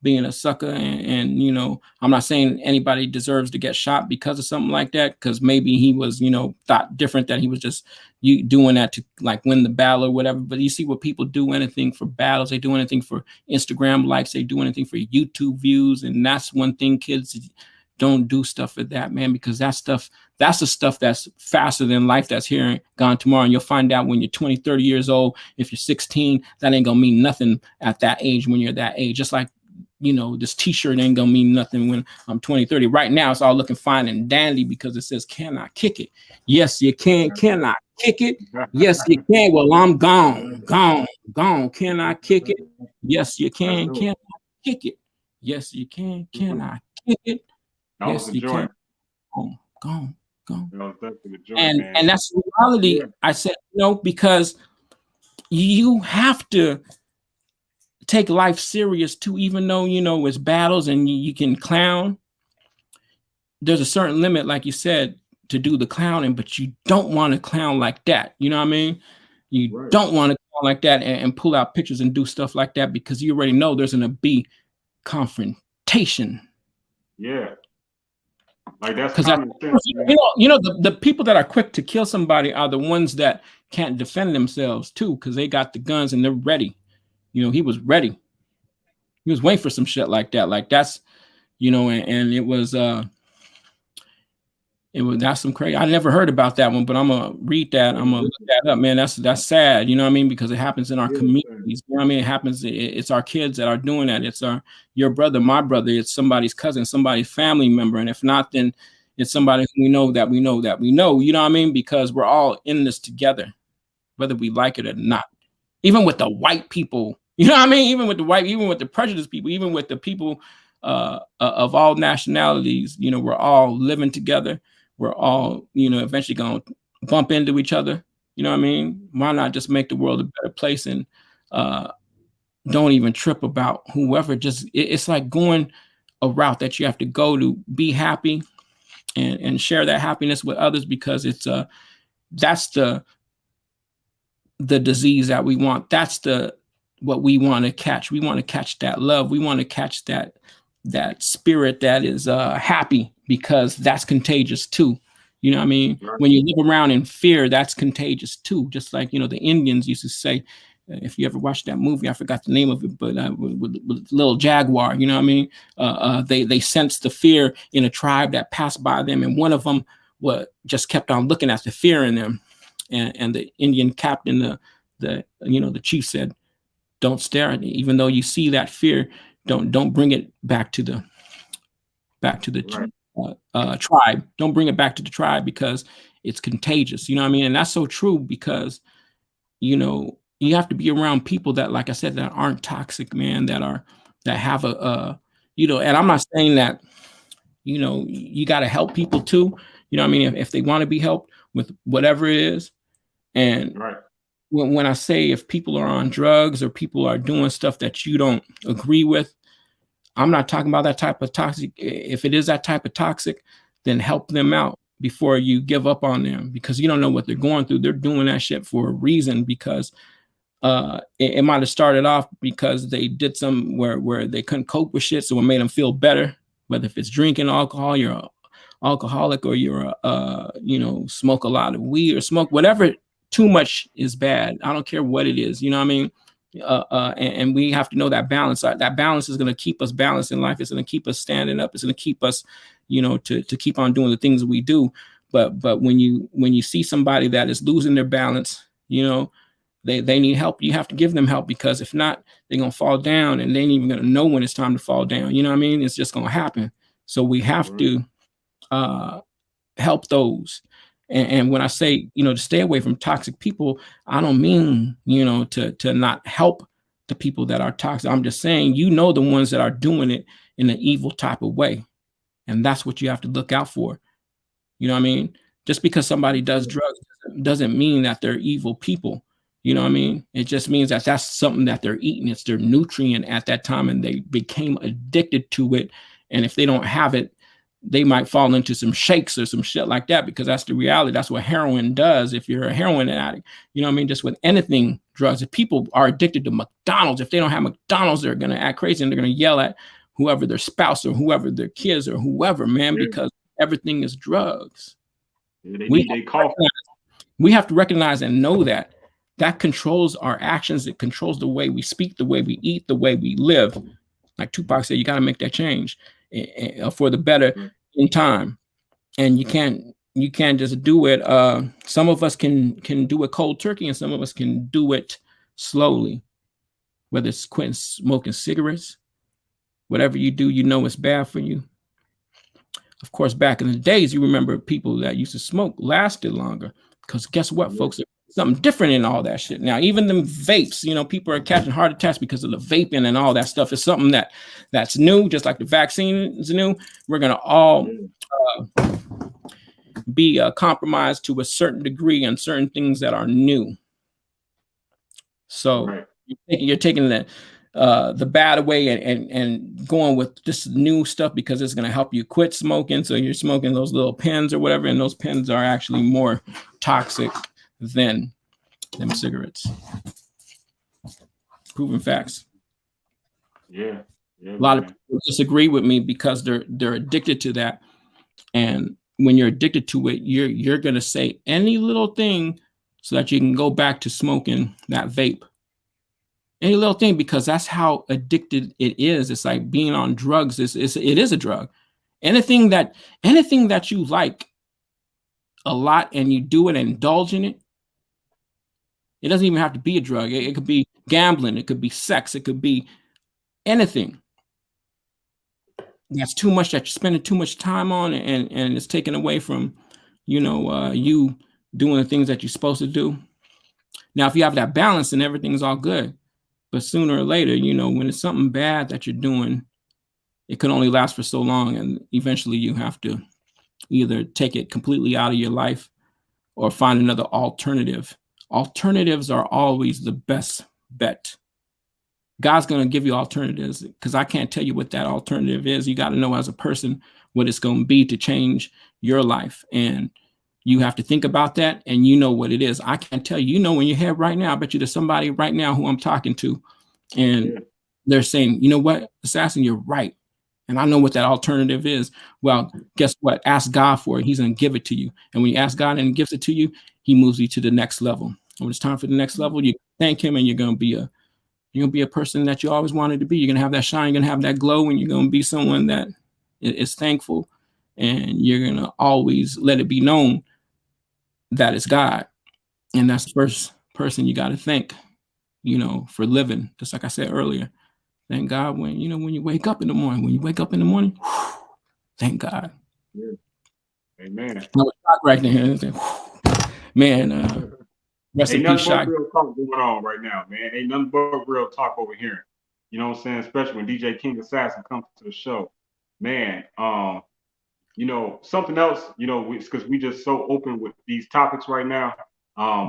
being a sucker. And you know, I'm not saying anybody deserves to get shot because of something like that, because maybe he was, you know, thought different, that he was just doing that to like win the battle or whatever. But you see what people do, anything for battles, they do anything for Instagram likes, they do anything for YouTube views. And that's one thing, kids, don't do stuff for that, man, because that's the stuff that's faster than life, that's here and gone tomorrow. And you'll find out when you're 20, 30 years old, if you're 16, that ain't gonna mean nothing at that age when you're that age. Just like, you know, this t-shirt ain't gonna mean nothing when I'm 20, 30. Right now, it's all looking fine and dandy because it says, can I kick it? Yes, you can. Can I kick it? Yes, you can. Well, I'm gone. Can I kick it? Yes, you can. Can I kick it? Yes, you can. Can I kick it? Yes, you can. Gone. And that's the reality. I said, you know, because you have to take life serious too, even though, you know, it's battles and you can clown. There's a certain limit, like you said, to do the clowning, but you don't want to clown like that. You know what I mean? You don't want to clown like that and pull out pictures and do stuff like that, because you already know there's going to be confrontation. Yeah. Like that's common sense, you know, the people that are quick to kill somebody are the ones that can't defend themselves too, because they got the guns and they're ready. You know, he was ready. He was waiting for some shit like that. Like that's, you know, and it was that's some crazy. I never heard about that one, but I'm gonna read that. I'm gonna look that up, man. That's sad. You know what I mean? Because it happens in our communities. You know what I mean? It happens. It's our kids that are doing that. It's your brother, my brother. It's somebody's cousin, somebody's family member. And if not, then it's somebody who we know that we know that we know. You know what I mean? Because we're all in this together, whether we like it or not. Even with the white people, you know what I mean? Even with the prejudiced people, even with the people of all nationalities, you know, we're all living together. We're all, you know, eventually going to bump into each other. You know what I mean? Why not just make the world a better place and don't even trip about whoever? Just it's like going a route that you have to go to be happy and share that happiness with others, because it's that's the the disease that we want. That's what we want to catch. We want to catch that love. We want to catch that spirit that is happy, because that's contagious too. You know what I mean? Right. When you live around in fear, that's contagious too. Just like, the Indians used to say, if you ever watched that movie, I forgot the name of it, but with Little Jaguar, you know what I mean? They sensed the fear in a tribe that passed by them, and one of them just kept on looking at the fear in them, and the Indian captain, the chief said, "Don't stare at it. Even though you see that fear, don't bring it back to the Right. tribe. Don't bring it back to the tribe, because it's contagious." You know what I mean? And that's so true, because you have to be around people that, like I said, that aren't toxic, man, that have and I'm not saying that, you got to help people too. You know what I mean? If they want to be helped with whatever it is. And Right. when I say, if people are on drugs or people are doing stuff that you don't agree with, I'm not talking about that type of toxic. If it is that type of toxic, then help them out before you give up on them, because you don't know what they're going through. They're doing that shit for a reason, because it might have started off because they did some where they couldn't cope with shit, so it made them feel better. Whether if it's drinking alcohol, you're an alcoholic, or you're smoke a lot of weed or smoke whatever. Too much is bad. I don't care what it is. You know what I mean? And we have to know that balance. That balance is going to keep us balanced in life. It's going to keep us standing up. It's going to keep us, to keep on doing the things that we do. But when you see somebody that is losing their balance, they need help. You have to give them help, because if not, they're going to fall down, and they ain't even going to know when it's time to fall down. You know what I mean? It's just going to happen. So we have to help those. And when I say, to stay away from toxic people, I don't mean, to not help the people that are toxic. I'm just saying, the ones that are doing it in an evil type of way. And that's what you have to look out for. You know what I mean? Just because somebody does drugs doesn't mean that they're evil people. You know what I mean? It just means that that's something that they're eating. It's their nutrient at that time, and they became addicted to it. And if they don't have it, they might fall into some shakes or some shit like that, because that's the reality. That's what heroin does. If you're a heroin addict, you know what I mean? Just with anything, drugs. If people are addicted to McDonald's, if they don't have McDonald's, they're going to act crazy, and they're going to yell at whoever their spouse or whoever their kids or whoever, man, because everything is drugs. Yeah, they need their coffee. We have to recognize and know that controls our actions. It controls the way we speak, the way we eat, the way we live. Like Tupac said, you got to make that change for the better in time. And you can't just do it. Some of us can do it cold turkey, and some of us can do it slowly. Whether it's quitting smoking cigarettes, whatever you do, it's bad for you. Of course, back in the days, you remember people that used to smoke lasted longer, because guess what, folks? Something different in all that shit. Now, even them vapes, people are catching heart attacks because of the vaping and all that stuff. Is something that's new, just like the vaccine is new. We're going to all be compromised to a certain degree on certain things that are new. So you're taking the bad away and going with this new stuff, because it's going to help you quit smoking. So you're smoking those little pens or whatever, and those pens are actually more toxic than them cigarettes. Proven facts. Yeah. A lot of people disagree with me because they're addicted to that. And when you're addicted to it, you're going to say any little thing so that you can go back to smoking that vape. Any little thing, because that's how addicted it is. It's like being on drugs. It is a drug. Anything that you like a lot and you do it and indulge in it, it doesn't even have to be a drug. It could be gambling. It could be sex. It could be anything. That's too much, that you're spending too much time on, and it's taken away from, you doing the things that you're supposed to do. Now, if you have that balance, then everything's all good. But sooner or later, when it's something bad that you're doing, it can only last for so long. And eventually you have to either take it completely out of your life or find another alternative. Alternatives are always the best bet. God's going to give you alternatives, because I can't tell you what that alternative is. You got to know as a person what it's going to be to change your life. And You have to think about that, and you know what it is. I can't tell you. You know in your head right now. I bet you there's somebody right now who I'm talking to, and they're saying, you know what, Assassin, you're right. And I know what that alternative is. Well, guess what? Ask God for it. He's going to give it to you. And when you ask God and he gives it to you, he moves you to the next level. When it's time for the next level, you thank him, and you're going to be a person that you always wanted to be. You're going to have that shine, you're going to have that glow, and you're going to be someone that is thankful, and you're going to always let it be known that it's God. And that's the first person you got to thank, for living. Just like I said earlier, thank God when you wake up in the morning, thank God. Yeah. Amen. Right there. Man, rest in peace, Shock. Real talk going on right now, man. Ain't nothing but real talk over here. You know what I'm saying? Especially when DJ King Assassin comes to the show. Man, something else, because we just so open with these topics right now.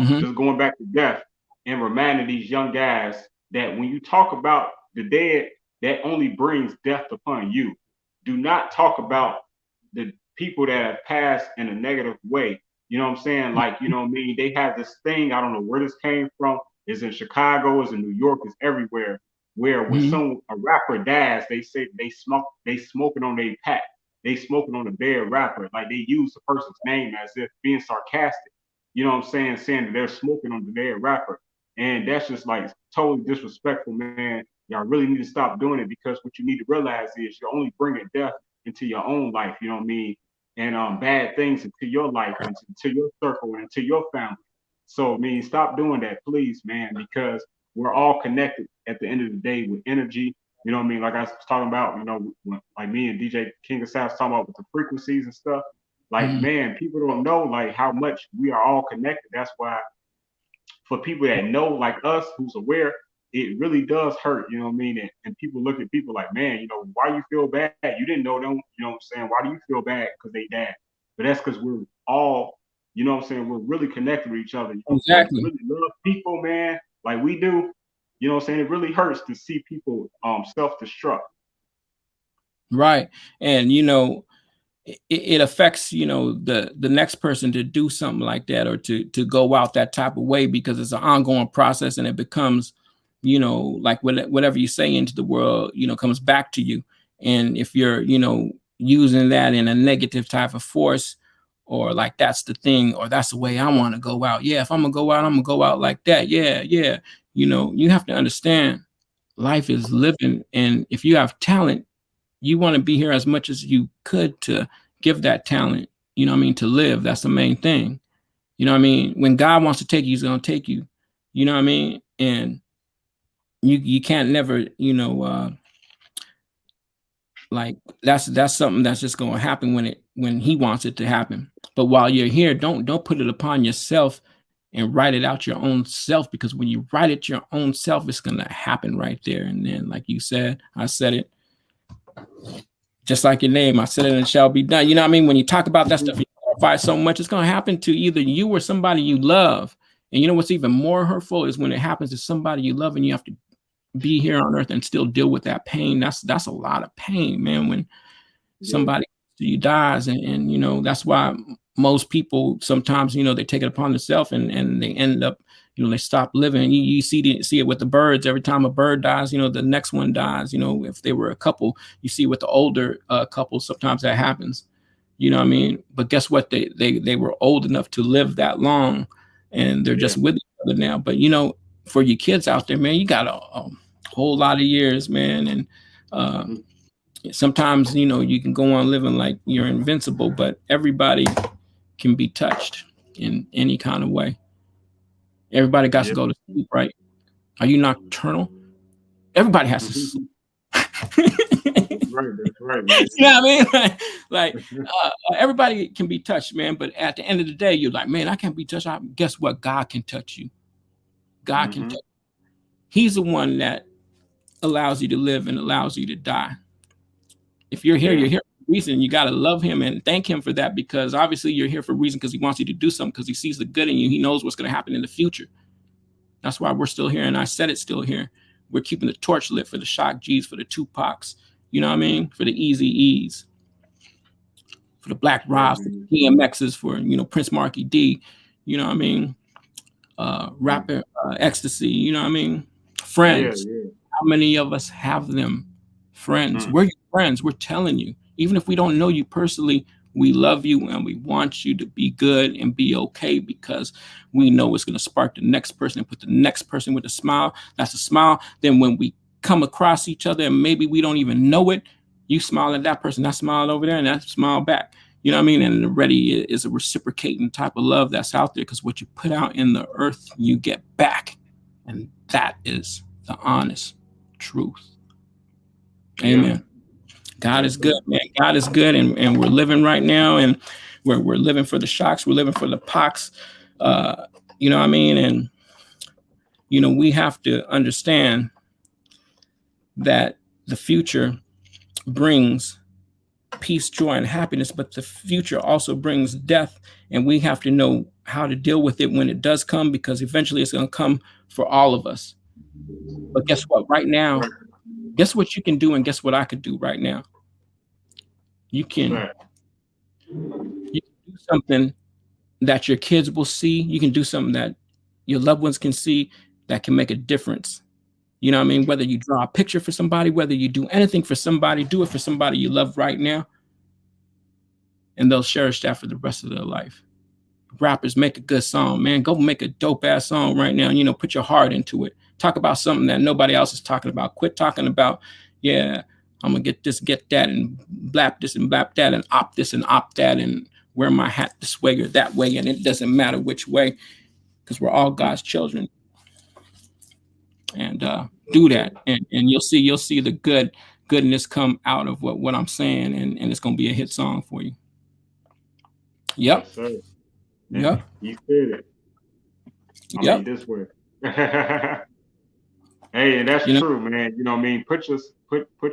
Just going back to death and reminding these young guys that when you talk about the dead, that only brings death upon you. Do not talk about the people that have passed in a negative way. You know what I'm saying? Like, you know what I mean? They have this thing, I don't know where this came from. It's in Chicago, it's in New York, it's everywhere. Where when a rapper dies, they say they smoking on their pack. They smoking on the dead rapper. Like they use the person's name as if being sarcastic. You know what I'm saying? Saying that they're smoking on the dead rapper. And that's just like totally disrespectful, man. Y'all really need to stop doing it, because what you need to realize is you're only bringing death into your own life, you know what I mean? And bad things into your life, into your circle, and into your family. So, I mean, stop doing that, please, man, because we're all connected at the end of the day with energy. You know what I mean? Like I was talking about, like me and DJ King of South talking about with the frequencies and stuff. Like, man, people don't know like how much we are all connected. That's why for people that know, like us, who's aware, it really does hurt, you know what I mean? And people look at people like, man, why you feel bad? You didn't know them, you know what I'm saying? Why do you feel bad? Because they died. But that's because we're all, you know what I'm saying? We're really connected with each other. Exactly. Really love people, man, like we do. You know what I'm saying? It really hurts to see people self-destruct. Right. And, it affects, the next person to do something like that, or to go out that type of way, because it's an ongoing process, and it becomes, like whatever you say into the world, comes back to you. And if you're, using that in a negative type of force, or like that's the thing, or that's the way I want to go out. Yeah, if I'm gonna go out, I'm gonna go out like that. Yeah. You have to understand life is living, and if you have talent, you want to be here as much as you could to give that talent, to live. That's the main thing. When God wants to take you, he's going to take you, and you can't never, like that's something that's just going to happen when he wants it to happen. But while you're here, don't put it upon yourself and write it out your own self, because when you write it your own self, it's going to happen right there. And then, like you said, I said it, just like your name, I said it and it shall be done. You know what I mean? When you talk about that stuff, you clarify so much, it's going to happen to either you or somebody you love. And you know what's even more hurtful is when it happens to somebody you love, and you have to be here on earth and still deal with that pain. That's a lot of pain, man, when somebody you dies. And that's why most people sometimes, they take it upon themselves, and they end up, they stop living. You see it with the birds. Every time a bird dies, the next one dies. If they were a couple, you see with the older couples, sometimes that happens. You know what I mean? But guess what? They were old enough to live that long, and they're just with each other now. But for you kids out there, man, you got a whole lot of years, man. And sometimes, you can go on living like you're invincible, but everybody can be touched in any kind of way. Everybody got to go to sleep, right? Are you nocturnal? Everybody has to sleep. That's right, man. You know what I mean? Like everybody can be touched, man. But at the end of the day, you're like, man, I can't be touched. Guess what? God can touch you. God can touch you. He's the one that allows you to live and allows you to die. If you're here, you're here for a reason. You got to love him and thank him for that, because obviously you're here for a reason, because he wants you to do something, because he sees the good in you. He knows what's going to happen in the future. That's why we're still here. And I said it's still here. We're keeping the torch lit for the Shock G's, for the Tupacs, you know what I mean? For the Eazy-E's. for the Black Robs, for the DMXs, for, you know, Prince Marky D, you know what I mean? Rapper Ecstasy, you know what I mean? Friends. How many of us have them? Friends. We're your friends. We're telling you, even if we don't know you personally, we love you and we want you to be good and be okay, because we know it's going to spark the next person and put the next person with a smile. That's a smile. Then when we come across each other and maybe we don't even know it, you smile at that person, that smile over there, and that smile back. You know what I mean? And already is a reciprocating type of love that's out there, because what you put out in the earth, you get back. And that is the honest truth. Amen. Yeah. God is good, man. God is good, and we're living right now, and we're living for the shocks. We're living for the pox. You know what I mean? And, you know, we have to understand that the future brings peace, joy, and happiness, but the future also brings death, and we have to know how to deal with it when it does come, because eventually it's going to come for all of us. But guess what? Right now, guess what you can do, and guess what I could do right now? You can do something that your kids will see. You can do something that your loved ones can see that can make a difference. You know what I mean? Whether you draw a picture for somebody, whether you do anything for somebody, do it for somebody you love right now, and they'll cherish that for the rest of their life. Rappers, make a good song, man. Go make a dope ass song right now. You know, put your heart into it. Talk about something that nobody else is talking about. Quit talking about, yeah, I'm gonna get this, get that, and blap this and blap that, and opt this and opt that, and wear my hat this way or that way, and it doesn't matter which way, because we're all God's children. And do that, and you'll see the goodness come out of what I'm saying, and it's gonna be a hit song for you. Yep. Yes, sir. Yep. You said it. I mean, this way. Hey, and that's true, man. You know what I mean? Put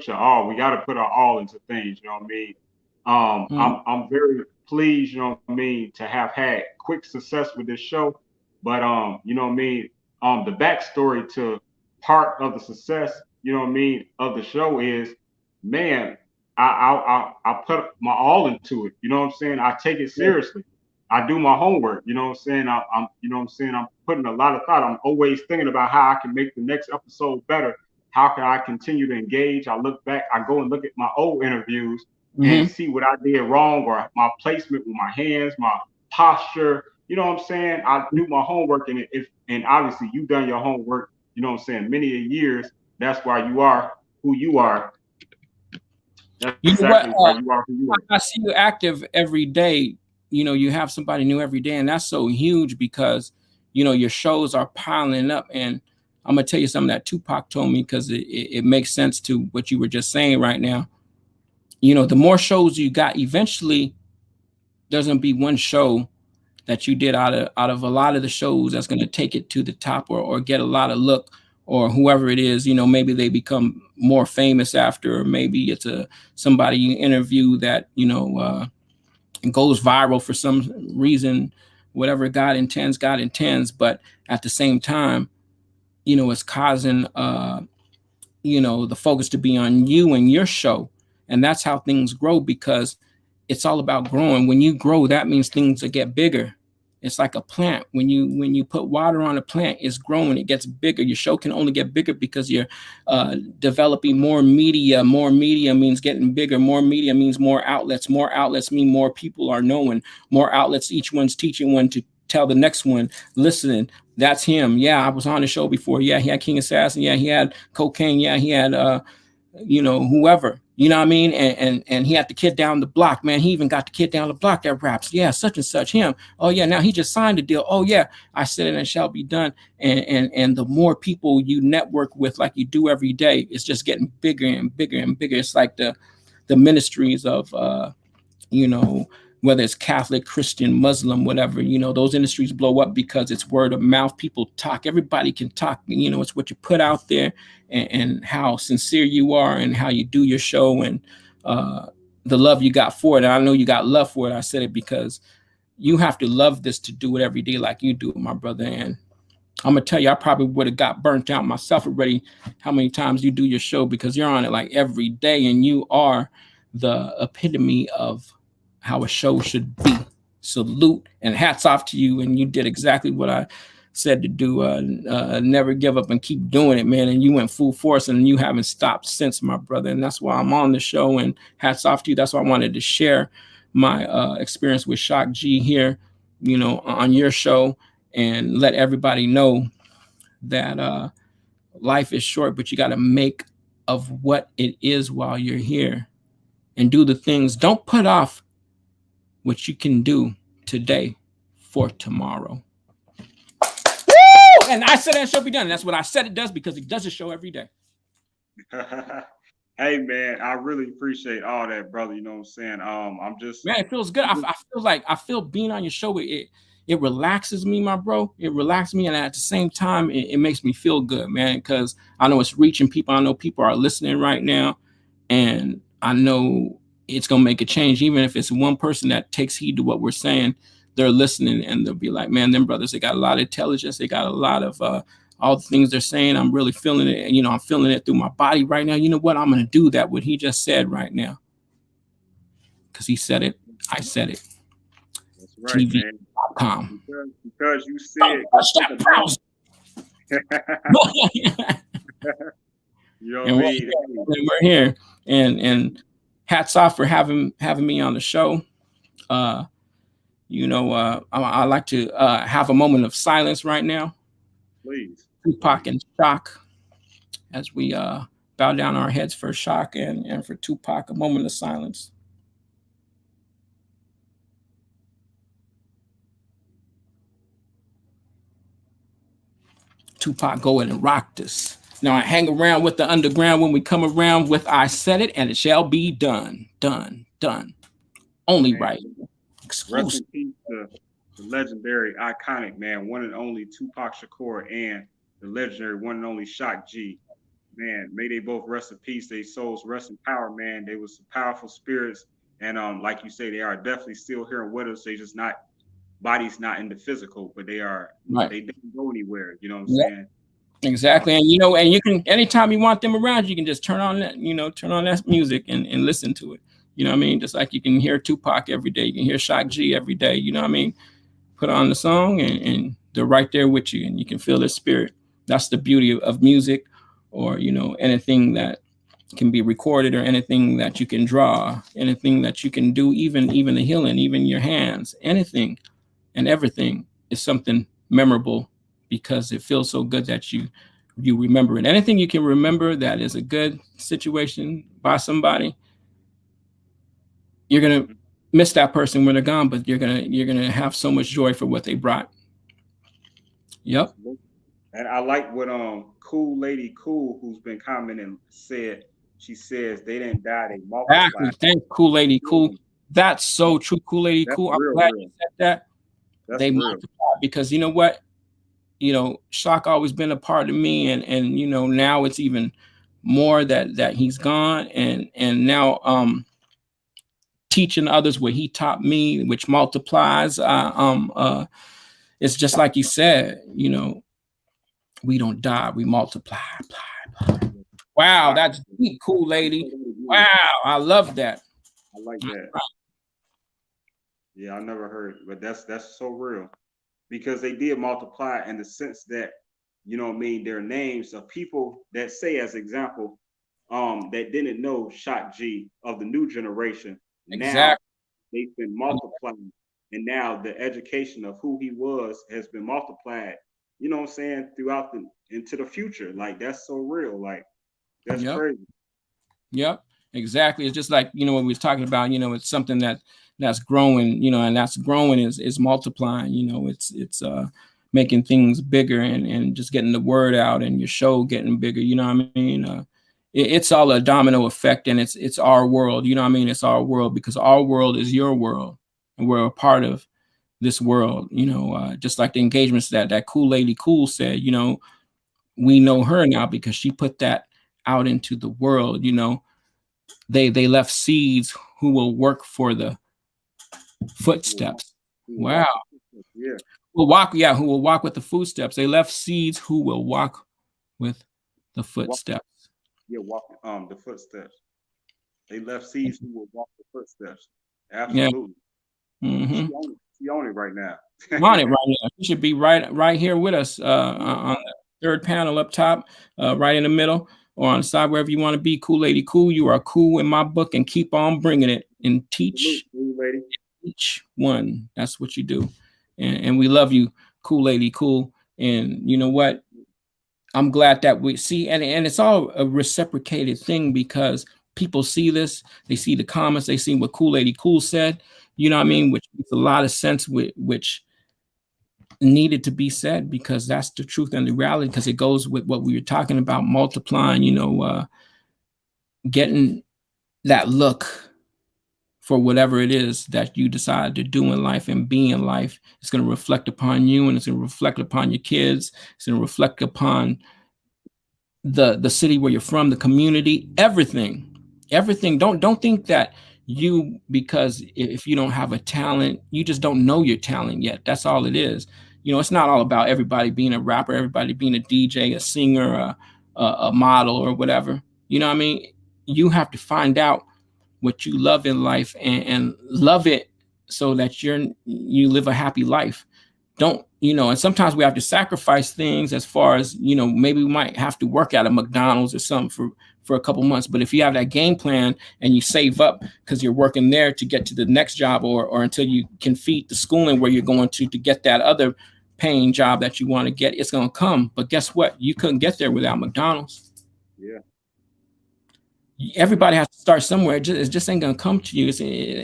your all. We got to put our all into things. You know what I mean? I'm very pleased, you know what I mean, to have had quick success with this show. But you know what I mean? The backstory to part of the success, you know what I mean, of the show is, man, I put my all into it. You know what I'm saying? I take it seriously. I do my homework. You know what I'm saying? I'm putting a lot of thought. I'm always thinking about how I can make the next episode better. How can I continue to engage? I look back, I go and look at my old interviews and see what I did wrong, or my placement with my hands, my posture. You know what I'm saying? I do my homework, and obviously you've done your homework, you know what I'm saying, many years. That's why you are who you are. That's exactly why you are who you are. I see you active every day. You know, you have somebody new every day, and that's so huge, because, you know, your shows are piling up. And I'm gonna tell you something that Tupac told me, because it makes sense to what you were just saying right now. You know, the more shows you got, eventually there's gonna be one show that you did out of a lot of the shows that's gonna take it to the top, or get a lot of look, or whoever it is. You know, maybe they become more famous after, or maybe it's somebody you interview that, you know, goes viral for some reason. Whatever God intends. But at the same time, you know, it's causing you know, the focus to be on you and your show. And that's how things grow, because it's all about growing. When you grow, that means things will get bigger. It's like a plant. When you put water on a plant, it's growing, it gets bigger. Your show can only get bigger because you're developing more media. More media means getting bigger. More media means more outlets. More outlets mean more people are knowing. More outlets, each one's teaching one to tell the next one, listen, that's him. Yeah, I was on the show before. Yeah, he had King Assassin. Yeah, he had cocaine. Yeah, he had you know, whoever, you know what I mean? And he had the kid down the block, man. He even got the kid down the block that raps. Yeah, such and such, him. Oh yeah, now he just signed a deal. Oh yeah, I said it and it shall be done. And the more people you network with, like you do every day, it's just getting bigger and bigger and bigger. It's like the ministries of you know, whether it's Catholic, Christian, Muslim, whatever, you know, those industries blow up because it's word of mouth. People talk. Everybody can talk. You know, it's what you put out there, and how sincere you are, and how you do your show, and the love you got for it. And I know you got love for it. I said it because you have to love this to do it every day like you do it, my brother. And I'm going to tell you, I probably would have got burnt out myself already how many times you do your show, because you're on it like every day, and you are the epitome of how a show should be. Salute and hats off to you. And you did exactly what I said to do. Never give up and keep doing it, man. And you went full force and you haven't stopped since, my brother. And that's why I'm on the show, and hats off to you. That's why I wanted to share my experience with Shock G here, on your show, and let everybody know that life is short, but you got to make of what it is while you're here and do the things. Don't put off what you can do today for tomorrow. Woo! And I said that show be done. And that's what I said it does, because it does a show every day. Hey man, I really appreciate all that, brother. You know what I'm saying? I'm just, man, it feels good. I feel being on your show. It relaxes me, my bro. It relaxes me, and at the same time, it makes me feel good, man. Because I know it's reaching people. I know people are listening right now, and I know it's gonna make a change. Even if it's one person that takes heed to what we're saying, they're listening, and they'll be like, "Man, them brothers, they got a lot of intelligence. They got a lot of all the things they're saying. I'm really feeling it, and I'm feeling it through my body right now. You know what? I'm gonna do that. What he just said right now, because he said it. I said it. That's right, TV.com. Because you said, you know what I mean? We're here, and hats off for having me on the show. I like to have a moment of silence right now. Please. Tupac and Shock, as we bow down our heads for Shock and for Tupac, a moment of silence. Tupac, go in and rock this. Now I hang around with the underground when we come around with I said it, and it shall be done. Done. Only right. Exclusive. Rest in peace to the legendary, iconic, man, one and only Tupac Shakur, and the legendary one and only Shock G. Man, may they both rest in peace. Their souls rest in power, man. They were some powerful spirits. And like you say, they are definitely still here with us. They just not, body's not in the physical, but they are, right. They didn't go anywhere. You know what I'm saying? Exactly. And and you can, anytime you want them around, you can just turn on that, turn on that music and listen to it. You know what I mean? Just like you can hear Tupac every day, you can hear Shock G every day. You know what I mean? Put on the song and they're right there with you, and you can feel their spirit. That's the beauty of music, or anything that can be recorded, or anything that you can draw, anything that you can do, even the healing, even your hands, anything and everything is something memorable, because it feels so good that you remember it. Anything you can remember that is a good situation by somebody, you're gonna miss that person when they're gone, but you're gonna have so much joy for what they brought. Yep. And I like what Cool Lady Cool, who's been commenting, said. She says they didn't die, they multiplied. Exactly. Thanks, Cool Lady Cool. That's so true, Cool Lady Cool. I'm glad you said that. They multiplied, because you know what? Shock always been a part of me, and now it's even more that he's gone, and now teaching others what he taught me, which multiplies. It's just like you said, we don't die, we multiply. Wow, that's deep, Cool Lady. Wow, I love that. I like that. Yeah, I never heard it, but that's so real, because they did multiply in the sense that, their names of people that, say, as example, that didn't know Shock G, of the new generation. Exactly. Now they've been multiplying, and now the education of who he was has been multiplied, you know what I'm saying, throughout into the future. Like, that's so real. Like, that's crazy. Yep, exactly. It's just like, what we was talking about, it's something that's growing, and that's growing is multiplying, it's making things bigger, and just getting the word out, and your show getting bigger, you know what I mean? It's all a domino effect, and it's our world, you know what I mean? It's our world, because our world is your world, and we're a part of this world, just like the engagements that Cool Lady Cool said, we know her now because she put that out into the world. They left seeds who will work for the footsteps. Wow. Yeah. Who will walk with the footsteps. They left seeds who will walk with the footsteps. Walk the footsteps. They left seeds who will walk the footsteps. Absolutely. Mm-hmm. She on it right now. I'm on it right now. You should be right here with us on the third panel up top, right in the middle, or on the side, wherever you want to be. Cool lady, cool. You are cool in my book, and keep on bringing it and teach lady. each one. That's what you do, and we love you, cool lady, cool. And you know what? I'm glad that we see, and it's all a reciprocated thing because people see this, they see the comments, they see what Cool Lady Cool said, you know what I mean, which makes a lot of sense, which needed to be said because that's the truth and the reality, because it goes with what we were talking about, multiplying, getting that look for whatever it is that you decide to do in life and be in life. It's going to reflect upon you, and it's going to reflect upon your kids. It's going to reflect upon the city where you're from, the community, everything. Don't think that you, because if you don't have a talent, you just don't know your talent yet. That's all it is. It's not all about everybody being a rapper, everybody being a DJ, a singer, a model, or whatever. You know what I mean? You have to find out what you love in life, and love it so that you live a happy life. Don't, and sometimes we have to sacrifice things, as far as, maybe we might have to work at a McDonald's or something for a couple months. But if you have that game plan and you save up because you're working there to get to the next job, or until you can feed the schooling where you're going to get that other paying job that you want to get, it's going to come. But guess what? You couldn't get there without McDonald's. Yeah. Everybody has to start somewhere. It just ain't gonna come to you,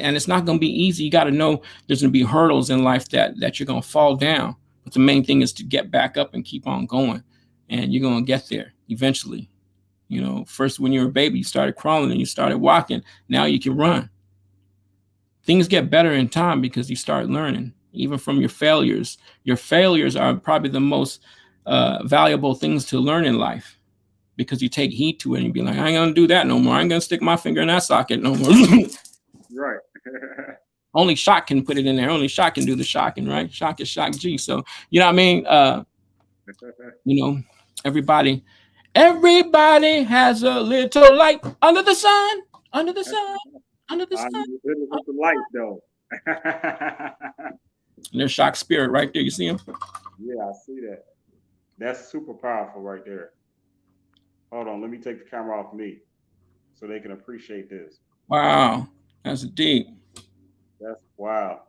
and it's not gonna be easy. You got to know there's gonna be hurdles in life that you're gonna fall down. But the main thing is to get back up and keep on going, and you're gonna get there eventually. First when you were a baby, you started crawling and you started walking. Now you can run. Things get better in time because you start learning, even from your failures. Your failures are probably the most valuable things to learn in life, because you take heed to it and you be like, I ain't gonna do that no more. I ain't gonna stick my finger in that socket no more. Right. Only Shock can put it in there. Only Shock can do the shocking, right? Shock is Shock G. So, you know what I mean? Everybody has a little light under the sun, under the sun, under the sun. With the light, though. And there's Shock Spirit right there. You see him? Yeah, I see that. That's super powerful right there. Hold on, let me take the camera off me so they can appreciate this. Wow, that's deep. That's wow.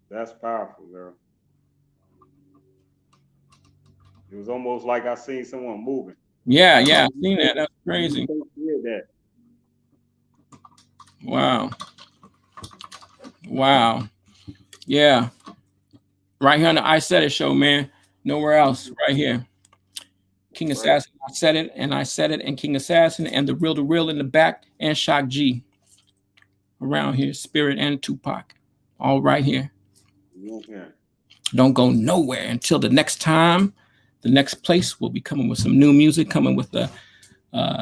That's powerful, girl. It was almost like I seen someone moving. Yeah, I've seen that. That's crazy. Wow. Yeah. Right here on the Isaidit show, man. Nowhere else. Right here. King Assassin, I said it, and King Assassin, and the real in the back, and Shock G around here, Spirit and Tupac, all right here. Okay. Don't go nowhere until the next time. The next place will be coming with some new music, coming with the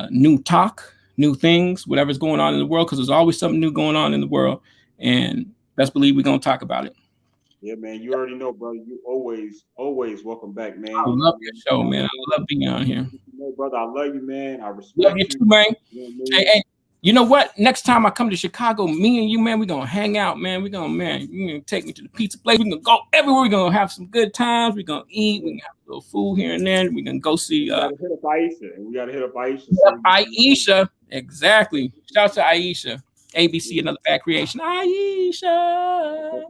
new talk, new things, whatever's going on in the world, because there's always something new going on in the world, and best believe we're gonna talk about it. Yeah, man, you already know, brother. You always welcome back, man. I love your show, man. I love being on here. Brother, I love you, man. I respect you. Love you too, man. Hey, you know what? Next time I come to Chicago, me and you, man, we're gonna hang out, man. You're gonna take me to the pizza place. We're gonna go everywhere. We're gonna have some good times. We're gonna eat. We're gonna have a little food here and there. We're gonna go see. We gotta hit up Aisha. And we gotta hit up Aisha. Aisha, exactly. Shout out to Aisha. ABC, another bad creation. Aisha.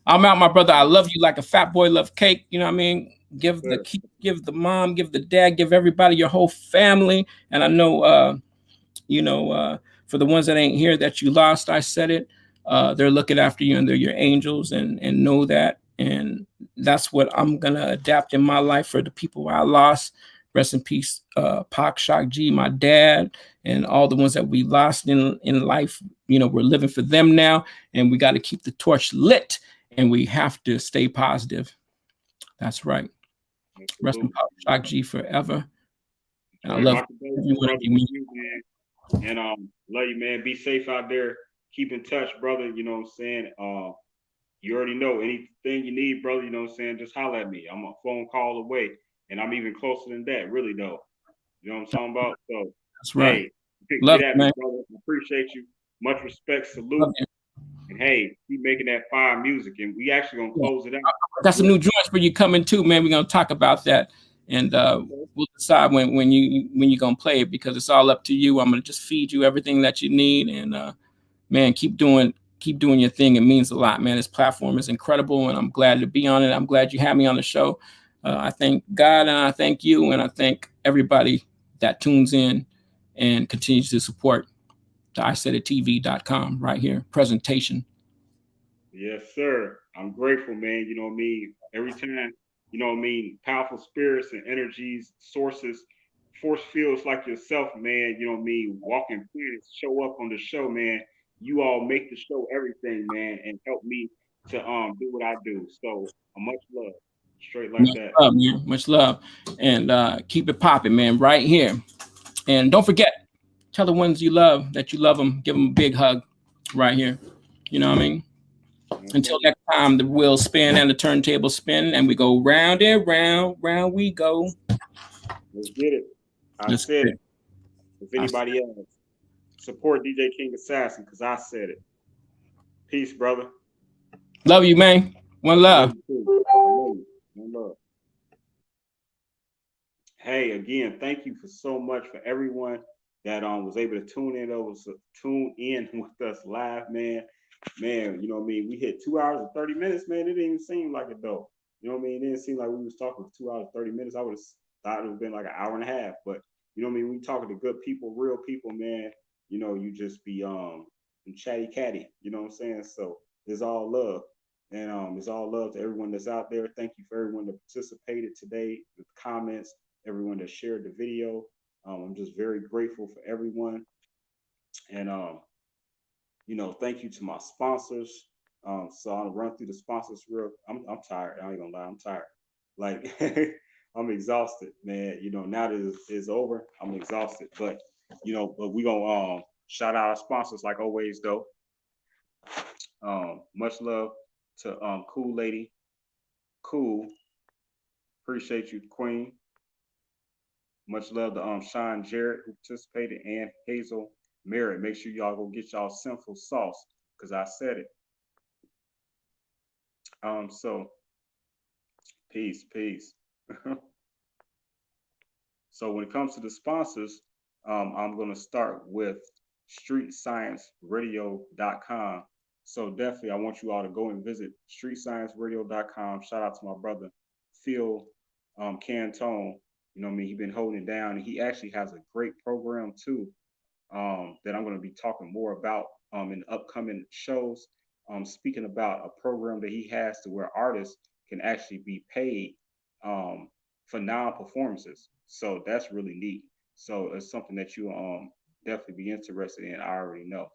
I'm out, my brother. I love you like a fat boy love cake. You know what I mean? Give the mom, give the dad, give everybody, your whole family. And I know, for the ones that ain't here that you lost, I said it. They're looking after you, and they're your angels, and know that. And that's what I'm gonna adapt in my life for the people I lost. Rest in peace, Pac, Shock G, my dad, and all the ones that we lost in life. We're living for them now, and we got to keep the torch lit, and we have to stay positive. That's right. Absolutely. Rest in power, Shock G forever. And I love everyone of you, man. And love you, man. Be safe out there. Keep in touch, brother. You know what I'm saying? You already know anything you need, brother. You know what I'm saying? Just holler at me. I'm a phone call away. And I'm even closer than that, really, though. You know what I'm talking about? So that's right. Hey, Love Get you, at me, man. brother. I appreciate you. Much respect, Love salute, you. and hey, keep making that fire music. And we actually gonna Yeah. close it out. I got some new joints for you coming too, man. We're gonna talk about that, and we'll decide when you're gonna play it, because it's all up to you. I'm gonna just feed you everything that you need, and man, keep doing your thing. It means a lot, man. This platform is incredible, and I'm glad to be on it. I'm glad you had me on the show. I thank God, and I thank you, and I thank everybody that tunes in and continues to support the IsaiditTV.com right here. Presentation. Yes, sir. I'm grateful, man. You know what I mean? Every time, you know what I mean, powerful spirits and energies, sources, force fields like yourself, man, you know what I mean, walking planets show up on the show, man. You all make the show everything, man, and help me to do what I do. So much love. Straight like Much that. love, man. Much love. And keep it popping, man, right here. And don't forget, tell the ones you love that you love them. Give them a big hug right here. You know what I mean? Until next time, the wheels spin and the turntable spin, and we go round and round, round we go. Let's get it. I Let's said get it. If anybody else, support DJ King Assassin because I said it. Peace, brother. Love you, man. One I love love. you too. I love you. One love. Hey, again, thank you for so much for everyone that was able to tune in with us live, man. Man, you know what I mean? We hit 2 hours and 30 minutes, man. It didn't even seem like it though. You know what I mean? It didn't seem like we was talking for 2 hours, 30 minutes. I would have thought it would have been like an hour and a half. But you know what I mean? We talking to good people, real people, man. You know, you just be chatty catty, you know what I'm saying? So it's all love. And it's all love to everyone that's out there. Thank you for everyone that participated today with comments, everyone that shared the video. I'm just very grateful for everyone. And you know, thank you to my sponsors. So I'll run through the sponsors real. I'm tired. I ain't gonna lie, I'm tired. Like I'm exhausted, man. You know, now that it's over, I'm exhausted. But you know, but we gonna shout out our sponsors like always though. Much love to Cool Lady, Cool. Appreciate you, Queen. Much love to Sean Jarrett who participated, and Hazel Merritt. Make sure y'all go get y'all sinful sauce because I said it. So peace, peace. So when it comes to the sponsors, I'm gonna start with streetscienceradio.com. So definitely I want you all to go and visit streetscienceradio.com. Shout out to my brother Phil Cantone. You know what I mean? He's been holding it down, and he actually has a great program too, that I'm going to be talking more about in upcoming shows. Speaking about a program that he has to where artists can actually be paid for non-performances. So that's really neat. So it's something that you definitely be interested in. I already know.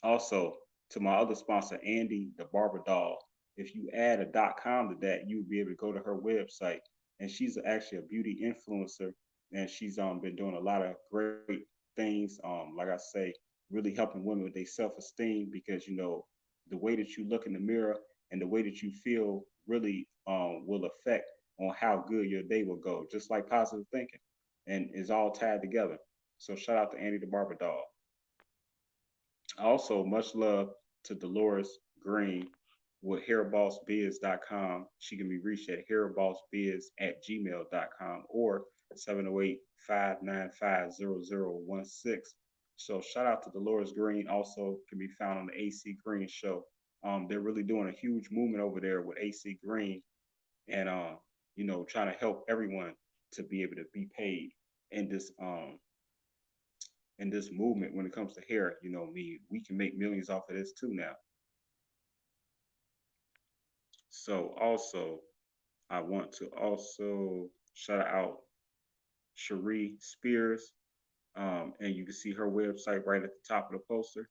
Also, to my other sponsor, Andy the Barber Doll. If you add a .com to that, you'll be able to go to her website. And she's actually a beauty influencer, and she's been doing a lot of great things. Like I say, really helping women with their self-esteem, because you know the way that you look in the mirror and the way that you feel really will affect on how good your day will go. Just like positive thinking, and it's all tied together. So shout out to Andy the Barber Doll. Also, much love to Dolores Green with hairbossbiz.com. She can be reached at hairbossbiz@gmail.com or 708-595-0016. So shout out to Dolores Green. Also can be found on the AC Green Show. They're really doing a huge movement over there with AC Green, and you know, trying to help everyone to be able to be paid in this movement when it comes to hair. You know, we can make millions off of this too now. So also, I want to also shout out Cherie Spears, and you can see her website right at the top of the poster.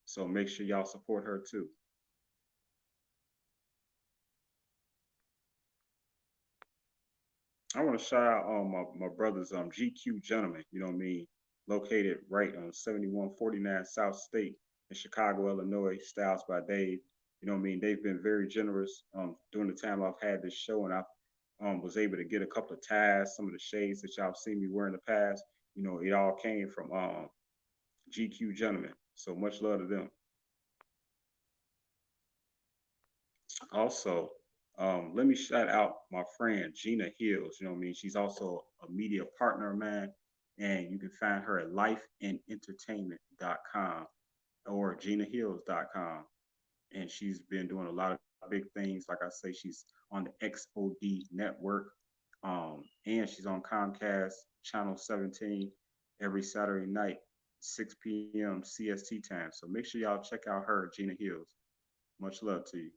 So make sure y'all support her too. I want to shout out my brothers, GQ Gentlemen, you know what I mean, located right on 7149 South State in Chicago, Illinois, Styles by Dave. You know what I mean? They've been very generous during the time I've had this show, and I've was able to get a couple of ties, some of the shades that y'all seen me wear in the past. It all came from GQ Gentlemen. So much love to them. Also, let me shout out my friend Gina Hills. She's also a media partner of mine, and you can find her at lifeandentertainment.com or ginahills.com. And she's been doing a lot of big things. Like I say, she's on the XOD network, and she's on Comcast Channel 17 every Saturday night, 6 p.m. CST time. So make sure y'all check out her, Gina Hills. Much love to you.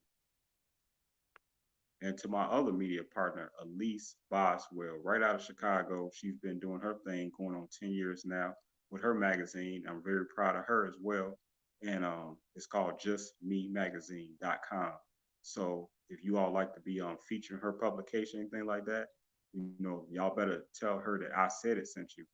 And to my other media partner, Elise Boswell, right out of Chicago. She's been doing her thing going on 10 years now with her magazine. I'm very proud of her as well. And it's called justmemagazine.com. So if you all like to be featuring her publication, anything like that, y'all better tell her that I said it sent you.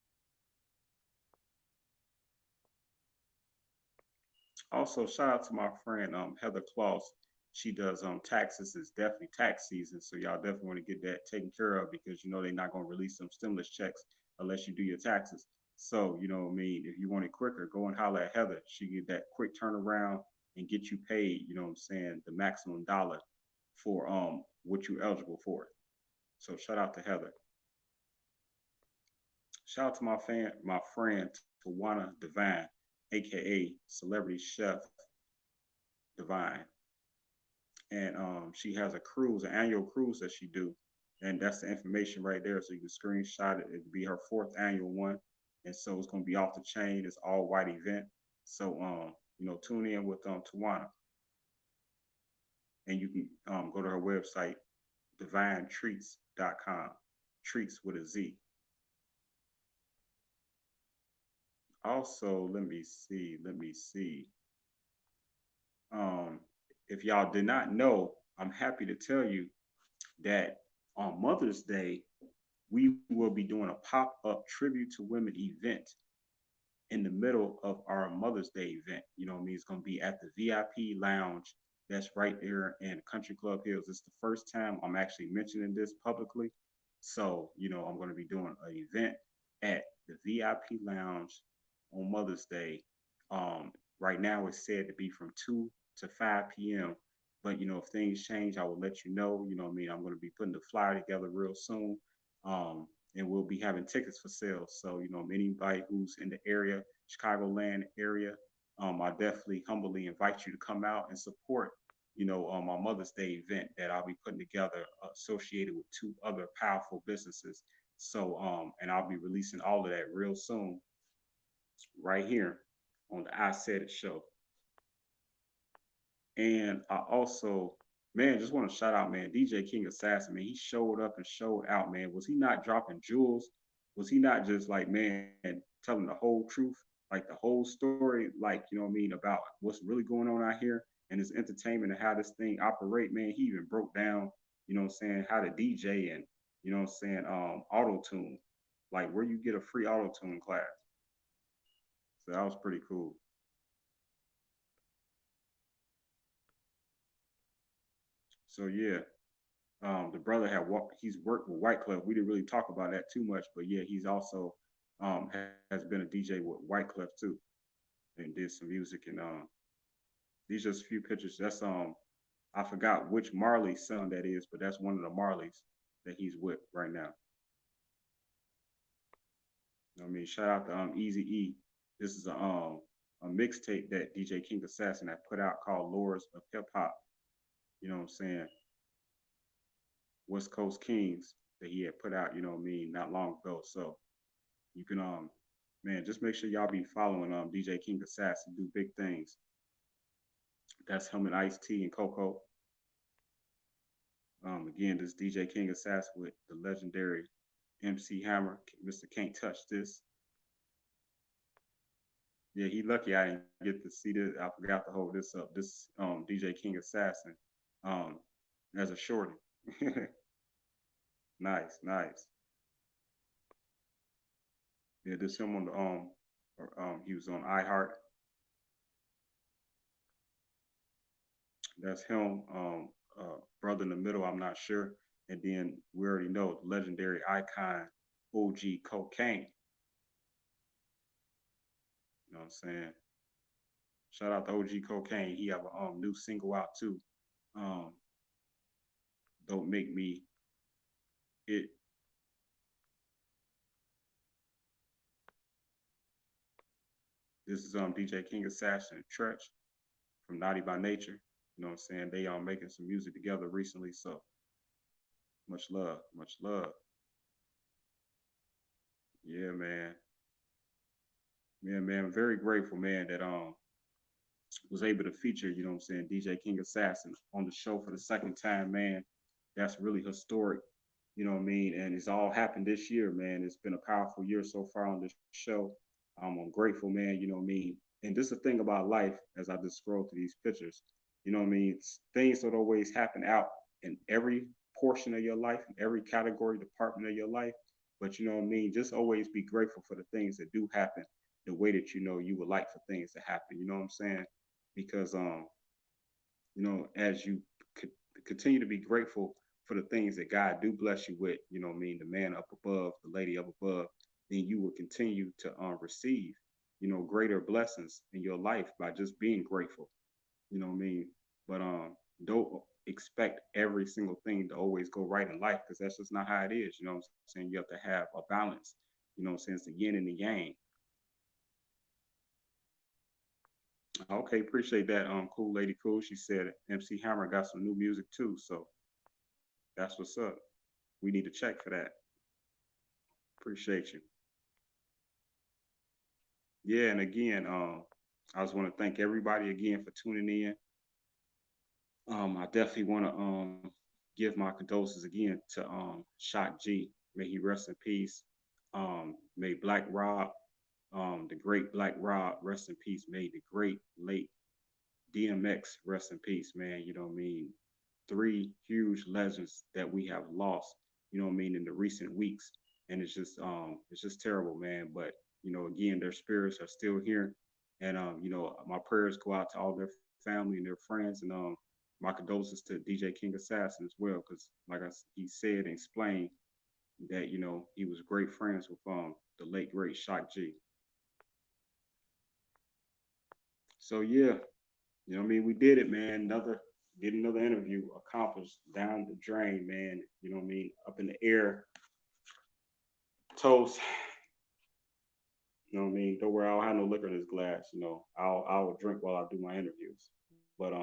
Also, shout out to my friend Heather Claus. She does taxes. It's definitely tax season, so y'all definitely want to get that taken care of because they're not going to release some stimulus checks unless you do your taxes. So if you want it quicker, go and holler at Heather. She get that quick turnaround and get you paid. The maximum dollar for what you're eligible for. So shout out to Heather. Shout out to my friend Tawana Divine, aka Celebrity Chef Divine. And she has a cruise, an annual cruise that she do, and that's the information right there. So you can screenshot it. It'll be her 4th annual one, and so it's gonna be off the chain. It's all white event. So tune in with Tawana, and you can go to her website, divinetreats.com, treats with a Z. Also, let me see. If y'all did not know, I'm happy to tell you that on Mother's Day, we will be doing a pop-up tribute to women event in the middle of our Mother's Day event. It's going to be at the VIP lounge that's right there in Country Club Hills. It's the first time I'm actually mentioning this publicly. So, I'm going to be doing an event at the VIP lounge on Mother's Day. Right now it's said to be from 2 to 5 p.m. But if things change, I will let you know. I'm going to be putting the flyer together real soon. And we'll be having tickets for sale. So, anybody who's in the area, Chicagoland area, I definitely humbly invite you to come out and support, my Mother's Day event that I'll be putting together associated with 2 other powerful businesses. So, and I'll be releasing all of that real soon right here on the I Said It show. And I also, man, just want to shout out, man, DJ King Assassin, man. He showed up and showed out, man. Was he not dropping jewels? Was he not just like, man, telling the whole truth, like the whole story, like, about what's really going on out here and his entertainment and how this thing operate, man. He even broke down, how to DJ and, auto tune, like where you get a free auto tune class. So that was pretty cool. So yeah, the brother he's worked with White Clef. We didn't really talk about that too much, but yeah, he's also has been a DJ with White Clef too, and did some music. And these just a few pictures. That's I forgot which Marley son that is, but that's one of the Marleys that he's with right now. Shout out to Eazy E. This is a mixtape that DJ King Assassin had put out called Lords of Hip Hop. West Coast Kings that he had put out, not long ago. So you can man, just make sure y'all be following DJ King Assassin, do big things. That's him and Ice-T and Coco. Again, this DJ King Assassin with the legendary MC Hammer, Mr. Can't Touch This. Yeah, he lucky I didn't get to see this. I forgot to hold this up. This DJ King Assassin as a shorty. Nice. Yeah, this him on the he was on iHeart. That's him. Brother in the middle, I'm not sure. And then we already know the legendary icon OG Cocaine. You know what I'm saying? Shout out to OG Cocaine. He have a new single out too. Um, Don't Make Me It. This is DJ King Assassin and Tretch from Naughty by Nature. You know what I'm saying? They are making some music together recently, so much love, much love. Yeah, man. Yeah, man. I'm very grateful, man, that was able to feature, you know what I'm saying, DJ King Assassin on the show for the second time, man. That's really historic, you know what I mean? And it's all happened this year, man. It's been a powerful year so far on this show. I'm grateful, man, you know what I mean? And this is the thing about life as I just scroll through these pictures, you know what I mean? It's, things don't always happen out in every portion of your life, in every category, department of your life. But you know what I mean? Just always be grateful for the things that do happen the way that you know you would like for things to happen. You know what I'm saying? Because you know, as you continue to be grateful for the things that God do bless you with, you know what I mean, the man up above, the lady up above, then you will continue to receive, you know, greater blessings in your life by just being grateful. You know what I mean? But don't expect every single thing to always go right in life, because that's just not how it is. You know what I'm saying? You have to have a balance. You know what I'm saying? It's the yin and the yang. Okay, appreciate that. Cool lady, cool. She said MC Hammer got some new music too, so that's what's up. We need to check for that. Appreciate you. Yeah, and again, I just want to thank everybody again for tuning in. I definitely want to give my condolences again to Shock G. May he rest in peace. May Black Rob, the great Black Rob, rest in peace. May the great late DMX rest in peace, man. You know what I mean? Three huge legends that we have lost, you know what I mean, in the recent weeks. And it's just terrible, man. But, you know, again, their spirits are still here. And you know, my prayers go out to all their family and their friends, and my condolences to DJ King Assassin as well, because like he said and explained that, you know, he was great friends with the late great Shock G. So yeah, you know what I mean? We did it, man. Get another interview accomplished down the drain, man. You know what I mean? Up in the air. Toast. You know what I mean? Don't worry, I don't have no liquor in this glass. You know, I'll drink while I do my interviews. But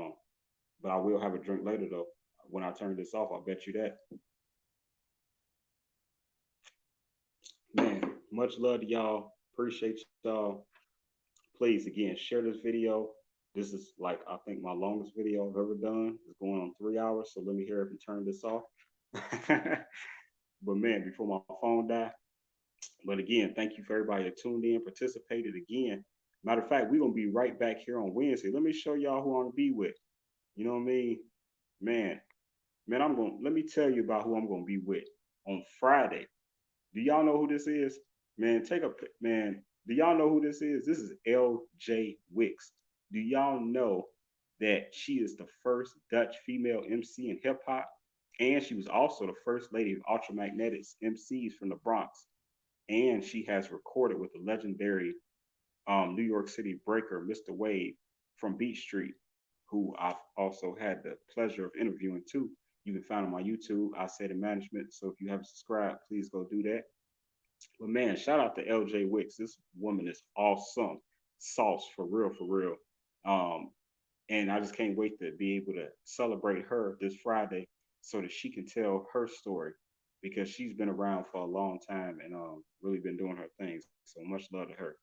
but I will have a drink later though. When I turn this off, I'll bet you that. Man, much love to y'all. Appreciate y'all. Please again share this video. This is like I think my longest video I've ever done. It's going on 3 hours, so let me hear if you turn this off. But man, before my phone die. But again, thank you for everybody that tuned in, participated again. Matter of fact, we're gonna be right back here on Wednesday. Let me show y'all who I'm gonna be with. You know what I mean? Man, let me tell you about who I'm gonna be with on Friday. Do y'all know who this is? Man, do y'all know who this is? This is LJ Wicks. Do y'all know that she is the first Dutch female MC in hip hop? And she was also the first lady of Ultramagnetics MCs from the Bronx. And she has recorded with the legendary New York City breaker, Mr. Wave from Beat Street, who I've also had the pleasure of interviewing too. You can find on my YouTube, Isaidit Management. So if you haven't subscribed, please go do that. But man, shout out to LJ Wicks. This woman is awesome. Sauce for real, for real. And I just can't wait to be able to celebrate her this Friday so that she can tell her story, because she's been around for a long time and really been doing her things. So much love to her.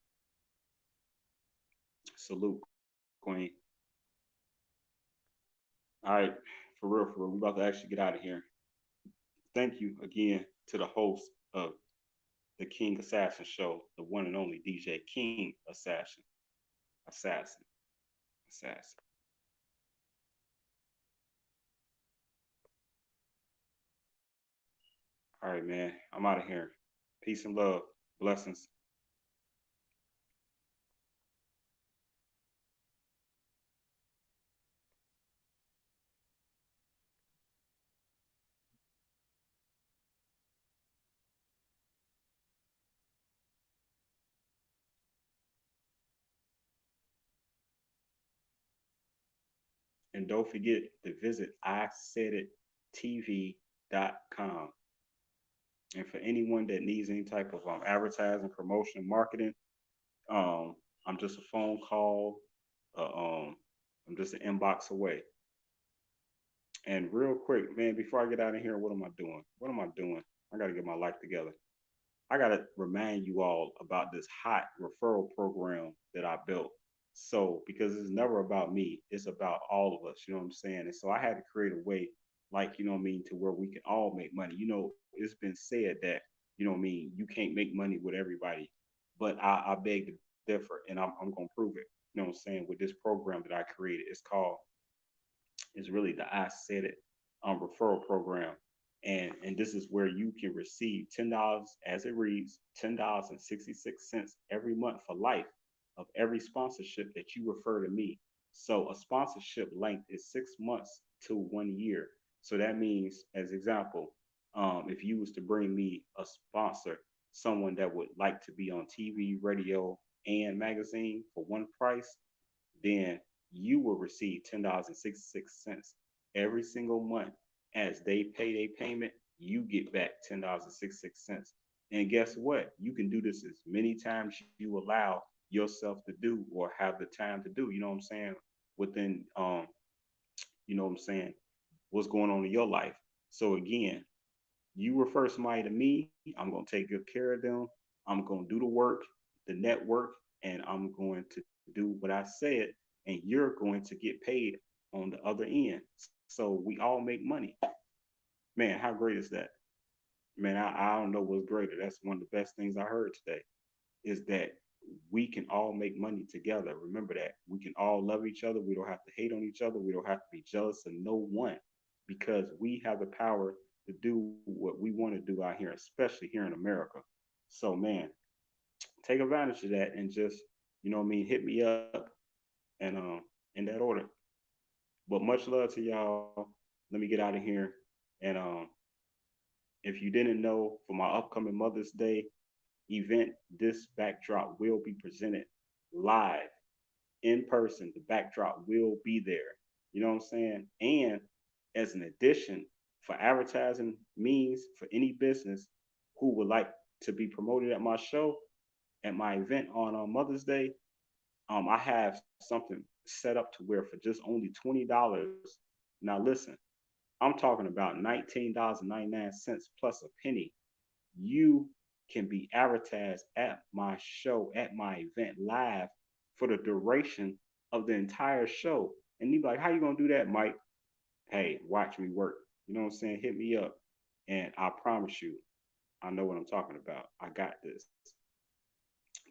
Salute, Queen. All right, for real, we're about to actually get out of here. Thank you again to the host of the King Assassin Show, the one and only DJ King Assassin. Assassin. All right, man. I'm out of here. Peace and love. Blessings. And don't forget to visit isaidit.tv.com. And for anyone that needs any type of advertising, promotion, marketing, um, I'm just a phone call. Uh, um, I'm just an inbox away. And real quick, man, before I get out of here, what am I doing? What am I doing? I got to get my life together. I got to remind you all about this hot referral program that I built. So, because it's never about me, it's about all of us, you know what I'm saying? And so I had to create a way, like, you know what I mean, to where we can all make money. You know, it's been said that, you know what I mean, you can't make money with everybody, but I beg to differ, and I'm going to prove it, you know what I'm saying, with this program that I created. It's really the I Said It referral program. And this is where you can receive $10 as it reads, $10.66 every month for life of every sponsorship that you refer to me. So a sponsorship length is 6 months to 1 year. So that means, as example, if you was to bring me a sponsor, someone that would like to be on TV, radio, and magazine for one price, then you will receive $10.66 every single month. As they pay their payment, you get back $10.66. And guess what? You can do this as many times you allow yourself to do or have the time to do. You know what I'm saying? Within you know what I'm saying, what's going on in your life. So again, you refer somebody to me, I'm gonna take good care of them. I'm gonna do the work, the network, and I'm going to do what I said, and you're going to get paid on the other end. So we all make money. Man, how great is that? Man, I don't know what's greater. That's one of the best things I heard today is that we can all make money together. Remember that. We can all love each other. We don't have to hate on each other. We don't have to be jealous of no one because we have the power to do what we want to do out here, especially here in America. So, man, take advantage of that and just, you know what I mean, hit me up and in that order. But much love to y'all. Let me get out of here. And if you didn't know, for my upcoming Mother's Day event, this backdrop will be presented live in person. The backdrop will be there. You know what I'm saying? And as an addition for advertising means for any business who would like to be promoted at my show, at my event on Mother's Day, I have something set up to where for just only $20. Now listen, I'm talking about $19.99 plus a penny. You can be advertised at my show, at my event live for the duration of the entire show. And you be like, how you gonna do that, Mike? Hey, watch me work. You know what I'm saying? Hit me up. And I promise you, I know what I'm talking about. I got this.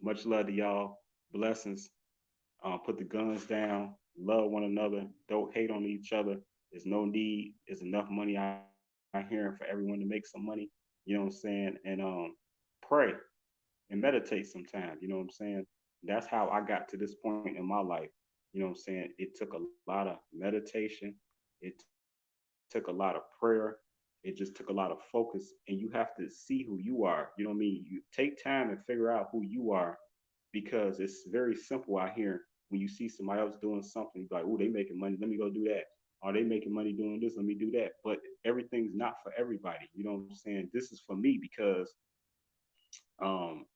Much love to y'all. Blessings. Put the guns down. Love one another. Don't hate on each other. There's no need. There's enough money out here for everyone to make some money. You know what I'm saying? And pray and meditate sometimes. You know what I'm saying? That's how I got to this point in my life. You know what I'm saying? It took a lot of meditation. It took a lot of prayer. It just took a lot of focus. And you have to see who you are. You know what I mean? You take time and figure out who you are because it's very simple out here. When you see somebody else doing something, you're like, oh, they making money. Let me go do that. Are they making money doing this? Let me do that. But everything's not for everybody. You know what I'm saying? This is for me because um,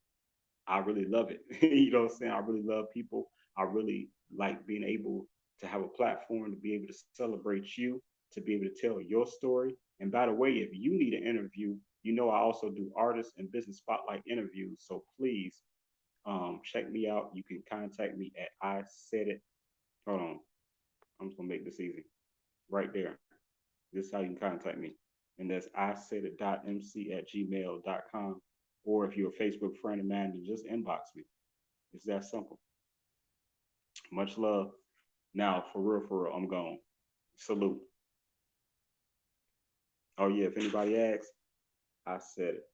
I really love it. You know what I'm saying? I really love people. I really like being able to have a platform to be able to celebrate you, to be able to tell your story. And by the way, if you need an interview, you know I also do artist and business spotlight interviews. So please check me out. You can contact me at I said it. Hold on. I'm just gonna make this easy. Right there. This is how you can contact me. And that's I said it.mc@gmail.com. Or if you're a Facebook friend of mine, then just inbox me. It's that simple. Much love. Now, for real, I'm gone. Salute. Oh, yeah, if anybody asks, I said it.